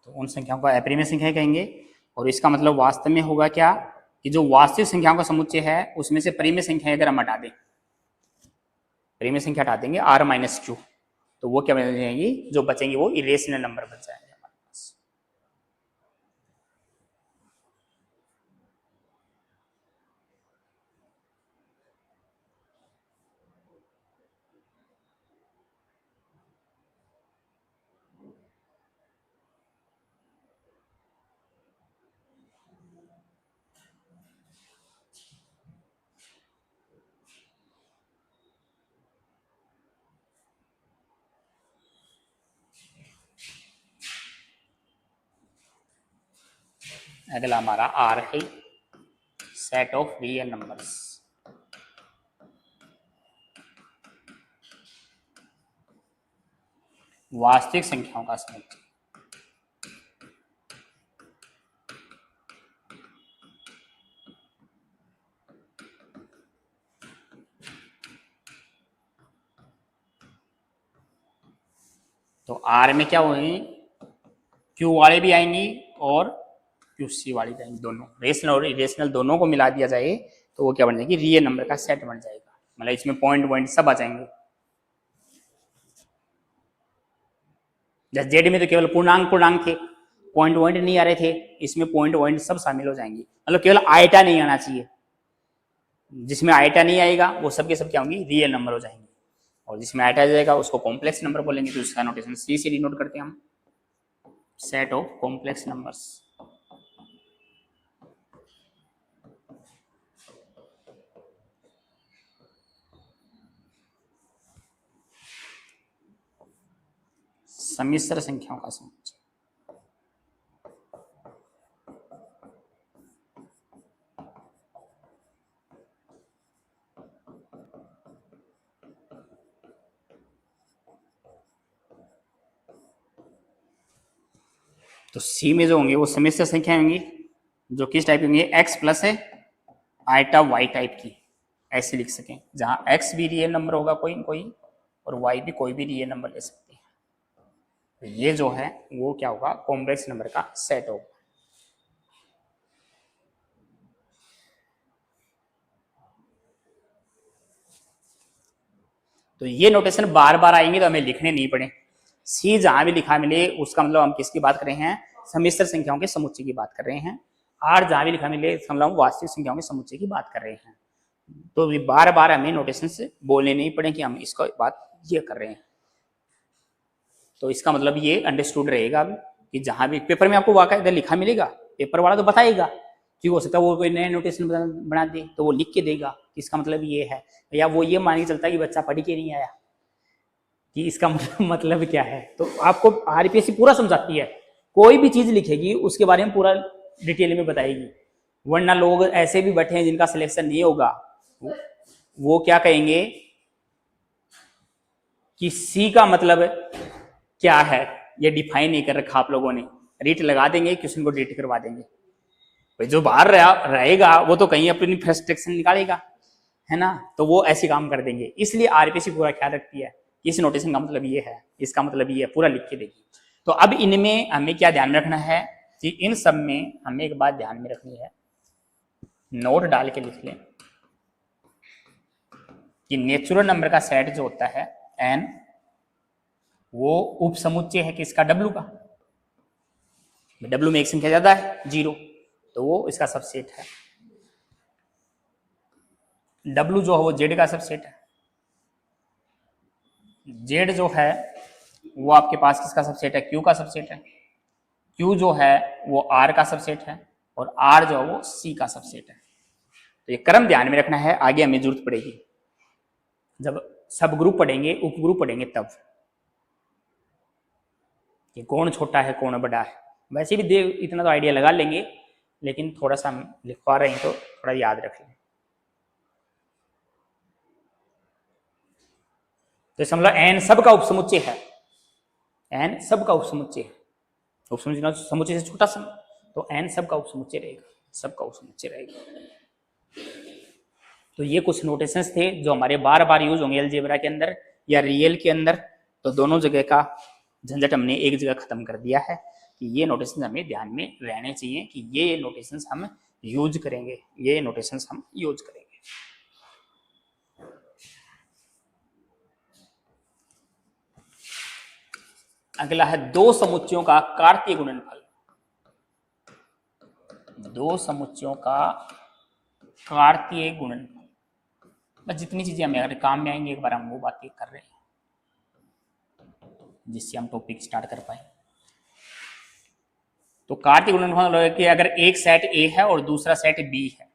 तो उन संख्याओं को अपरिमेय संख्या कहेंगे। और इसका मतलब वास्तव में होगा क्या कि जो वास्तविक संख्याओं का समुच्चय है उसमें से परिमेय संख्या अगर हम हटा दें, परिमेय संख्या हटा देंगे r माइनस क्यू, तो वो क्या बन जाएंगी, जो बचेंगे वो इरेशनल नंबर बच जाएंगे हमारे पास। अगला हमारा आर है सेट ऑफ रियल नंबर्स। वास्तविक संख्याओं का समुच्चय। तो आर में क्या होंगे, क्यू वाले भी आएंगी और क्यू सी वाली भी आएंगी, दोनों रेशनल और इरेशनल दोनों को मिला दिया जाए तो वो क्या बन जाएगी, रियल नंबर का सेट बन जाएगा। मतलब इसमें पॉइंट पॉइंट सब आ जाएंगे। जैसे जेड में तो केवल पूर्णांक पूर्णांक थे, पॉइंट पॉइंट नहीं आ रहे थे, इसमें पॉइंट पॉइंट सब शामिल हो जाएंगे। मतलब केवल आयटा नहीं आना चाहिए, जिसमें आयटा नहीं आएगा वो सब के सब क्या होंगी, रियल नंबर हो जाएंगे। और जिसमें आयटा आ जाएगा उसको कॉम्प्लेक्स नंबर बोलेंगे। तो उसका नोटेशन सी से डिनोट करते हैं हम, सेट ऑफ कॉम्प्लेक्स नंबर्स। सम्मिश्र संख्याओं का समुच्चय। तो सी में जो होंगे वो सम्मिश्र संख्या होंगी, जो किस टाइप की होंगी, एक्स प्लस है आइटा वाई टाइप की, ऐसे लिख सकें, जहां एक्स भी रियल नंबर होगा कोई कोई और वाई भी कोई भी रियल नंबर ले सकते हैं। तो ये जो है वो क्या होगा, कॉम्प्लेक्स नंबर का सेट होगा। तो ये नोटेशन बार बार आएंगे तो हमें लिखने नहीं पड़े। सी जहां भी लिखा मिले उसका मतलब हम किसकी बात कर रहे हैं, सम्मिश्र संख्याओं के समुच्चय की बात कर रहे हैं। आर जहां भी लिखा मिले इसका मतलब हम वास्तविक संख्याओं के समुच्चय की बात कर रहे हैं। तो बार बार हमें नोटेशन से बोलने नहीं पड़े कि हम इसको बात ये कर रहे हैं। तो इसका मतलब ये अंडरस्टूड रहेगा कि जहां भी पेपर में आपको वाकई लिखा मिलेगा, पेपर वाला तो बताएगा, क्योंकि हो सकता है वो कोई नया नोटेशन बना दे तो वो लिख के देगा, इसका मतलब ये है, या वो ये मान के चलता है कि बच्चा पढ़ के नहीं आया, कि इसका मतलब क्या है। तो आपको आरपीएससी पूरा समझाती है, कोई भी चीज लिखेगी उसके बारे में पूरा डिटेल में बताएगी, वरना लोग ऐसे भी बैठे हैं जिनका सिलेक्शन नहीं होगा, वो क्या कहेंगे कि सी का मतलब क्या है ये डिफाइन नहीं कर रखा आप लोगों ने, रीट लगा देंगे, क्वेश्चन को डिलीट करवा देंगे। भाई जो बाहर रहेगा वो तो कहीं अपनी फ्रस्ट्रेशन निकालेगा, है ना, तो वो ऐसे काम कर देंगे। इसलिए आरपीएससी पूरा ख्याल रखती है, इस नोटेशन का मतलब ये है, इसका मतलब ये है, पूरा लिख के देगी। तो अब इनमें हमें क्या ध्यान रखना है कि इन सब में हमें एक बात ध्यान में रखनी है, नोट डाल के लिख लें कि नेचुरल नंबर का सेट जो होता है एन, वो उप समुच्चय है किसका, डब्ल्यू का। डब्ल्यू में एक संख्या ज्यादा है 0, तो वो इसका सबसेट है। डब्ल्यू जो है वो जेड का सबसेट है, जेड जो है वो आपके पास किसका सबसेट है, क्यू का सबसेट है, क्यू जो है वो आर का सबसेट है, और आर जो है वो सी का सबसेट है। तो ये क्रम ध्यान में रखना है, आगे हमें जरूरत पड़ेगी जब सब ग्रुप पढ़ेंगे, उप ग्रुप पढ़ेंगे तब, कि कौन छोटा है कौन बड़ा है। वैसे भी देव इतना तो आइडिया लगा लेंगे, लेकिन थोड़ा सा हम लिखवा रहे हैं तो थोड़ा याद रख लें। तो इसका मतलब एन सब का उपसमुच्चय है, एन सब का उपसमुच्चय है, उपसमुच्चय समुच्चय से छोटा सम, तो एन सब का उपसमुच्चय रहेगा, सब का उपसमुच्चय रहेगा। तो ये कुछ नोटेशंस थे जो हमारे बार बार यूज होंगे अलजेब्रा के अंदर या रियल के अंदर। तो दोनों जगह का झंझट हमने एक जगह खत्म कर दिया है कि ये नोटेशंस हमें ध्यान में रहने चाहिए कि ये नोटेशंस हम यूज करेंगे, ये नोटेशंस हम यूज करेंगे। अगला है दो समुच्चयों का कार्तीय गुणनफल। दो समुच्चयों का कार्तीय गुणनफल, बस जितनी चीजें हमें अगर काम में आएंगे एक बार हम वो बातें कर रहे हैं जिससे हम टॉपिक स्टार्ट कर पाए। तो कार्तीय गुणनफल है कि अगर एक सेट ए है और दूसरा सेट बी है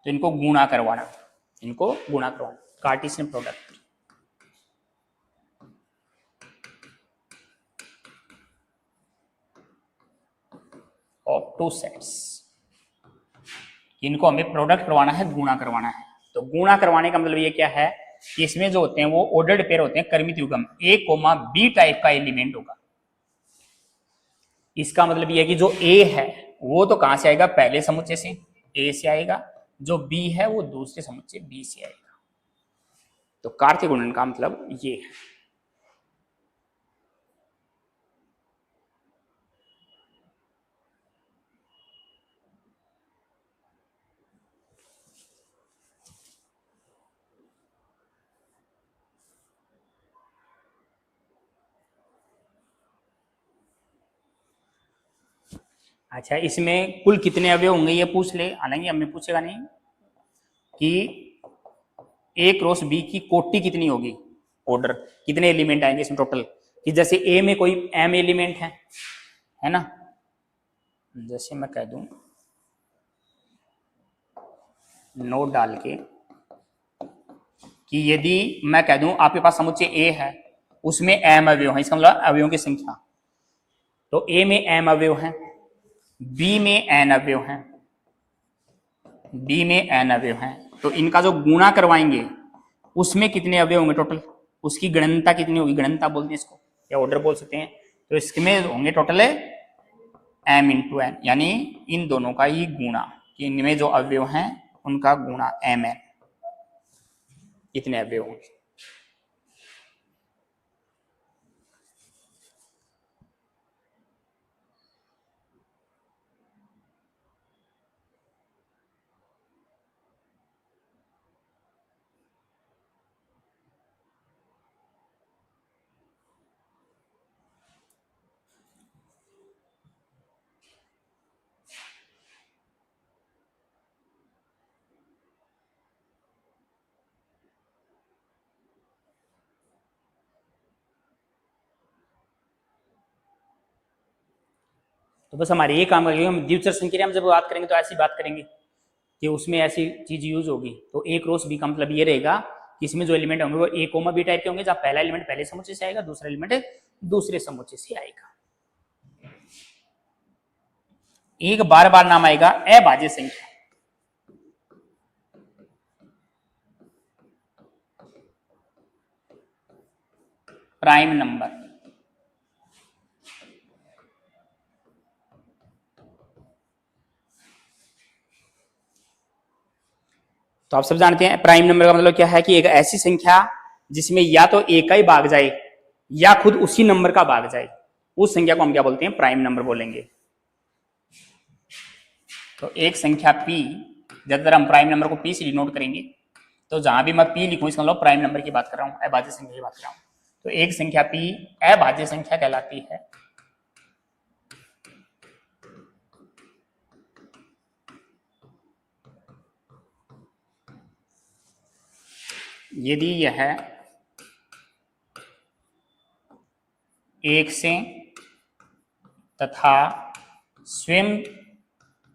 तो इनको गुणा करवाना, इनको गुणा करवाना, Cartesian product. Of two sets, इनको हमें प्रोडक्ट करवाना है, गुणा करवाना है। तो गुणा करवाने का मतलब ये क्या है कि इसमें जो होते हैं वो ऑर्डर्ड पेयर होते हैं, क्रमित युग्म, ए कोमा बी टाइप का एलिमेंट होगा। इसका मतलब ये है कि जो ए है वो तो कहां से आएगा, पहले समुच्चय से ए से आएगा, जो बी है वो दूसरे समुच्चय बी से आएगा। तो कार्तीय गुणन का मतलब ये है। अच्छा, इसमें कुल कितने अवयव होंगे ये पूछ ले, हालांकि हमें पूछेगा नहीं कि ए क्रॉस बी की कोटि कितनी होगी, ऑर्डर कितने एलिमेंट आएंगे इसमें टोटल, कि जैसे ए में कोई एम एलिमेंट है ना, जैसे मैं कह दूं नोट डाल के कि यदि मैं कह दूं आपके पास समुच्चय ए है, उसमें m अवयव हैं, इसका मतलब अवयवों की संख्या। तो a में m अवयव हैं, b में n अवयव हैं, d में n अवयव हैं। तो इनका जो गुणा करवाएंगे उसमें कितने अवयव होंगे टोटल, उसकी गणनता कितनी होगी, गणनता बोलते हैं इसको या ऑर्डर बोल सकते हैं। तो इसमें होंगे टोटल m इंटू n, यानी इन दोनों का ही गुणा, इनमें जो अवयव हैं उनका गुणा mn, इतने अवयव होंगे। तो बस हमारे ये काम करेंगे, हम द्विचर संक्रिया में जब बात करेंगे तो ऐसी बात करेंगे कि उसमें ऐसी चीज यूज होगी। तो ए क्रॉस बी का मतलब ये रहेगा कि इसमें जो एलिमेंट होंगे वो ए कोमा बी टाइप के होंगे, जहां पहला एलिमेंट पहले समुच्चय से आएगा, दूसरा एलिमेंट दूसरे समुच्चय से आएगा। एक बार बार नाम आएगा अभाज्य संख्या, प्राइम नंबर। तो आप सब जानते हैं प्राइम नंबर का मतलब क्या है कि एक ऐसी संख्या जिसमें या तो एक का ही भाग जाए या खुद उसी नंबर का भाग जाए, उस संख्या को हम क्या बोलते हैं, प्राइम नंबर बोलेंगे। तो एक संख्या p, ज्यादातर हम प्राइम नंबर को p से डिनोट करेंगे। तो जहां भी मैं p लिखूं इसका मतलब प्राइम नंबर की बात कर रहा हूं, अभाज्य संख्या की बात कर रहा हूं। तो एक संख्या p अभाज्य संख्या कहलाती है यदि यह एक से तथा स्वयं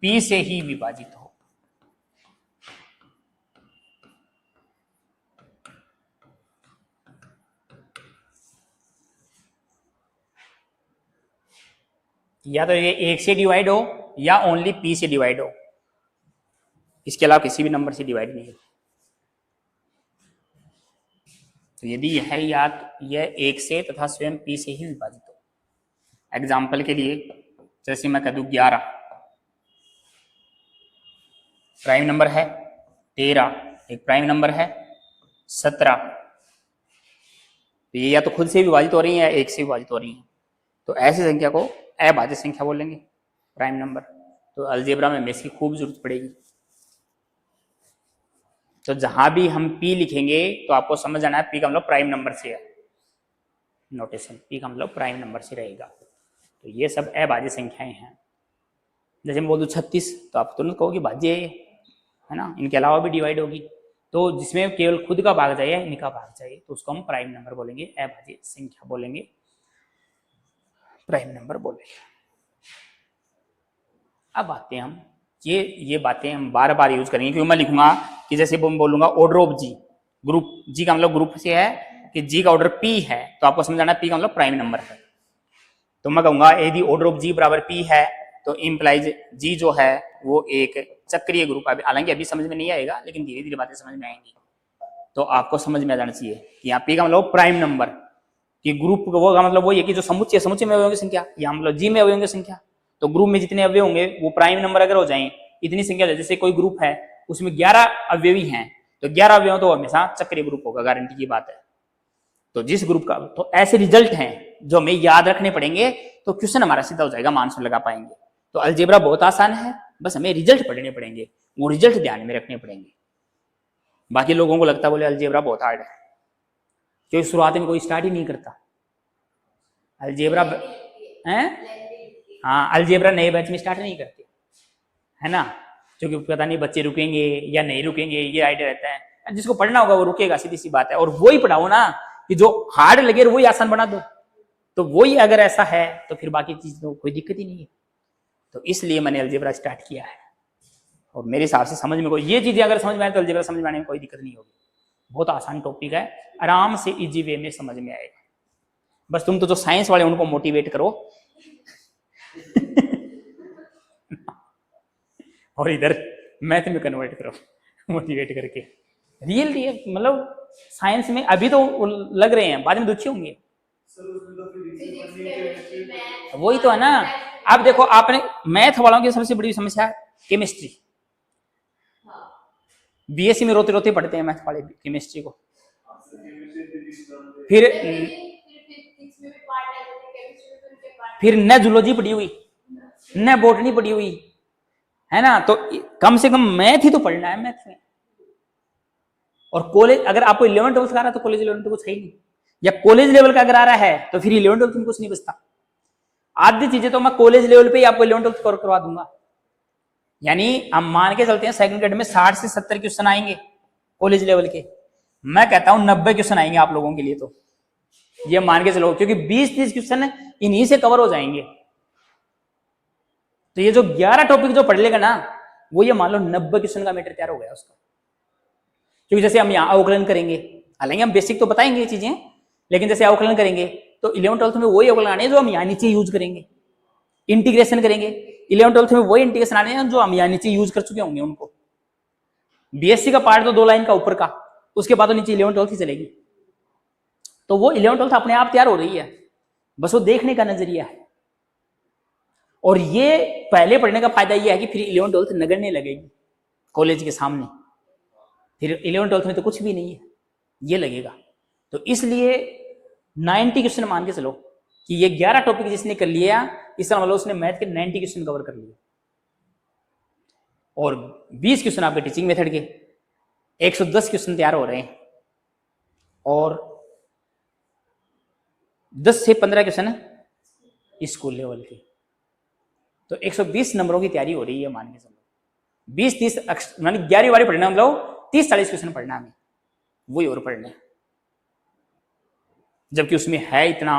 p से ही विभाजित हो। या तो ये एक से डिवाइड हो या ओनली p से डिवाइड हो, इसके अलावा किसी भी नंबर से डिवाइड नहीं हो। तो यदि यह एक से तथा स्वयं p से ही विभाजित हो। एग्जाम्पल के लिए जैसे मैं कह दूं 11 प्राइम नंबर है, 13 एक प्राइम नंबर है, 17 तो ये या तो खुद से विभाजित हो रही है या एक से विभाजित हो रही है। तो ऐसी संख्या को अभाज्य संख्या बोलेंगे, प्राइम नंबर। तो अलजेब्रा में इसकी खूब जरूरत पड़ेगी। तो जहां भी हम p लिखेंगे तो आपको समझ आना है p का मतलब प्राइम नंबर से है, नोटेशन p का मतलब प्राइम नंबर से रहेगा। तो ये सब अभाज्य संख्याएं हैं। जैसे मैं बोल दूं 36 तो आप तुरंत कहोगे भाज्य है ना, इनके अलावा भी डिवाइड होगी। तो जिसमें केवल खुद का भाग जाए, इनका भाग जाए, तो उसको हम प्राइम नंबर बोलेंगे, अभाज्य संख्या बोलेंगे, प्राइम नंबर बोलेंगे। अब आते हैं हम ये बातें हम बार बार यूज करेंगे, क्योंकि मैं लिखूंगा कि जैसे मैं बोलूंगा ऑर्डर ऑफ जी, ग्रुप जी का मतलब ग्रुप से है कि जी का ऑर्डर p है, तो आपको समझाना p का मतलब प्राइम नंबर है। तो मैं कहूंगा यदि ऑर्डर ऑफ जी बराबर p है तो इंप्लाइज जी जो है वो एक चक्रीय ग्रुप है। हालांकि अभी समझ में नहीं आएगा, लेकिन धीरे धीरे बातें समझ में आएंगी। तो आपको समझ में आ जाना चाहिए कि यहाँ p का मतलब प्राइम नंबर कि ग्रुप वो का मतलब वो ये कि जो समुच्चय में अवयवों की संख्या, या मतलब जी में अवयवों की संख्या। तो ग्रुप में जितने अवयव होंगे वो प्राइम नंबर अगर हो जाएं इतनी संख्या, जैसे कोई ग्रुप है उसमें 11 अवयवी हैं तो 11 अवयव तो हमेशा चक्रीय ग्रुप होगा, गारंटी की बात है। तो जिस ग्रुप का, तो ऐसे रिजल्ट हैं जो हमें याद रखने पड़ेंगे, तो क्वेश्चन हमारा सीधा हो जाएगा, आंसर लगा पाएंगे। तो अलजेब्रा बहुत आसान है, बस हमें रिजल्ट पढ़ने पड़ेंगे, वो रिजल्ट ध्यान में रखने पड़ेंगे। बाकी लोगों को लगता बोले अलजेब्रा बहुत हार्ड है, क्योंकि शुरुआत में कोई स्टार्ट ही नहीं करता अलजेब्रा है। हाँ, अलजेब्रा नए बैच में स्टार्ट नहीं करते है ना, क्योंकि पता नहीं बच्चे रुकेंगे या नहीं रुकेंगे, ये आइडिया रहता है। जिसको पढ़ना होगा वो रुकेगा, सीधी सी बात है। और वही पढ़ाओ ना कि जो हार्ड लगे वही आसान बना दो। तो वही अगर ऐसा है तो फिर बाकी चीज तो कोई दिक्कत ही नहीं है। तो इसलिए मैंने अलजेब्रा स्टार्ट किया है, और मेरे हिसाब से समझ में कोई ये चीजें अगर समझ में आए तो अलजेब्रा समझ में आने में कोई दिक्कत नहीं होगी। बहुत आसान टॉपिक है, आराम से इजी वे में समझ में आएगा। बस तुम तो जो साइंस वाले उनको मोटिवेट करो और इधर मैथ में कन्वर्ट करो मोटिवेट करके। रियल रियल मतलब साइंस में अभी तो लग रहे हैं, बाद में दुखी होंगे। वही तो है ना। अब देखो आपने मैथ वालों की सबसे बड़ी समस्या केमिस्ट्री, बीएससी में रोते रोते पढ़ते हैं मैथ वाले केमिस्ट्री को। फिर न जूलॉजी पढ़ी हुई न बॉटनी पढ़ी हुई है ना, तो कम से कम मैथ ही तो पढ़ना है मैथ में। और कॉलेज अगर आपको 11 12 का आ रहा है तो कॉलेज 11 तो कुछ है ही नहीं, या कॉलेज लेवल का अगर आ रहा है तो फिर 11 12 में कुछ नहीं बचता। आधी चीजें तो मैं कॉलेज लेवल पे ही आपको 11 12 कवर करवा दूंगा। यानी हम मान के चलते हैं सेकंड ग्रेड में 60 से 70 क्वेश्चन आएंगे कॉलेज लेवल के, मैं कहता हूं 90 क्वेश्चन आएंगे आप लोगों के लिए, तो ये मान के चलो, क्योंकि 20-30 क्वेश्चन इन्हीं से कवर हो जाएंगे। तो ये जो 11 टॉपिक जो पढ़ लेगा ना, वो ये मान लो 90 क्वेश्चन का मैटर तैयार हो गया उसका। क्योंकि जैसे हम यहाँ अवकलन करेंगे, हालांकि हम बेसिक तो बताएंगे ये चीजें, लेकिन जैसे अवकलन करेंगे तो 11 12 में वही अवकलन आने जो हम यहाँ नीचे यूज करेंगे। इंटीग्रेशन करेंगे 11 12 में वही इंटीग्रेशन आने हैं जो हम यहाँ नीचे यूज कर चुके होंगे उनको। बीएससी का पार्ट तो 2 लाइन का ऊपर का, उसके बाद तो नीचे 11 12 ही चलेगी। तो वो 11 12 अपने आप तैयार हो रही है, बस वो देखने का नजरिया है। और ये पहले पढ़ने का फायदा ये है कि फिर 11 12 नगरने लगेगी कॉलेज के सामने, फिर 11 12 में तो कुछ भी नहीं है, ये लगेगा। तो इसलिए 90 क्वेश्चन मान के चलो कि ये 11 टॉपिक जिसने कर लिया, इसका मतलब उसने मैथ के 90 क्वेश्चन कवर कर लिए। और 20 क्वेश्चन आपके टीचिंग मेथड के, 110 क्वेश्चन तैयार हो रहे हैं, और 10 से 15 क्वेश्चन स्कूल लेवल के। तो 120 नंबरों की तैयारी हो रही है मान के चलो। 20-30 मानी 11 बारी पढ़ना, मतलब 30-40 क्वेश्चन पढ़ना हमें, वही और पढ़ना, जबकि उसमें है इतना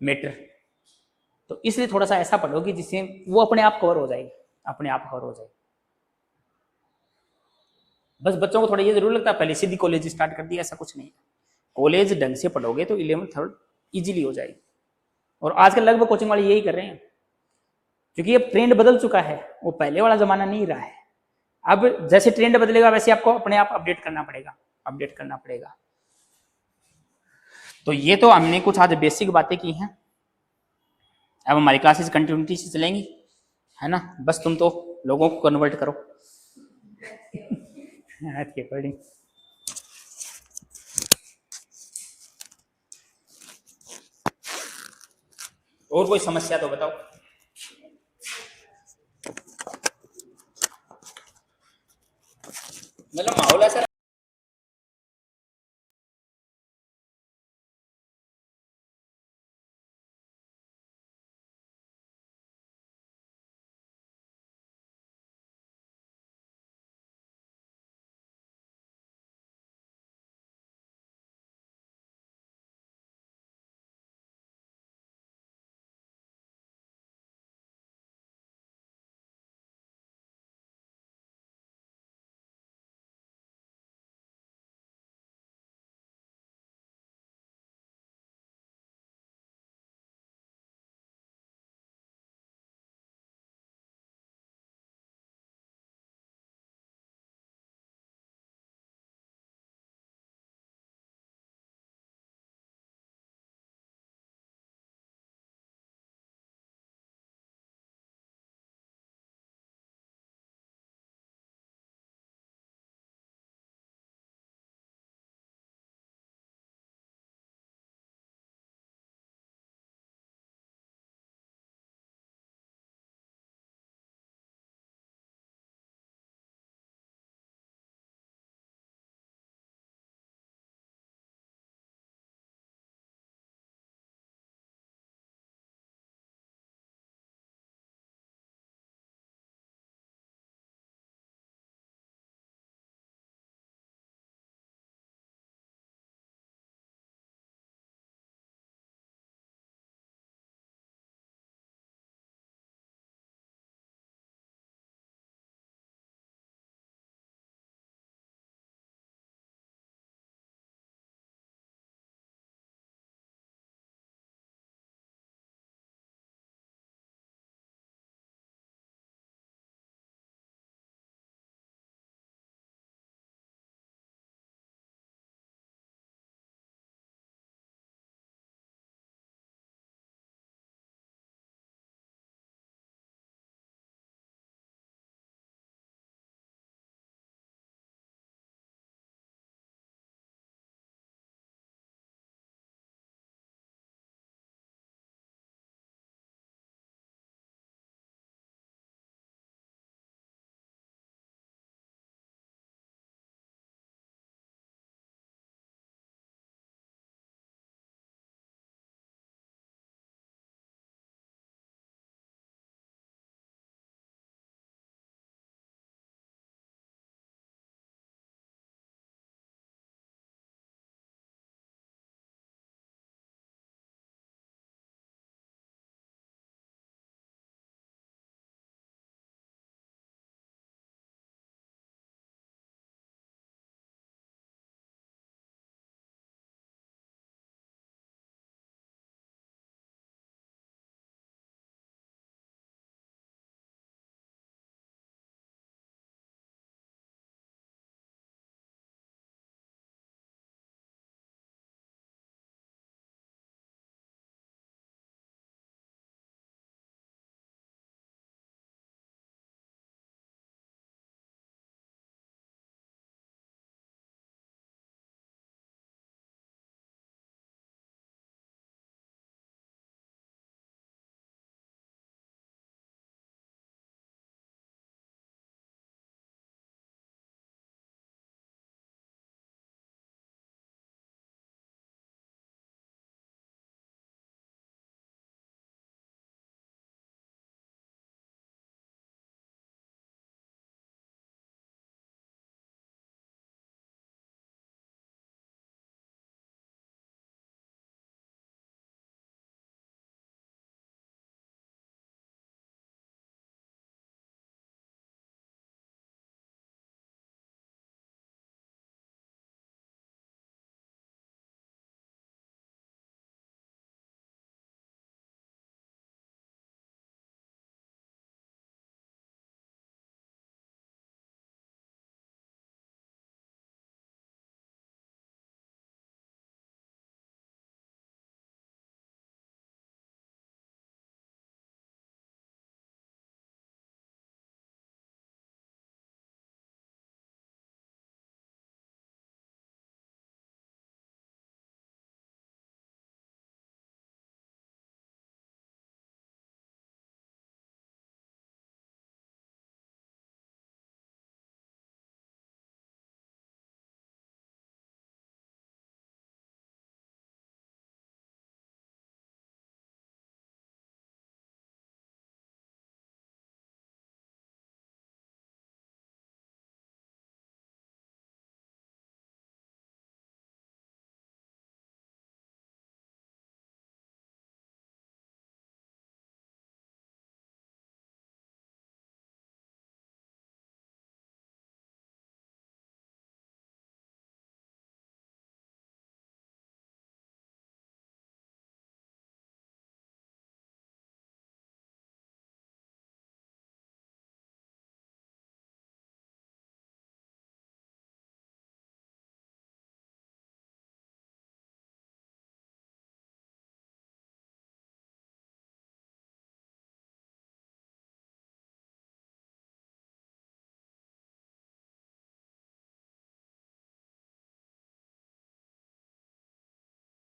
मैटर। तो इसलिए थोड़ा सा ऐसा पढ़ो कि जिससे वो अपने आप कवर हो जाएगी, अपने आप कवर हो जाएगी। बस बच्चों को थोड़ा ये जरूर लगता है पहले सीधी कॉलेज स्टार्ट कर दिया, ऐसा कुछ नहीं है। कॉलेज ढंग से पढ़ोगे तो 11th 3rd इजीली हो जाएगी। और आजकल लगभग कोचिंग वाले यही कर रहे हैं, क्योंकि अब ट्रेंड बदल चुका है, वो पहले वाला जमाना नहीं रहा है। अब जैसे ट्रेंड बदलेगा वैसे आपको अपने आप अपडेट करना पड़ेगा। तो ये तो हमने कुछ आज बेसिक बातें की हैं। अब हमारी क्लासेस कंटिन्यूटी से चलेंगी, है ना। बस तुम तो लोगों को कन्वर्ट करो के अकॉर्डिंग। और कोई समस्या तो बताओ। मतलब माहौल ऐसा